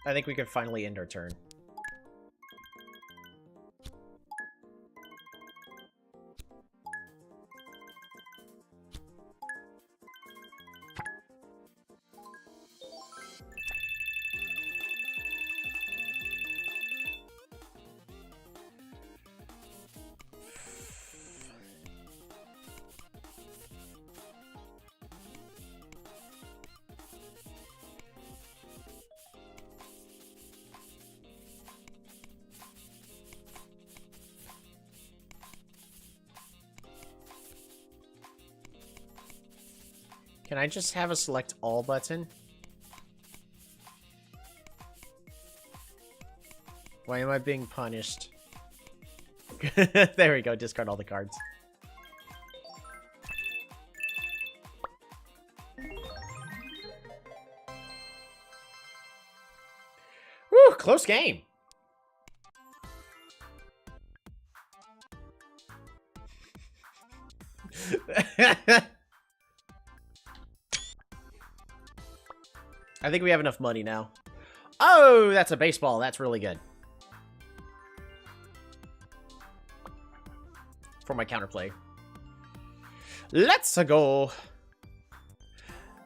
I think we could finally end our turn. Can I just have a select all button? Why am I being punished? There we go, discard all the cards. Woo, close game. I think we have enough money now. Oh, that's a baseball. That's really good. For my counterplay. Let's go.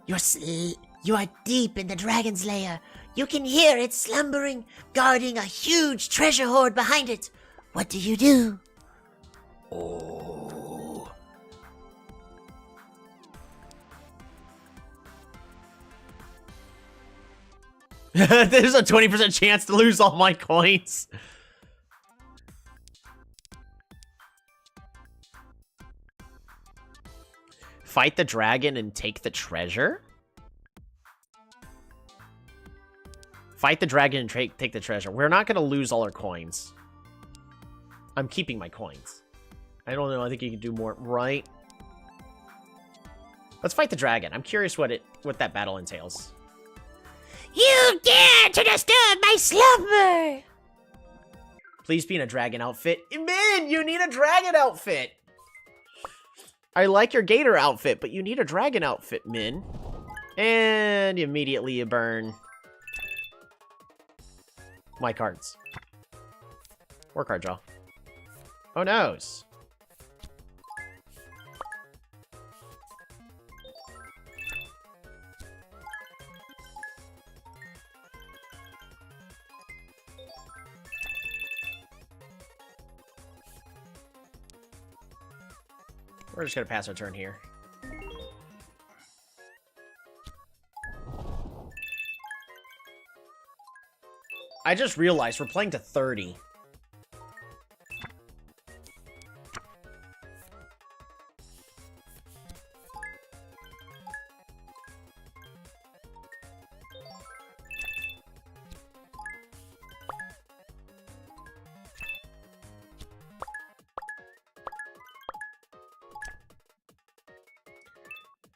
You are deep in the dragon's lair. You can hear it slumbering, guarding a huge treasure hoard behind it. What do you do? Oh. There's a 20% chance to lose all my coins. Fight the dragon and take the treasure? Fight the dragon and take the treasure. We're not going to lose all our coins. I'm keeping my coins. I don't know. I think you can do more. Right? Let's fight the dragon. I'm curious what that battle entails. You dare to disturb my slumber! Please be in a dragon outfit. Min, you need a dragon outfit! I like your gator outfit, but you need a dragon outfit, Min. And immediately you burn my cards. Or card draw. Oh, noes. We're just gonna pass our turn here. I just realized we're playing to 30.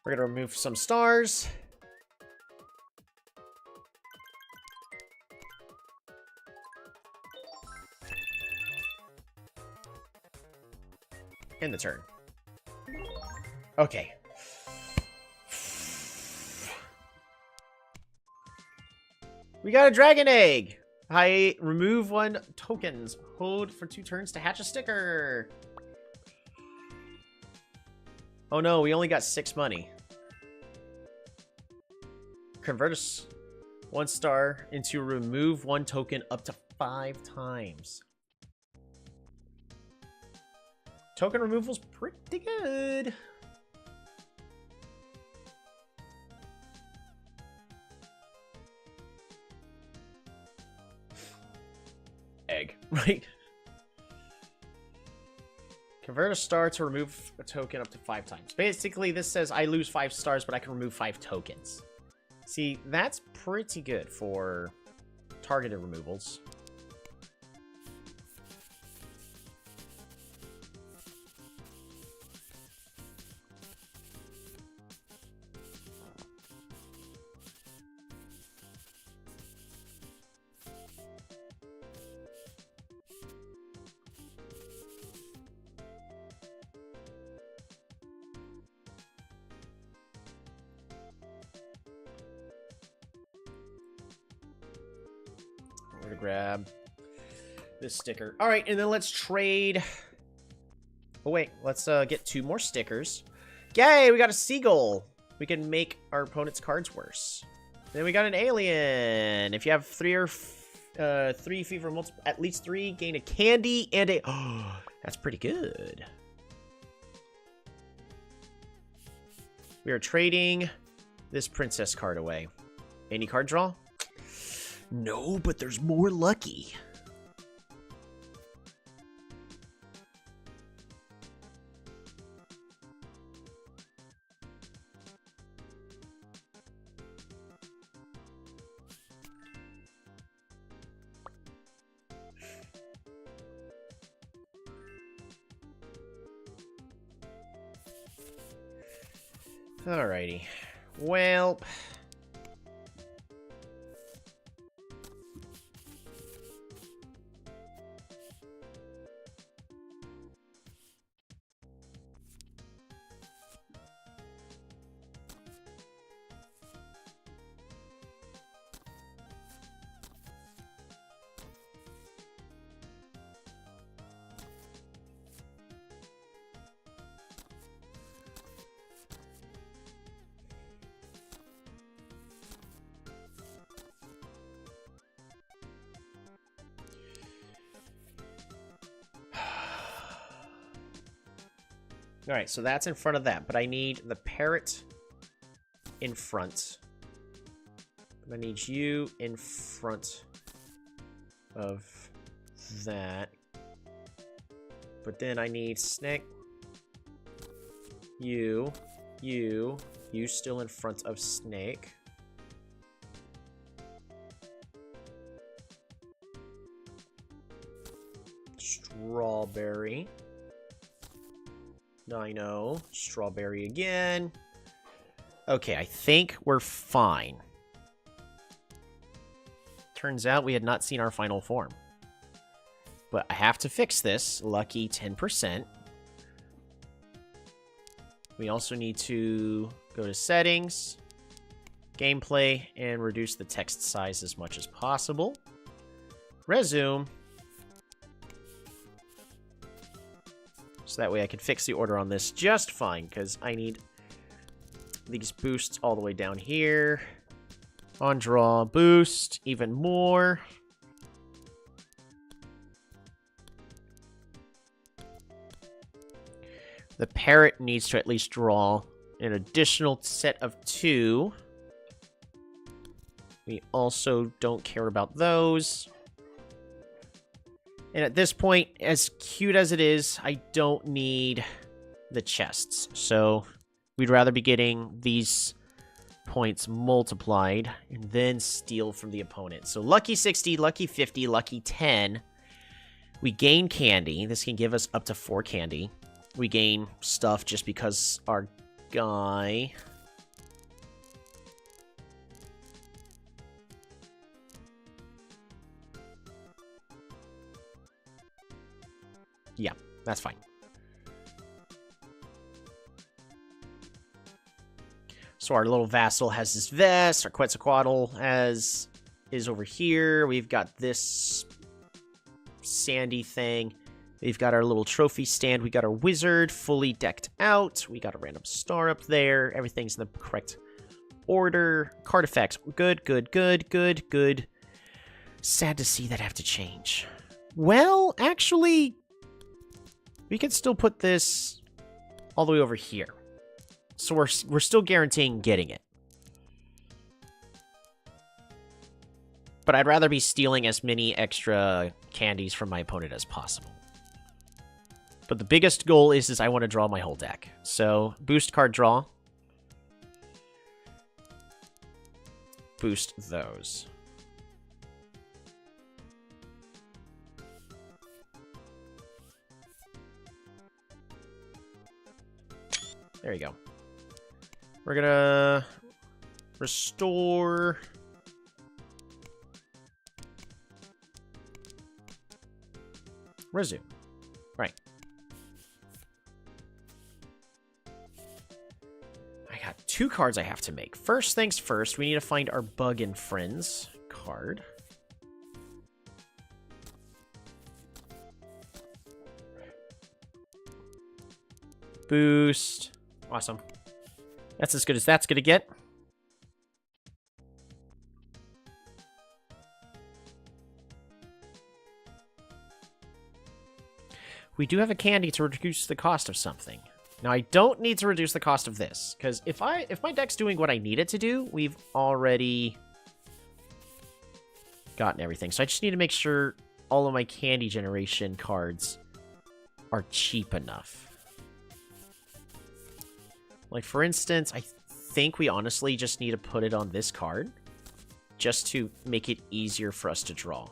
We're gonna remove some stars. End the turn. Okay. We got a dragon egg. I remove 1 tokens. Hold for 2 turns to hatch a sticker. Oh no, we only got 6 money. Convert us 1 star into remove 1 token up to 5 times. Token removal's pretty good. Egg, right? Convert a star to remove a token up to 5 times. Basically, this says I lose 5 stars, but I can remove 5 tokens. See, that's pretty good for targeted removals. We're gonna grab this sticker. All right, and then let's trade. Oh wait, let's get 2 more stickers. Yay, we got a seagull. We can make our opponent's cards worse. Then we got an alien. If you have 3 fever multiple, at least 3, gain a candy and a. Oh, that's pretty good. We are trading this princess card away. Any card draw? No, but there's more lucky. Alrighty. Well... Alright, so that's in front of that, but I need the parrot in front. I need you in front of that. But then I need Snake. You still in front of Snake. Strawberry. Dino. Strawberry again. Okay, I think we're fine. Turns out we had not seen our final form. But I have to fix this. Lucky 10%. We also need to go to settings, gameplay, and reduce the text size as much as possible. Resume. So that way I can fix the order on this just fine, because I need these boosts all the way down here. On draw, boost, even more. The parrot needs to at least draw an additional set of 2. We also don't care about those. And at this point, as cute as it is, I don't need the chests. So we'd rather be getting these points multiplied and then steal from the opponent. So lucky 60, lucky 50, lucky 10. We gain candy. This can give us up to 4 candy. We gain stuff just because our guy Yeah, that's fine. So our little vassal has this vest. Our Quetzalcoatl is over here. We've got this sandy thing. We've got our little trophy stand. We got our wizard fully decked out. We got a random star up there. Everything's in the correct order. Card effects. Good, good, good, good, good. Sad to see that have to change. Well, actually, we can still put this all the way over here. So we're still guaranteeing getting it. But I'd rather be stealing as many extra candies from my opponent as possible. But the biggest goal is I want to draw my whole deck. So, boost card draw. Boost those. There you go. We're gonna restore... Resume. Right. I got 2 cards I have to make. First things first, we need to find our Bug and Friends card. Boost. Awesome. That's as good as that's gonna get. We do have a candy to reduce the cost of something. Now, I don't need to reduce the cost of this, because if my deck's doing what I need it to do, we've already gotten everything. So I just need to make sure all of my candy generation cards are cheap enough. Like, for instance, I think we honestly just need to put it on this card, just to make it easier for us to draw.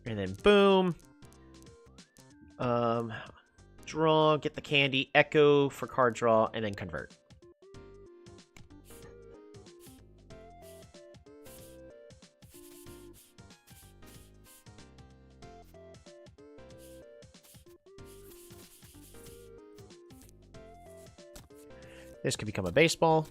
And then boom. Draw, get the candy, echo for card draw, and then convert. This could become a baseball.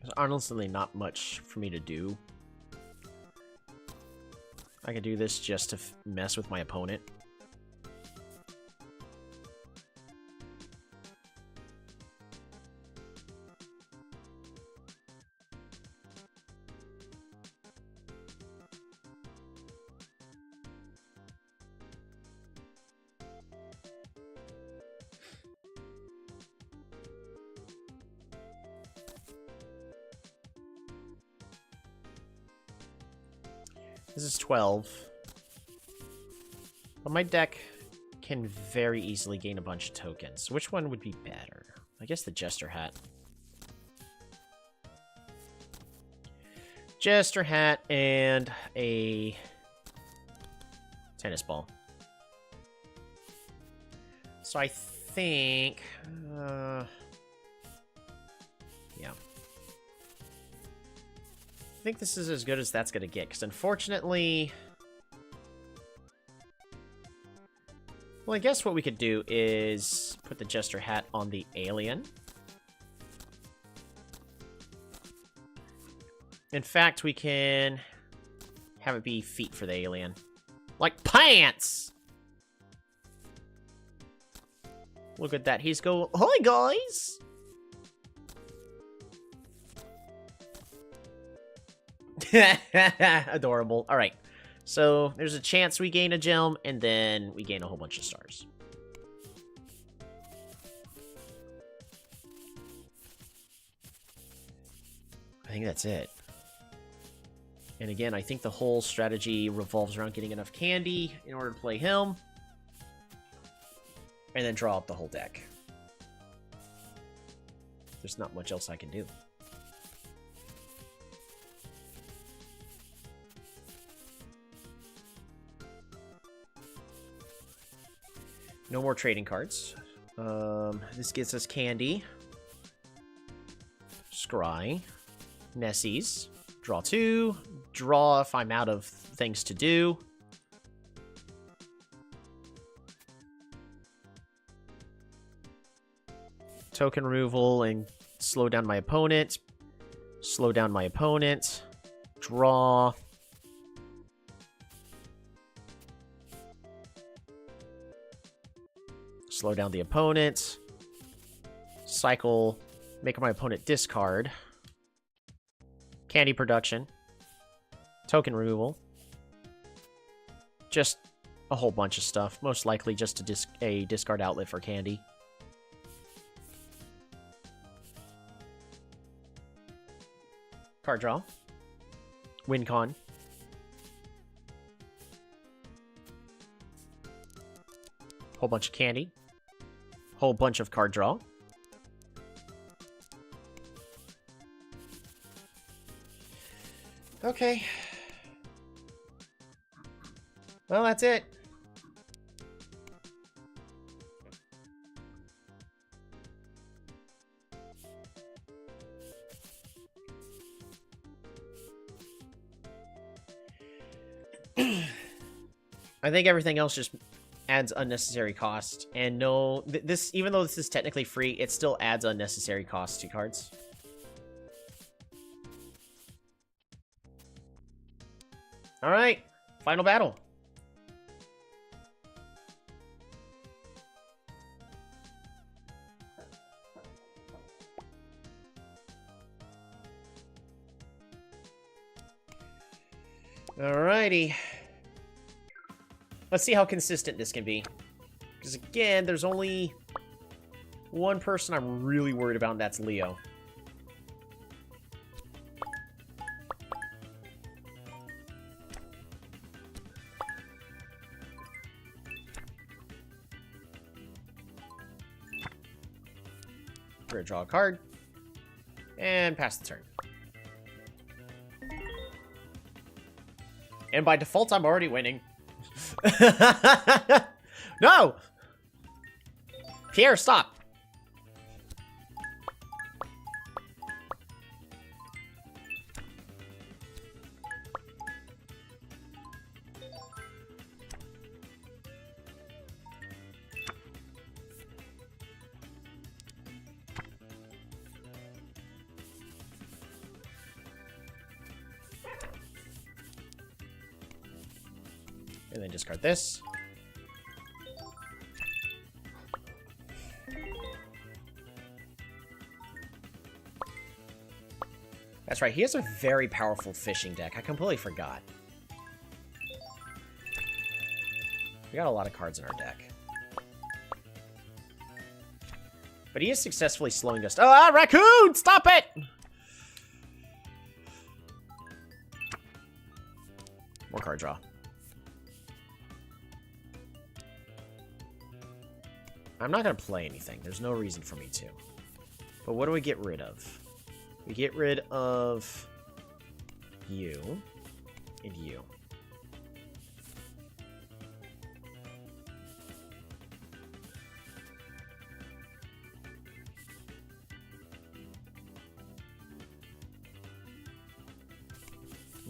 There's honestly not much for me to do. I can do this just to mess with my opponent. This is 12. But my deck can very easily gain a bunch of tokens. Which one would be better? I guess the Jester Hat. Jester Hat and a tennis ball. So I think... yeah. I think this is as good as that's going to get, because unfortunately... Well, I guess what we could do is put the Jester Hat on the alien. In fact, we can have it be feet for the alien. Like pants! Look at that. He's going, hi, guys! Adorable. Alright. So, there's a chance we gain a gem, and then we gain a whole bunch of stars. I think that's it. And again, I think the whole strategy revolves around getting enough candy in order to play him. And then draw up the whole deck. There's not much else I can do. No more trading cards. This gets us candy. Scry. Nessies. Draw 2. Draw if I'm out of things to do. Token removal and slow down my opponent. Slow down my opponent. Draw. Slow down the opponent. Cycle. Make my opponent discard. Candy production. Token removal. Just a whole bunch of stuff. Most likely just a discard outlet for candy. Card draw. Win con. Whole bunch of candy. Whole bunch of card draw. Okay. Well, that's it. I think everything else just adds unnecessary cost. And no, this, even though this is technically free, it still adds unnecessary cost to cards. All right, final battle. Alrighty. Let's see how consistent this can be. Because again, there's only one person I'm really worried about, and that's Leo. We're gonna draw a card. And pass the turn. And by default, I'm already winning. No! Pierre, stop! And then discard this. That's right, he has a very powerful fishing deck. I completely forgot. We got a lot of cards in our deck. But he is successfully slowing us. Ah, raccoon! Stop it! More card draw. I'm not going to play anything. There's no reason for me to. But what do we get rid of? We get rid of you and you.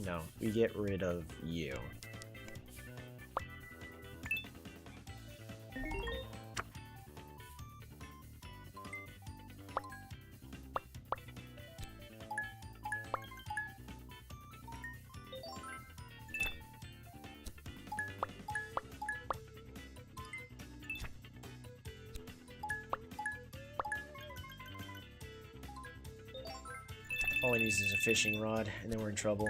No, we get rid of you. All he needs is a fishing rod, and then we're in trouble.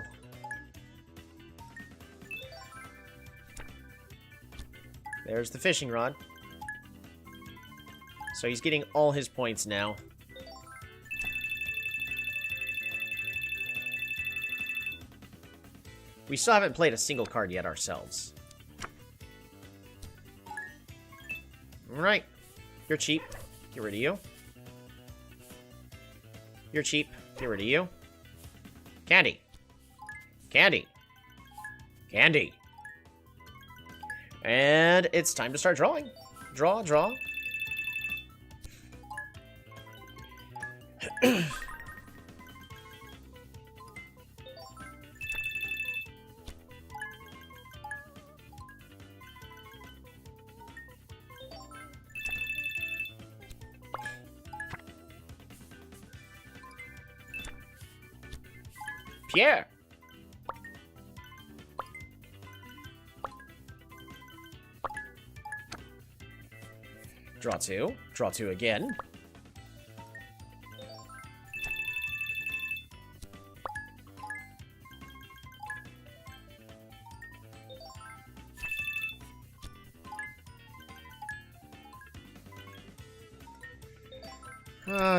There's the fishing rod. So he's getting all his points now. We still haven't played a single card yet ourselves. Alright. You're cheap. Get rid of you. You're cheap. Get rid of you. Candy. Candy. Candy. And it's time to start drawing. Draw, draw. Pierre. Draw two. Draw two again.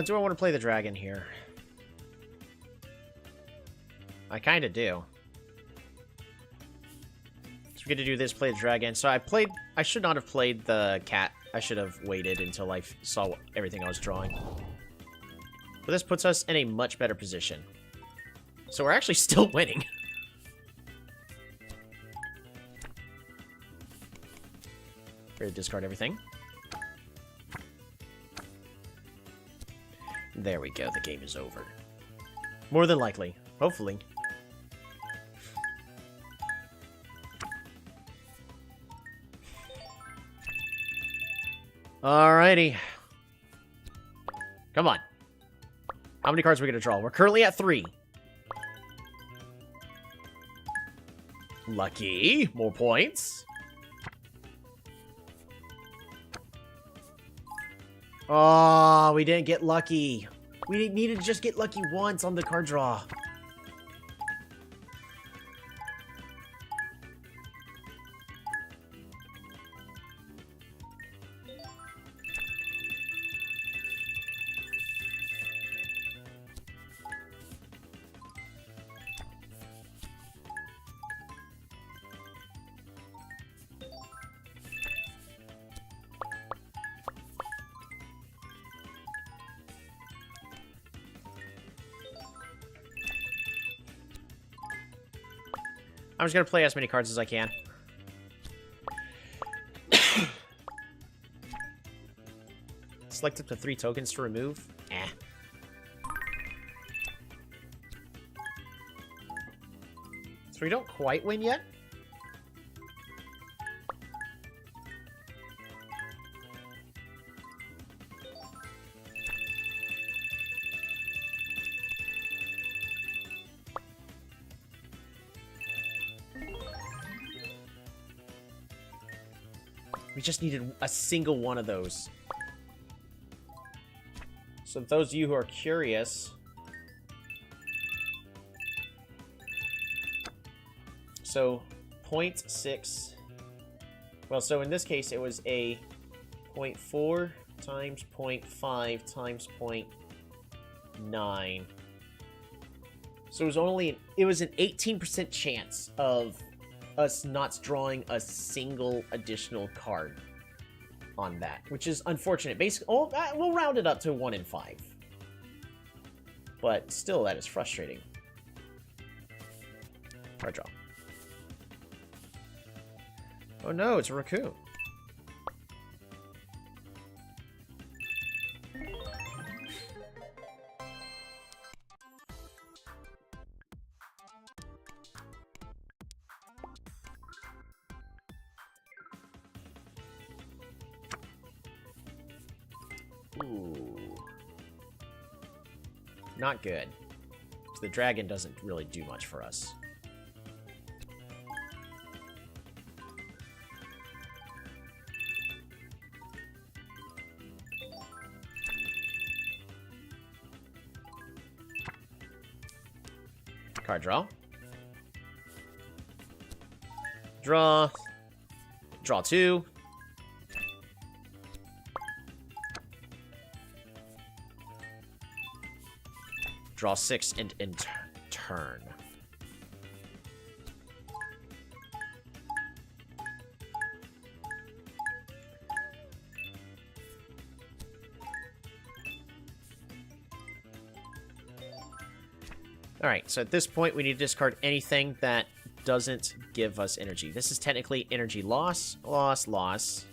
Do I want to play the dragon here? I kind of do. So we're going to do this, play the dragon. So I should not have played the cat. I should have waited until I saw everything I was drawing. But this puts us in a much better position. So we're actually still winning. We're going to discard everything. There we go, the game is over. More than likely. Hopefully. Alrighty. Come on. How many cards are we going to draw? We're currently at 3. Lucky. More points. Oh, we didn't get lucky. We needed to just get lucky once on the card draw. I'm just going to play as many cards as I can. Select up to 3 tokens to remove. Eh. So we don't quite win yet. We just needed a single one of those. So those of you who are curious... So, 0.6... Well, so in this case, it was a 0.4 times 0.5 times 0.9. So it was an 18% chance of us not drawing a single additional card on that, which is unfortunate. Basically, we'll round it up to 1 in 5. But still, that is frustrating. Card draw. Oh no, it's a raccoon. Ooh. Not good. So the dragon doesn't really do much for us. Card draw. Draw. Draw 2. Draw 6 and turn. Alright, so at this point we need to discard anything that doesn't give us energy. This is technically energy loss, loss, loss.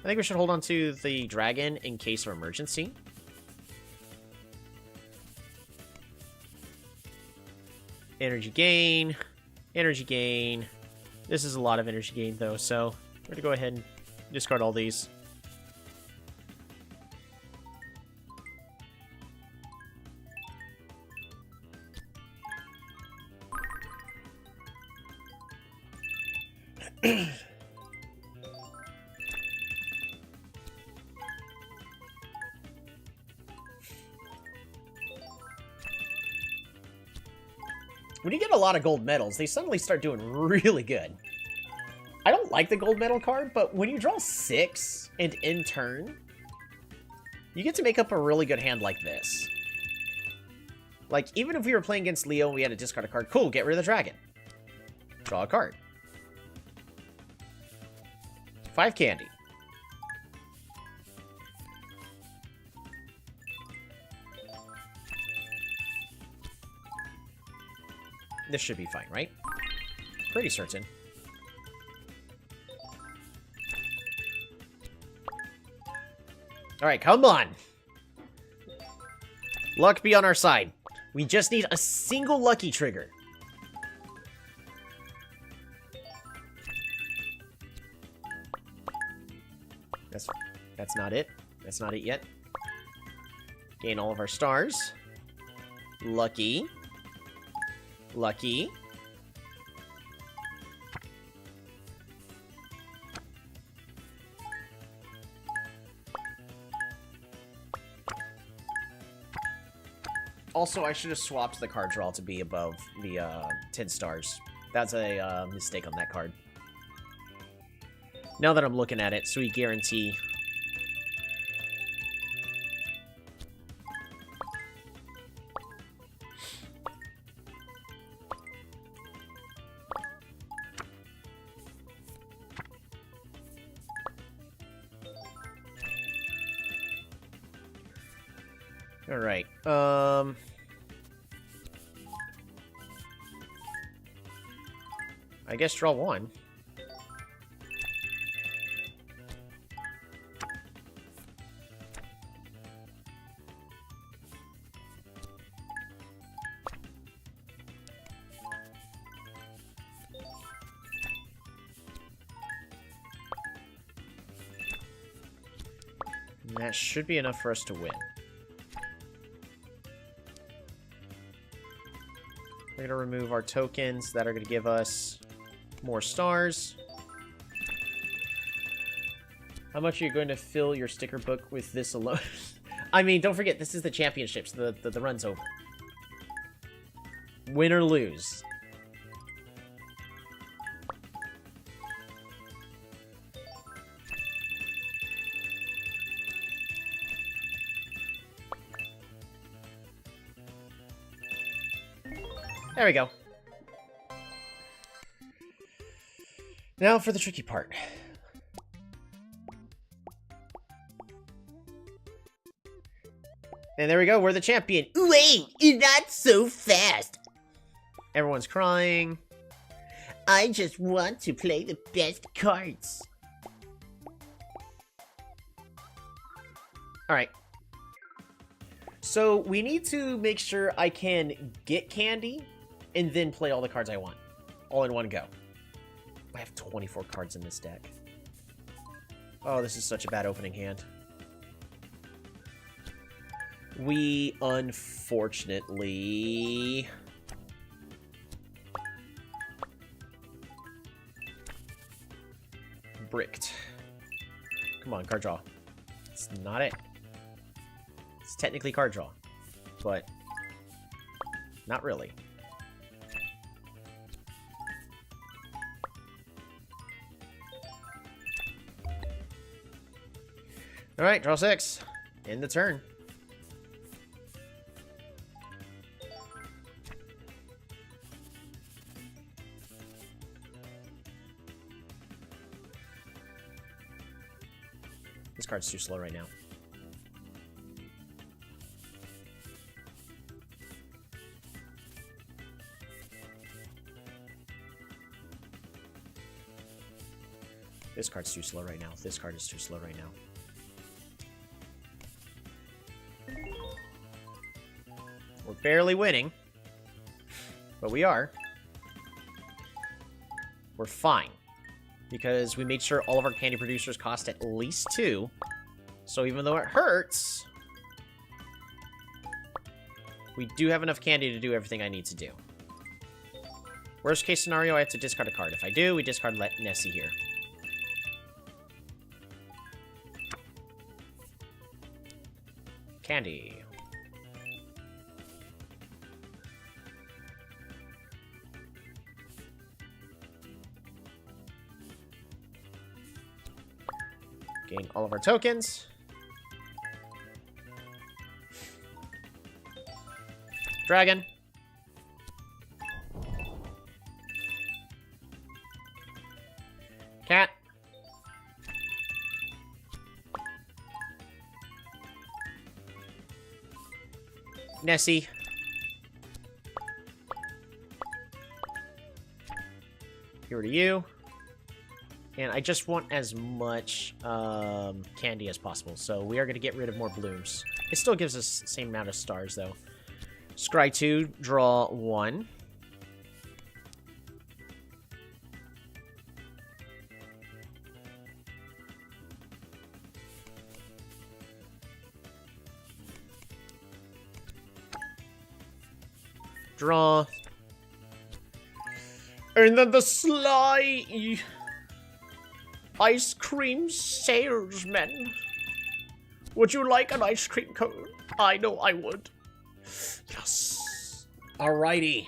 I think we should hold on to the dragon in case of emergency. Energy gain. Energy gain. This is a lot of energy gain, though, so we're going to go ahead and discard all these. When you get a lot of gold medals, they suddenly start doing really good. I don't like the gold medal card, but when you draw 6 and in turn, you get to make up a really good hand like this. Like, even if we were playing against Leo and we had to discard a card, cool, get rid of the dragon. Draw a card. 5 candy. This should be fine, right? Pretty certain. Alright, come on! Luck be on our side. We just need a single lucky trigger. That's not it. That's not it yet. Gain all of our stars. Lucky. Lucky. Also, I should have swapped the card draw to be above the 10 stars. That's a mistake on that card. Now that I'm looking at it, sweet guarantee. Alright, I guess draw 1. And that should be enough for us to win. We're going to remove our tokens that are going to give us more stars. How much are you going to fill your sticker book with this alone? I mean, don't forget, this is the championships. The run's over. Win or lose. There we go. Now for the tricky part. And there we go, we're the champion. Wait, you're not so fast. Everyone's crying. I just want to play the best cards. Alright. So we need to make sure I can get candy and then play all the cards I want. All in one go. I have 24 cards in this deck. Oh, this is such a bad opening hand. We, unfortunately... bricked. Come on, card draw. It's not it. It's technically card draw, but not really. Alright, draw 6. End the turn. This card's too slow right now. This card's too slow right now. This card is too slow right now. We're barely winning. But we are. We're fine. Because we made sure all of our candy producers cost at least 2. So even though it hurts, we do have enough candy to do everything I need to do. Worst case scenario, I have to discard a card. If I do, we discard Nessie here. Candy. Gain all of our tokens. Dragon. Cat. Nessie. Here to you. And I just want as much candy as possible. So we are going to get rid of more blooms. It still gives us the same amount of stars, though. Scry 2, draw 1. Draw. And then the sly ice cream salesman. Would you like an ice cream cone? I know I would. Yes. Alrighty.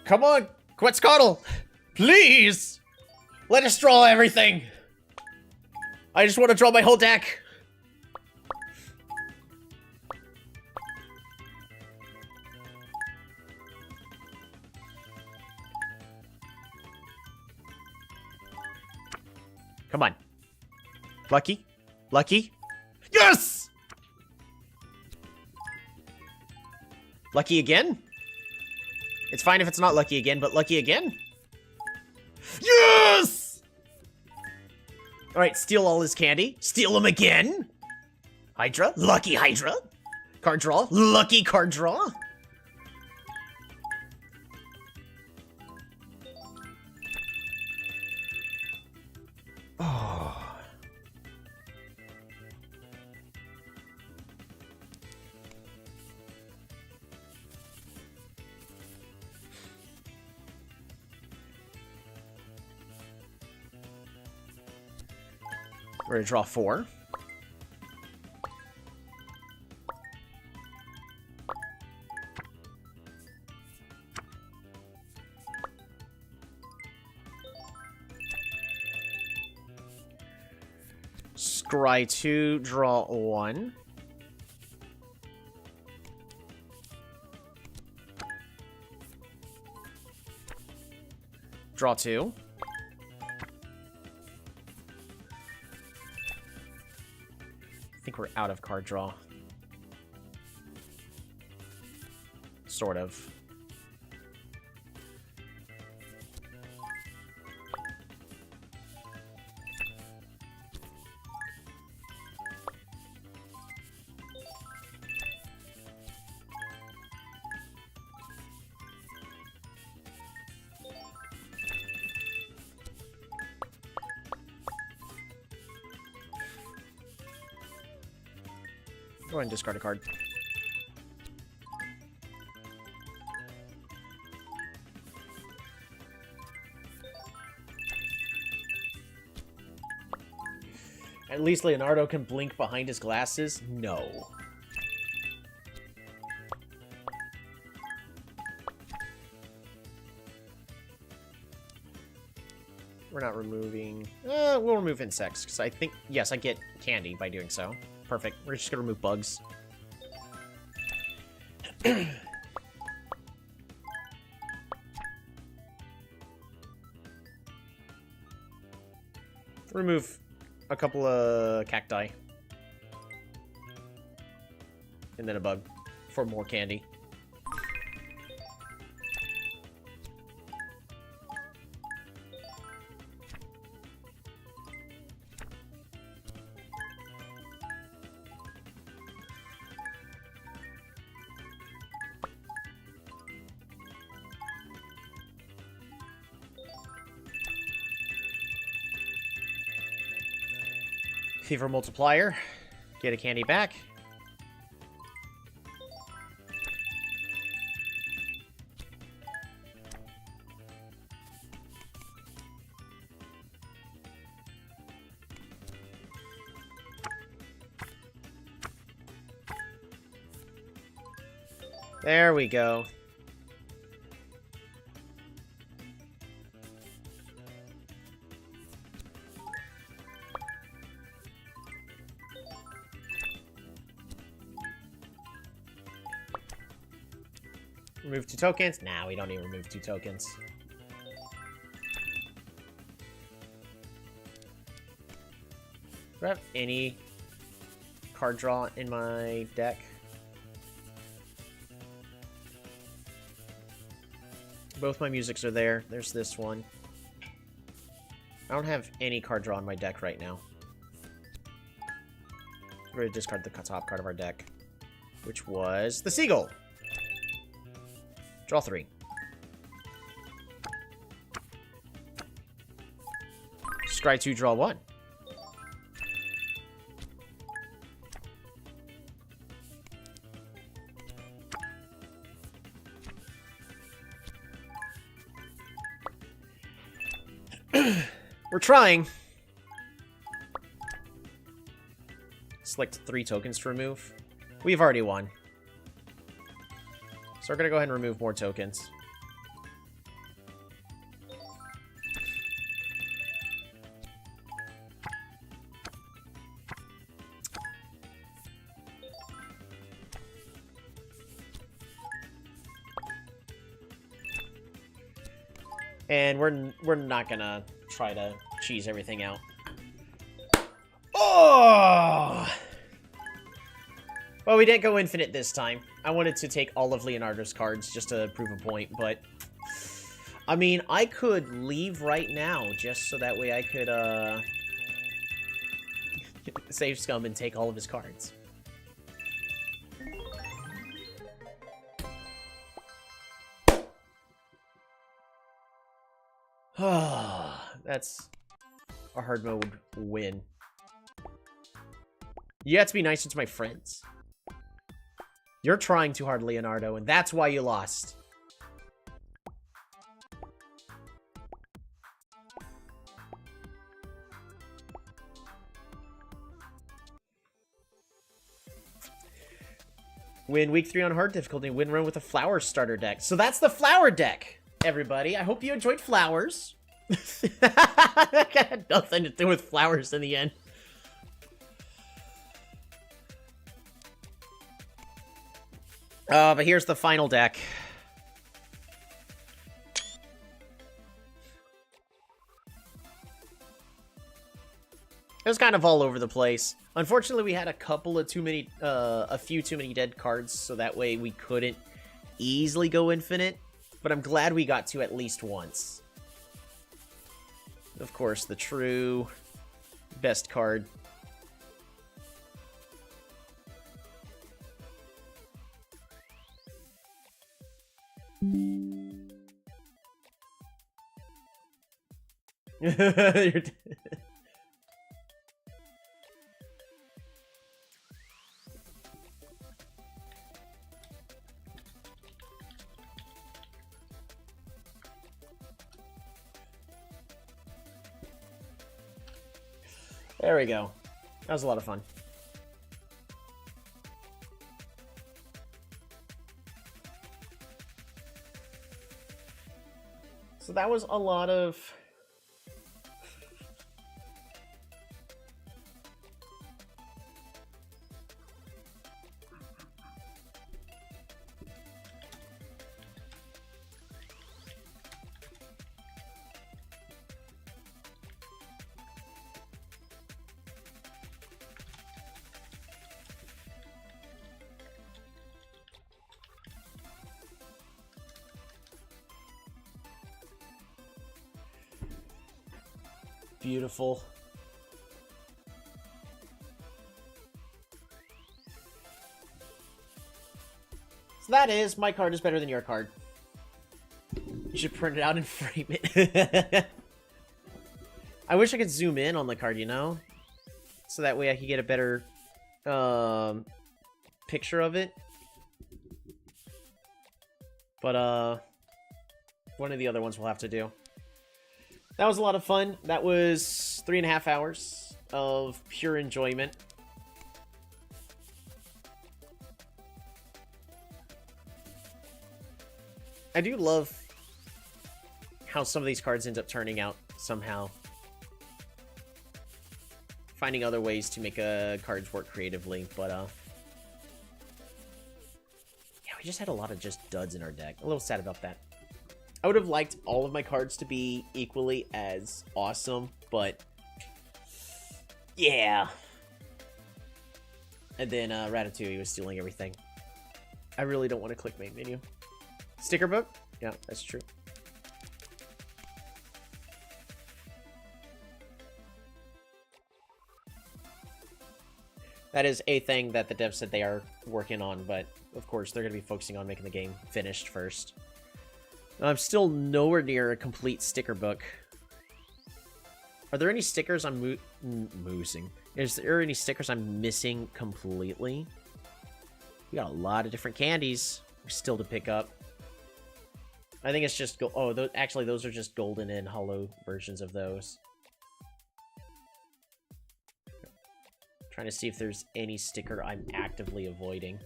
Come on, Quetzalcoatl. Please. Let us draw everything. I just want to draw my whole deck. Come on. Lucky? Lucky? Yes! Lucky again? It's fine if it's not lucky again, but lucky again? Yes! Alright, steal all his candy. Steal him again. Hydra. Lucky Hydra. Card draw. Lucky card draw. Oh. We're gonna draw 4. Scry 2, draw 1. Draw 2. I think we're out of card draw. Sort of. Go ahead and discard a card. At least Leonardo can blink behind his glasses? No. We're not removing... we'll remove insects, because I think... Yes, I get candy by doing so. Perfect. We're just gonna remove bugs. remove a couple of cacti. And then a bug for more candy. Fever multiplier. Get a candy back. There we go. Remove 2 tokens? Nah, we don't need to remove 2 tokens. Do I have any card draw in my deck? Both my musics are there. There's this one. I don't have any card draw in my deck right now. We're going to discard the top card of our deck, which was the Seagull. Draw 3. Scry 2, draw 1. We're trying. Select 3 tokens to remove. We've already won. So we're going to go ahead and remove more tokens. And we're not going to try to cheese everything out. Oh! Well, we didn't go infinite this time. I wanted to take all of Leonardo's cards just to prove a point, but... I mean, I could leave right now, just so that way I could, save Scum and take all of his cards. That's a hard mode win. You have to be nicer to my friends. You're trying too hard, Leonardo, and that's why you lost. Win week 3 on hard difficulty. Win run with a flower starter deck. So that's the flower deck, everybody. I hope you enjoyed flowers. That had nothing to do with flowers in the end. But here's the final deck. It was kind of all over the place. Unfortunately, we had a few too many dead cards, so that way we couldn't easily go infinite. But I'm glad we got to at least once. Of course, the true best card. There we go. That was a lot of fun. So that was a lot of... Beautiful. So that is, my card is better than your card. You should print it out and frame it. I wish I could zoom in on the card, you know? So that way I could get a better picture of it. But, one of the other ones we'll have to do. That was a lot of fun. That was 3.5 hours of pure enjoyment. I do love how some of these cards end up turning out somehow. Finding other ways to make cards work creatively, but yeah, we just had a lot of just duds in our deck. A little sad about that. I would have liked all of my cards to be equally as awesome, but yeah. And then Ratatouille was stealing everything. I really don't want to click main menu. Sticker book? Yeah, that's true. That is a thing that the devs said they are working on, but of course they're going to be focusing on making the game finished first. I'm still nowhere near a complete sticker book. Are there any stickers I'm losing? Is there any stickers I'm missing completely? We got a lot of different candies still to pick up. I think it's just actually those are just golden and hollow versions of those. Trying to see if there's any sticker I'm actively avoiding.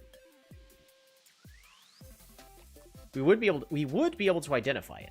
We would be able to identify it.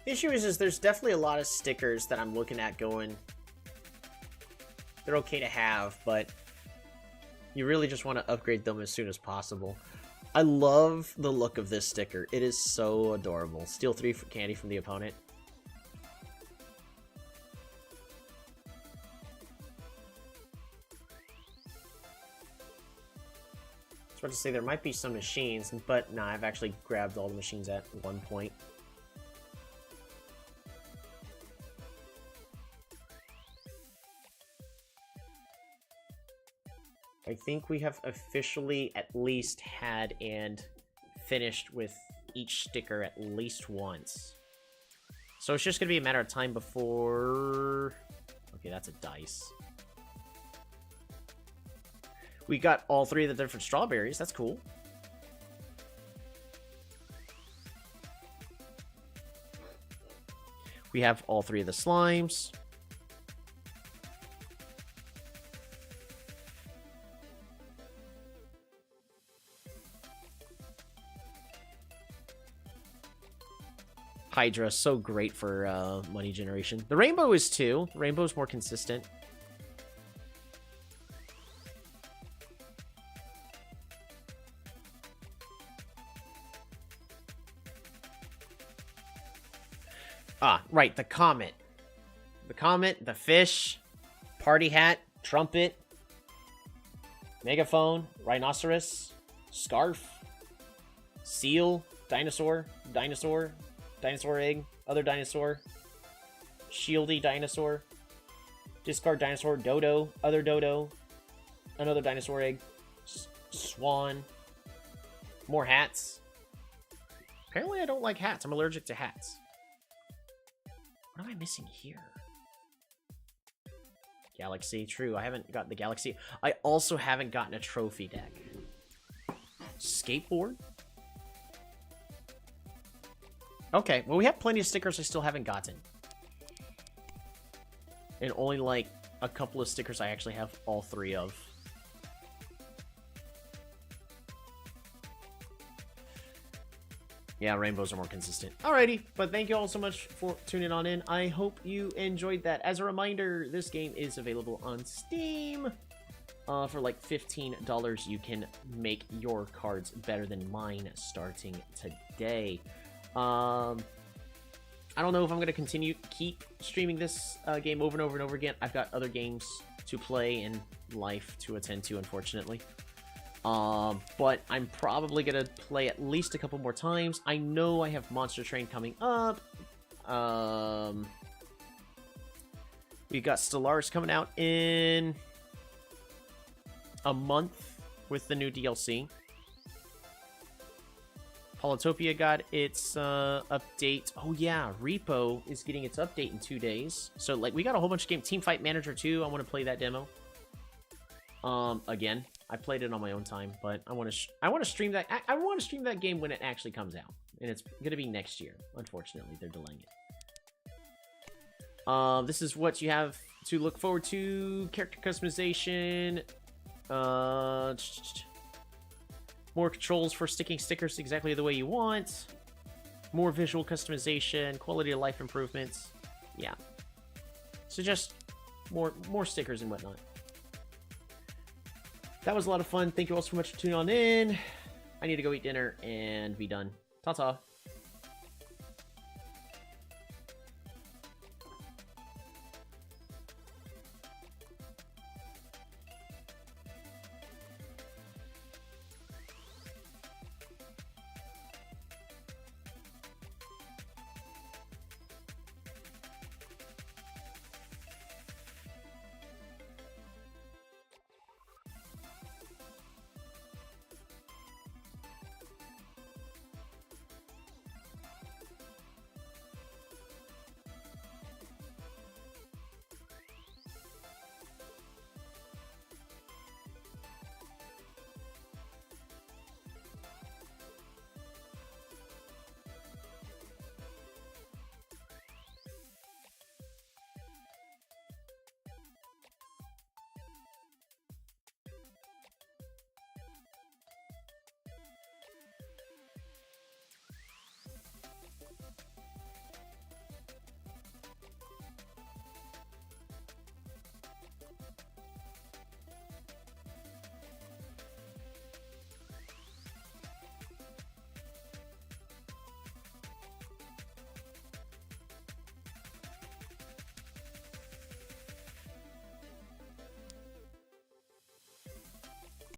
The issue is there's definitely a lot of stickers that I'm looking at going, they're okay to have, but you really just want to upgrade them as soon as possible. I love the look of this sticker. It is so adorable. Steal 3 candy from the opponent. I was about to say there might be some machines, but nah, I've actually grabbed all the machines at one point. I think we have officially at least had and finished with each sticker at least once. So it's just going to be a matter of time before... Okay, that's a dice. We got all 3 of the different strawberries. That's cool. We have all 3 of the slimes. Hydra, so great for money generation. The rainbow is too. The rainbow is more consistent. Ah, right, the comet. The comet, the fish, party hat, trumpet, megaphone, rhinoceros, scarf, seal, dinosaur, dinosaur egg, other dinosaur, shieldy dinosaur, discard dinosaur, dodo, other dodo, another dinosaur egg, swan, more hats. Apparently I don't like hats. I'm allergic to hats. What am I missing here? Galaxy, true. I haven't got the galaxy. I also haven't gotten a trophy deck. Skateboard? Okay, well, we have plenty of stickers I still haven't gotten. And only, like, a couple of stickers I actually have all 3 of. Yeah, rainbows are more consistent. Alrighty, but thank you all so much for tuning on in. I hope you enjoyed that. As a reminder, this game is available on Steam. For like $15, you can make your cards better than mine starting today. I don't know if I'm going to keep streaming this game over and over and over again. I've got other games to play and life to attend to, unfortunately. But I'm probably going to play at least a couple more times. I know I have Monster Train coming up. We've got Stellaris coming out in a month with the new DLC. Polytopia got its update. Oh yeah, Repo is getting its update in 2 days. So like we got a whole bunch of games. Teamfight Manager 2, I want to play that demo. Again, I played it on my own time, but I want to stream that. I want to stream that game when it actually comes out, and it's gonna be next year. Unfortunately, they're delaying it. This is what you have to look forward to: character customization, more controls for sticking stickers exactly the way you want, more visual customization, quality of life improvements. Yeah, so just more stickers and whatnot. That was a lot of fun. Thank you all so much for tuning on in. I need to go eat dinner and be done. Ta-ta.